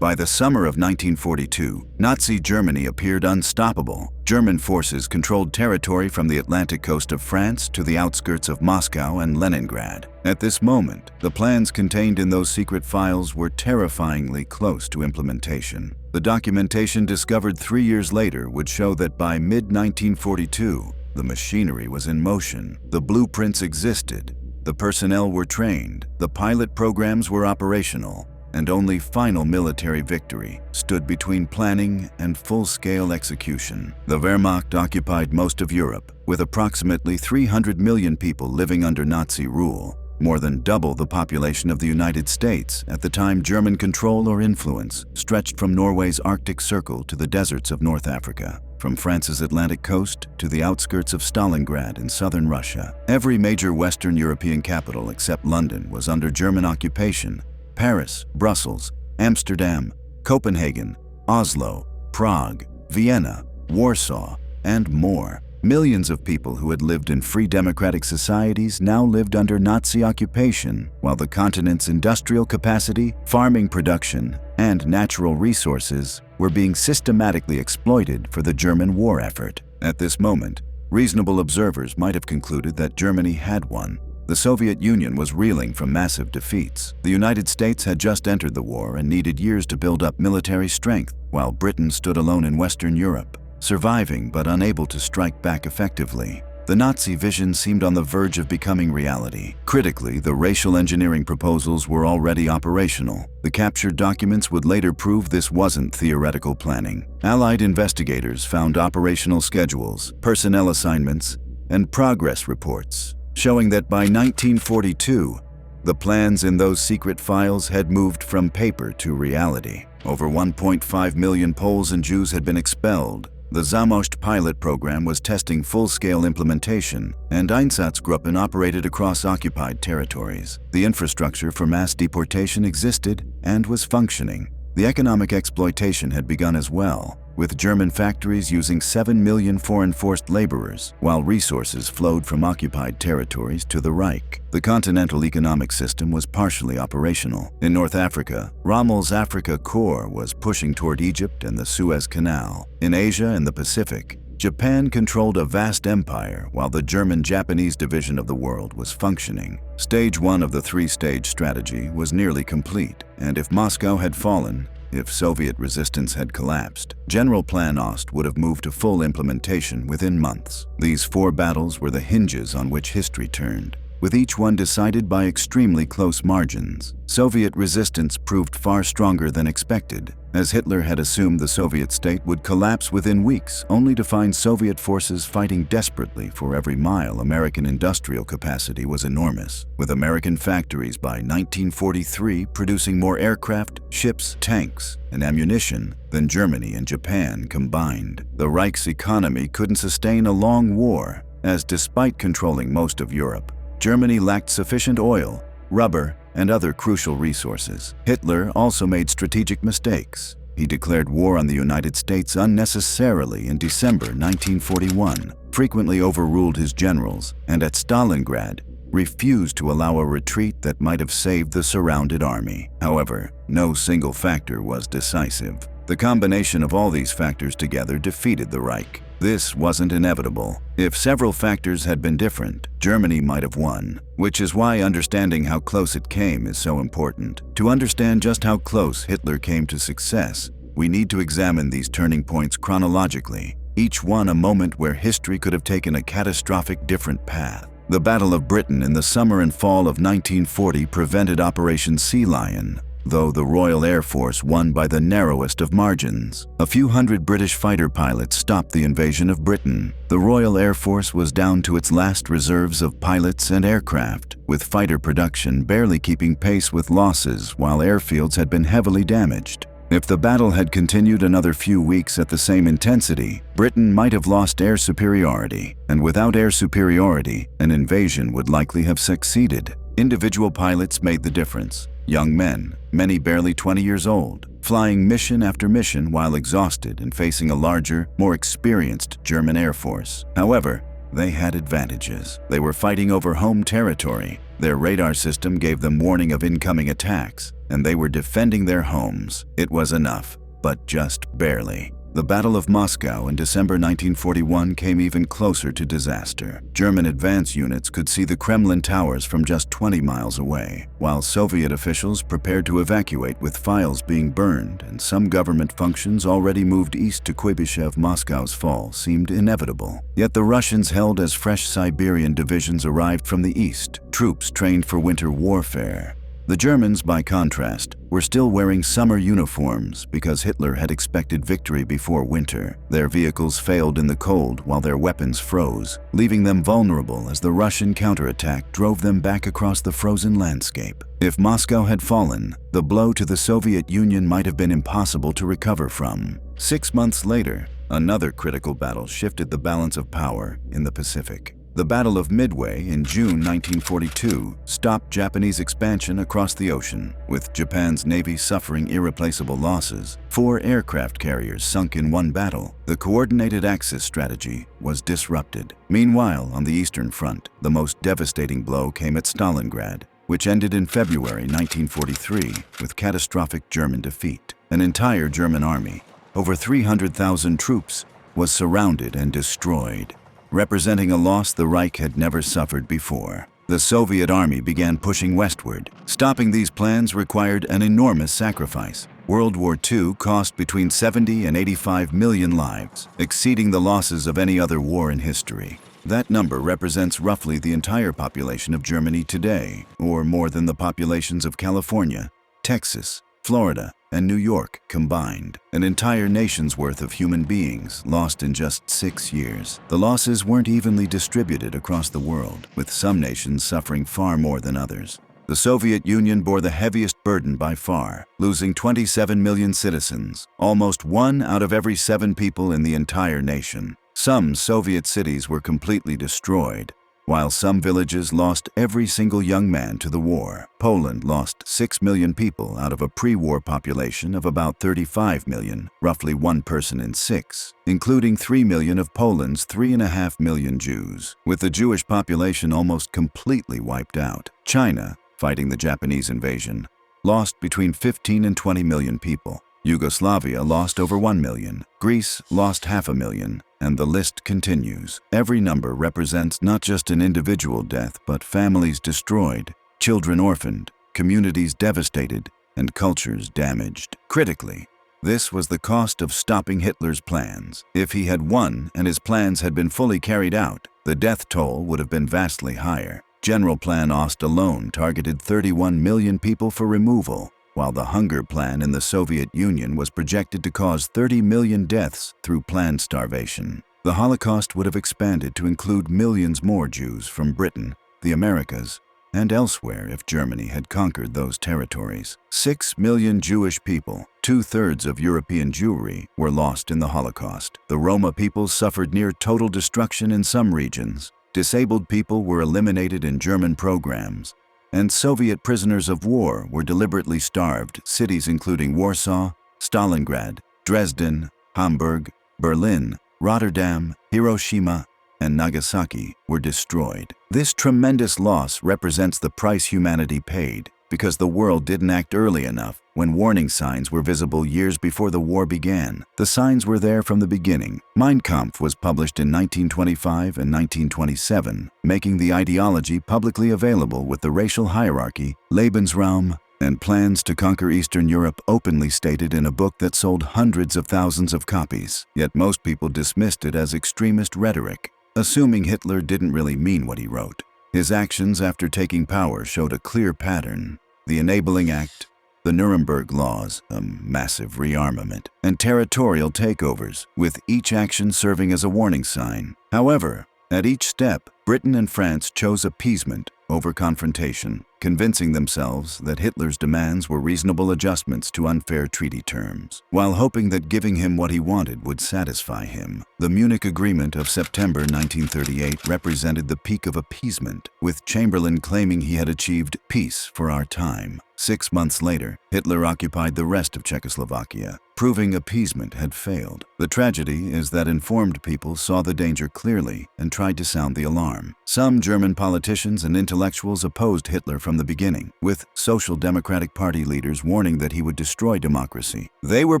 By the summer of 1942, Nazi Germany appeared unstoppable. German forces controlled territory from the Atlantic coast of France to the outskirts of Moscow and Leningrad. At this moment, the plans contained in those secret files were terrifyingly close to implementation. The documentation discovered 3 years later would show that by mid-1942, the machinery was in motion, the blueprints existed, the personnel were trained, the pilot programs were operational, and only final military victory stood between planning and full-scale execution. The Wehrmacht occupied most of Europe, with approximately 300 million people living under Nazi rule, more than double the population of the United States at the time. German control or influence stretched from Norway's Arctic Circle to the deserts of North Africa, from France's Atlantic coast to the outskirts of Stalingrad in southern Russia. Every major Western European capital except London was under German occupation. Paris, Brussels, Amsterdam, Copenhagen, Oslo, Prague, Vienna, Warsaw, and more. Millions of people who had lived in free democratic societies now lived under Nazi occupation, while the continent's industrial capacity, farming production, and natural resources were being systematically exploited for the German war effort. At this moment, reasonable observers might have concluded that Germany had won. The Soviet Union was reeling from massive defeats. The United States had just entered the war and needed years to build up military strength, while Britain stood alone in Western Europe, surviving but unable to strike back effectively. The Nazi vision seemed on the verge of becoming reality. Critically, the racial engineering proposals were already operational. The captured documents would later prove this wasn't theoretical planning. Allied investigators found operational schedules, personnel assignments, and progress reports, showing that by 1942, the plans in those secret files had moved from paper to reality. Over 1.5 million Poles and Jews had been expelled. The Zamość pilot program was testing full-scale implementation, and Einsatzgruppen operated across occupied territories. The infrastructure for mass deportation existed and was functioning. The economic exploitation had begun as well, with German factories using 7 million foreign forced laborers, while resources flowed from occupied territories to the Reich. The continental economic system was partially operational. In North Africa, Rommel's Africa Corps was pushing toward Egypt and the Suez Canal. In Asia and the Pacific, Japan controlled a vast empire, while the German-Japanese division of the world was functioning. Stage 1 of the three-stage strategy was nearly complete, and if Moscow had fallen, if Soviet resistance had collapsed, Generalplan Ost would have moved to full implementation within months. These 4 battles were the hinges on which history turned, with each one decided by extremely close margins. Soviet resistance proved far stronger than expected, as Hitler had assumed the Soviet state would collapse within weeks, only to find Soviet forces fighting desperately for every mile. American industrial capacity was enormous, with American factories by 1943 producing more aircraft, ships, tanks, and ammunition than Germany and Japan combined. The Reich's economy couldn't sustain a long war, as despite controlling most of Europe, Germany lacked sufficient oil, rubber, and other crucial resources. Hitler also made strategic mistakes. He declared war on the United States unnecessarily in December 1941, frequently overruled his generals, and at Stalingrad, refused to allow a retreat that might have saved the surrounded army. However, no single factor was decisive. The combination of all these factors together defeated the Reich. This wasn't inevitable. If several factors had been different, Germany might have won, which is why understanding how close it came is so important. To understand just how close Hitler came to success, we need to examine these turning points chronologically, each one a moment where history could have taken a catastrophic different path. The Battle of Britain in the summer and fall of 1940 prevented Operation Sea Lion, though the Royal Air Force won by the narrowest of margins. A few hundred British fighter pilots stopped the invasion of Britain. The Royal Air Force was down to its last reserves of pilots and aircraft, with fighter production barely keeping pace with losses while airfields had been heavily damaged. If the battle had continued another few weeks at the same intensity, Britain might have lost air superiority, and without air superiority, an invasion would likely have succeeded. Individual pilots made the difference. Young men, many barely 20 years old, flying mission after mission while exhausted and facing a larger, more experienced German Air Force. However, they had advantages. They were fighting over home territory. Their radar system gave them warning of incoming attacks, and they were defending their homes. It was enough, but just barely. The Battle of Moscow in December 1941 came even closer to disaster. German advance units could see the Kremlin towers from just 20 miles away, while Soviet officials prepared to evacuate with files being burned, and some government functions already moved east to Kuibyshev. Moscow's fall seemed inevitable. Yet the Russians held as fresh Siberian divisions arrived from the east, troops trained for winter warfare. The Germans, by contrast, were still wearing summer uniforms because Hitler had expected victory before winter. Their vehicles failed in the cold while their weapons froze, leaving them vulnerable as the Russian counterattack drove them back across the frozen landscape. If Moscow had fallen, the blow to the Soviet Union might have been impossible to recover from. 6 months later, another critical battle shifted the balance of power in the Pacific. The Battle of Midway in June 1942 stopped Japanese expansion across the ocean, with Japan's navy suffering irreplaceable losses. 4 aircraft carriers sunk in one battle. The coordinated Axis strategy was disrupted. Meanwhile, on the Eastern Front, the most devastating blow came at Stalingrad, which ended in February 1943 with catastrophic German defeat. An entire German army, over 300,000 troops, was surrounded and destroyed, representing a loss the Reich had never suffered before. The Soviet army began pushing westward. Stopping these plans required an enormous sacrifice. World War II cost between 70 and 85 million lives, exceeding the losses of any other war in history. That number represents roughly the entire population of Germany today, or more than the populations of California, Texas, Florida, and New York combined. An entire nation's worth of human beings lost in just 6 years. The losses weren't evenly distributed across the world, with some nations suffering far more than others. The Soviet Union bore the heaviest burden by far, losing 27 million citizens, almost 1 out of every 7 people in the entire nation. Some Soviet cities were completely destroyed, while some villages lost every single young man to the war. Poland lost 6 million people out of a pre-war population of about 35 million, roughly 1 person in 6, including 3 million of Poland's 3.5 million Jews, with the Jewish population almost completely wiped out. China, fighting the Japanese invasion, lost between 15 and 20 million people. Yugoslavia lost over 1 million. Greece lost 500,000. And the list continues. Every number represents not just an individual death, but families destroyed, children orphaned, communities devastated, and cultures damaged. Critically, this was the cost of stopping Hitler's plans. If he had won and his plans had been fully carried out, the death toll would have been vastly higher. Generalplan Ost alone targeted 31 million people for removal, while the hunger plan in the Soviet Union was projected to cause 30 million deaths through planned starvation. The Holocaust would have expanded to include millions more Jews from Britain, the Americas, and elsewhere if Germany had conquered those territories. 6 million Jewish people, 2/3 of European Jewry, were lost in the Holocaust. The Roma people suffered near total destruction in some regions. Disabled people were eliminated in German programs, and Soviet prisoners of war were deliberately starved. Cities including Warsaw, Stalingrad, Dresden, Hamburg, Berlin, Rotterdam, Hiroshima, and Nagasaki were destroyed. This tremendous loss represents the price humanity paid because the world didn't act early enough when warning signs were visible years before the war began. The signs were there from the beginning. Mein Kampf was published in 1925 and 1927, making the ideology publicly available with the racial hierarchy, Lebensraum, and plans to conquer Eastern Europe openly stated in a book that sold hundreds of thousands of copies. Yet most people dismissed it as extremist rhetoric, assuming Hitler didn't really mean what he wrote. His actions after taking power showed a clear pattern. The Enabling Act, the Nuremberg Laws, a massive rearmament, and territorial takeovers, with each action serving as a warning sign. However, at each step, Britain and France chose appeasement over confrontation, convincing themselves that Hitler's demands were reasonable adjustments to unfair treaty terms, while hoping that giving him what he wanted would satisfy him. The Munich Agreement of September 1938 represented the peak of appeasement, with Chamberlain claiming he had achieved peace for our time. 6 months later, Hitler occupied the rest of Czechoslovakia, proving appeasement had failed. The tragedy is that informed people saw the danger clearly and tried to sound the alarm. Some German politicians and intellectuals opposed Hitler from the beginning, with Social Democratic Party leaders warning that he would destroy democracy. They were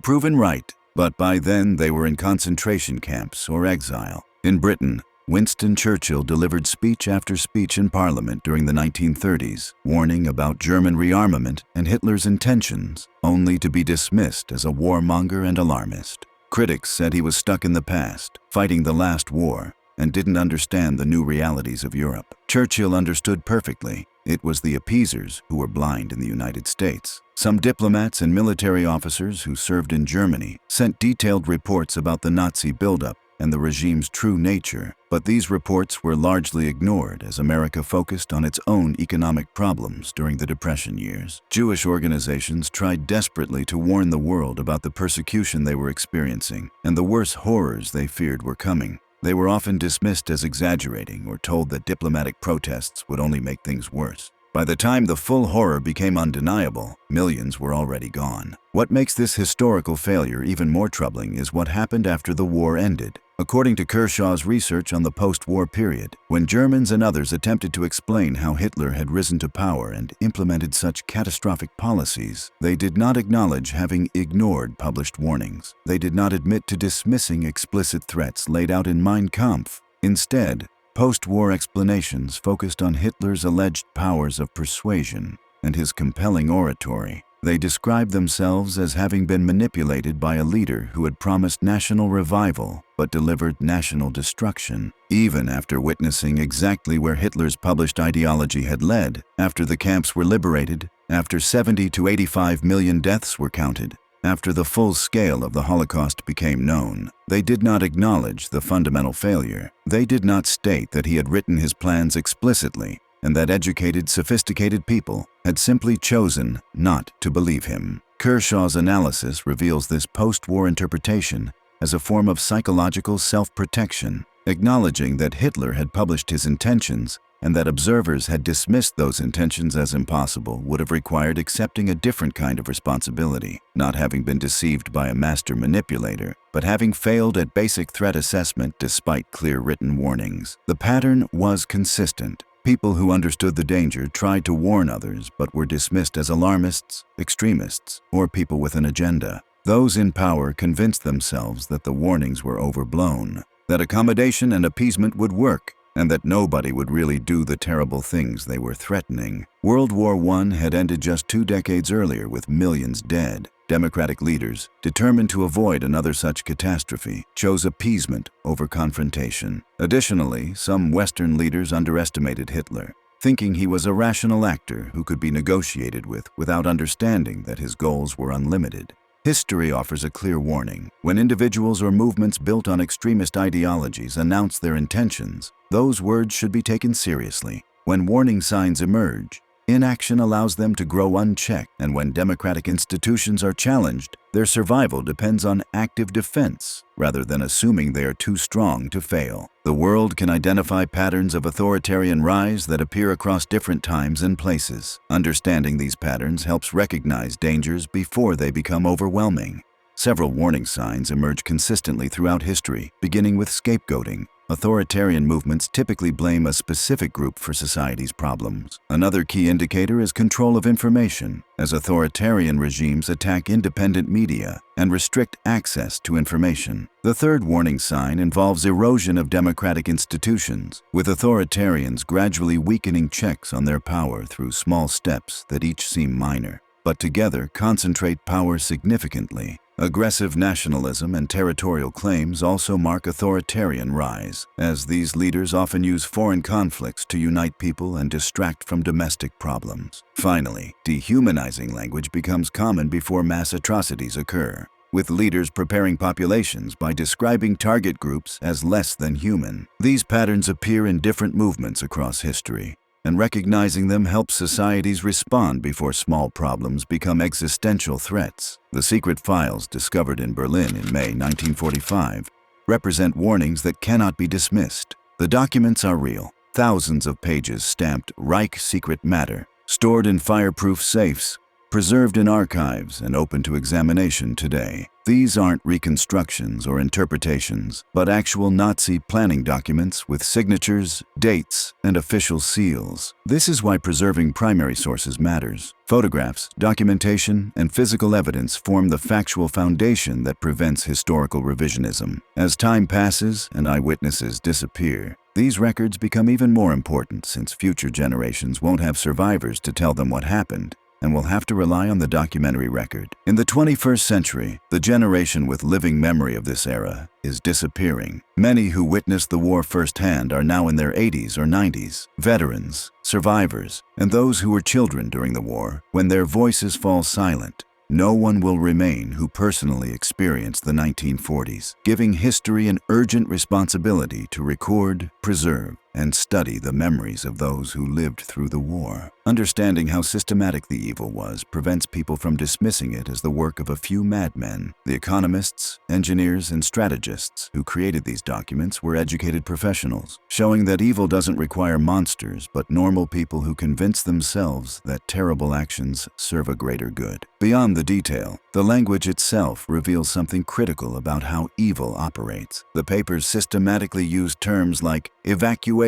proven right, but by then they were in concentration camps or exile. In Britain, Winston Churchill delivered speech after speech in Parliament during the 1930s, warning about German rearmament and Hitler's intentions, only to be dismissed as a warmonger and alarmist. Critics said he was stuck in the past, fighting the last war, and didn't understand the new realities of Europe. Churchill understood perfectly. It was the appeasers who were blind in the United States. Some diplomats and military officers who served in Germany sent detailed reports about the Nazi buildup and the regime's true nature, but these reports were largely ignored as America focused on its own economic problems during the Depression years. Jewish organizations tried desperately to warn the world about the persecution they were experiencing and the worse horrors they feared were coming. They were often dismissed as exaggerating or told that diplomatic protests would only make things worse. By the time the full horror became undeniable, millions were already gone. What makes this historical failure even more troubling is what happened after the war ended. According to Kershaw's research on the post-war period, when Germans and others attempted to explain how Hitler had risen to power and implemented such catastrophic policies, they did not acknowledge having ignored published warnings. They did not admit to dismissing explicit threats laid out in Mein Kampf. Instead, post-war explanations focused on Hitler's alleged powers of persuasion and his compelling oratory. They described themselves as having been manipulated by a leader who had promised national revival but delivered national destruction. Even after witnessing exactly where Hitler's published ideology had led, after the camps were liberated, after 70 to 85 million deaths were counted, after the full scale of the Holocaust became known, they did not acknowledge the fundamental failure. They did not state that he had written his plans explicitly and that educated, sophisticated people had simply chosen not to believe him. Kershaw's analysis reveals this post-war interpretation as a form of psychological self-protection, acknowledging that Hitler had published his intentions and that observers had dismissed those intentions as impossible would have required accepting a different kind of responsibility, not having been deceived by a master manipulator, but having failed at basic threat assessment despite clear written warnings. The pattern was consistent. People who understood the danger tried to warn others but were dismissed as alarmists, extremists, or people with an agenda. Those in power convinced themselves that the warnings were overblown, that accommodation and appeasement would work, and that nobody would really do the terrible things they were threatening. World War I had ended just 2 decades earlier with millions dead. Democratic leaders, determined to avoid another such catastrophe, chose appeasement over confrontation. Additionally, some Western leaders underestimated Hitler, thinking he was a rational actor who could be negotiated with without understanding that his goals were unlimited. History offers a clear warning. When individuals or movements built on extremist ideologies announce their intentions, those words should be taken seriously. When warning signs emerge, inaction allows them to grow unchecked, and when democratic institutions are challenged, their survival depends on active defense rather than assuming they are too strong to fail. The world can identify patterns of authoritarian rise that appear across different times and places. Understanding these patterns helps recognize dangers before they become overwhelming. Several warning signs emerge consistently throughout history, beginning with scapegoating. Authoritarian movements typically blame a specific group for society's problems. Another key indicator is control of information, as authoritarian regimes attack independent media and restrict access to information. The third warning sign involves erosion of democratic institutions, with authoritarians gradually weakening checks on their power through small steps that each seem minor, but together concentrate power significantly. Aggressive nationalism and territorial claims also mark authoritarian rise, as these leaders often use foreign conflicts to unite people and distract from domestic problems. Finally, dehumanizing language becomes common before mass atrocities occur, with leaders preparing populations by describing target groups as less than human. These patterns appear in different movements across history, and recognizing them helps societies respond before small problems become existential threats. The secret files discovered in Berlin in May 1945 represent warnings that cannot be dismissed. The documents are real, thousands of pages stamped Reich secret matter, stored in fireproof safes, preserved in archives and open to examination today. These aren't reconstructions or interpretations, but actual Nazi planning documents with signatures, dates, and official seals. This is why preserving primary sources matters. Photographs, documentation, and physical evidence form the factual foundation that prevents historical revisionism. As time passes and eyewitnesses disappear, these records become even more important since future generations won't have survivors to tell them what happened, and will have to rely on the documentary record. In the 21st century, the generation with living memory of this era is disappearing. Many who witnessed the war firsthand are now in their 80s or 90s. Veterans, survivors, and those who were children during the war, when their voices fall silent, no one will remain who personally experienced the 1940s, giving history an urgent responsibility to record, preserve, and study the memories of those who lived through the war. Understanding how systematic the evil was prevents people from dismissing it as the work of a few madmen. The economists, engineers, and strategists who created these documents were educated professionals, showing that evil doesn't require monsters but normal people who convince themselves that terrible actions serve a greater good. Beyond the detail, the language itself reveals something critical about how evil operates. The papers systematically use terms like evacuation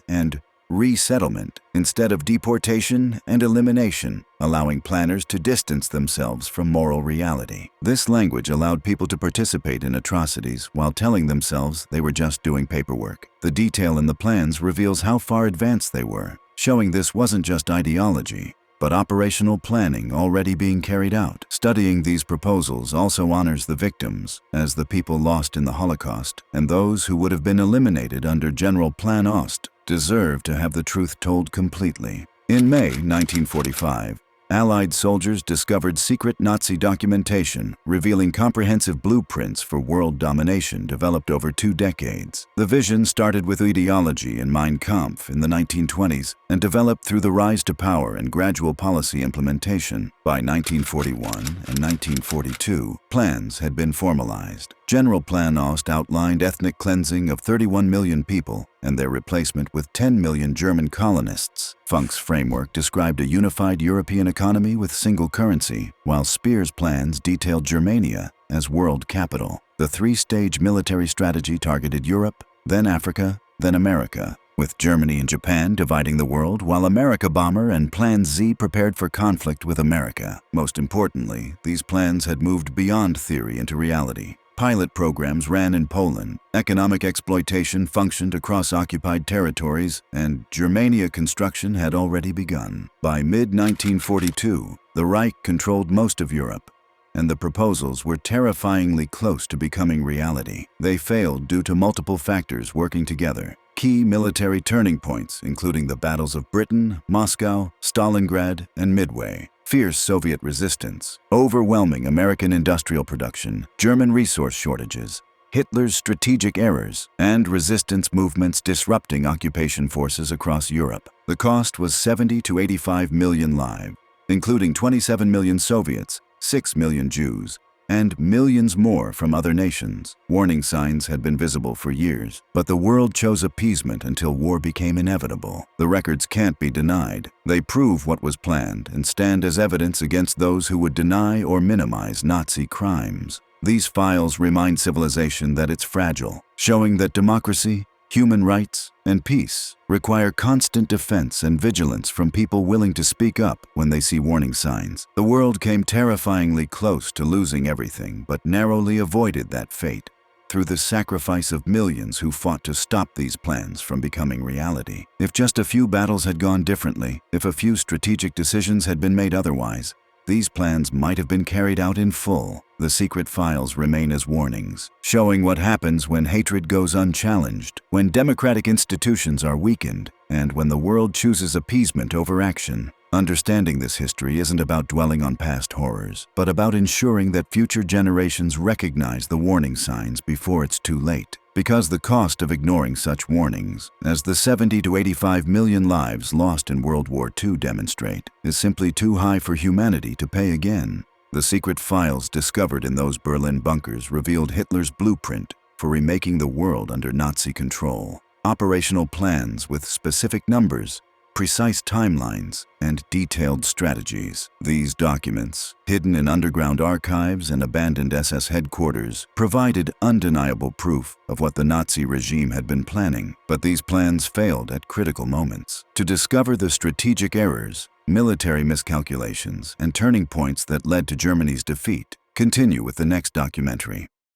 and resettlement instead of deportation and elimination, allowing planners to distance themselves from moral reality. This language allowed people to participate in atrocities while telling themselves they were just doing paperwork. The detail in the plans reveals how far advanced they were, showing this wasn't just ideology, but operational planning already being carried out. Studying these proposals also honors the victims, as the people lost in the Holocaust and those who would have been eliminated under Generalplan Ost deserve to have the truth told completely. In May 1945, Allied soldiers discovered secret Nazi documentation revealing comprehensive blueprints for world domination developed over 2 decades. The vision started with ideology in Mein Kampf in the 1920s and developed through the rise to power and gradual policy implementation. By 1941 and 1942, plans had been formalized. Generalplan Ost outlined ethnic cleansing of 31 million people and their replacement with 10 million German colonists. Funk's framework described a unified European economy with single currency, while Speer's plans detailed Germania as world capital. The 3-stage military strategy targeted Europe, then Africa, then America, with Germany and Japan dividing the world, while America Bomber and Plan Z prepared for conflict with America. Most importantly, these plans had moved beyond theory into reality. Pilot programs ran in Poland, economic exploitation functioned across occupied territories, and Germania construction had already begun. By mid-1942, the Reich controlled most of Europe, and the proposals were terrifyingly close to becoming reality. They failed due to multiple factors working together. Key military turning points, including the battles of Britain, Moscow, Stalingrad, and Midway. Fierce Soviet resistance, overwhelming American industrial production, German resource shortages, Hitler's strategic errors, and resistance movements disrupting occupation forces across Europe. The cost was 70 to 85 million lives, including 27 million Soviets, 6 million Jews, and millions more from other nations. Warning signs had been visible for years, but the world chose appeasement until war became inevitable. The records can't be denied. They prove what was planned and stand as evidence against those who would deny or minimize Nazi crimes. These files remind civilization that it's fragile, showing that democracy, human rights, and peace require constant defense and vigilance from people willing to speak up when they see warning signs. The world came terrifyingly close to losing everything, but narrowly avoided that fate through the sacrifice of millions who fought to stop these plans from becoming reality. If just a few battles had gone differently, if a few strategic decisions had been made otherwise, These plans might have been carried out in full. The secret files remain as warnings, showing what happens when hatred goes unchallenged, when democratic institutions are weakened, and when the world chooses appeasement over action. Understanding this history isn't about dwelling on past horrors, but about ensuring that future generations recognize the warning signs before it's too late. Because the cost of ignoring such warnings, as the 70 to 85 million lives lost in World War II demonstrate, is simply too high for humanity to pay again. The secret files discovered in those Berlin bunkers revealed Hitler's blueprint for remaking the world under Nazi control. Operational plans with specific numbers, precise timelines, and detailed strategies. These documents, hidden in underground archives and abandoned SS headquarters, provided undeniable proof of what the Nazi regime had been planning. But these plans failed at critical moments. To discover the strategic errors, military miscalculations, and turning points that led to Germany's defeat, continue with the next documentary.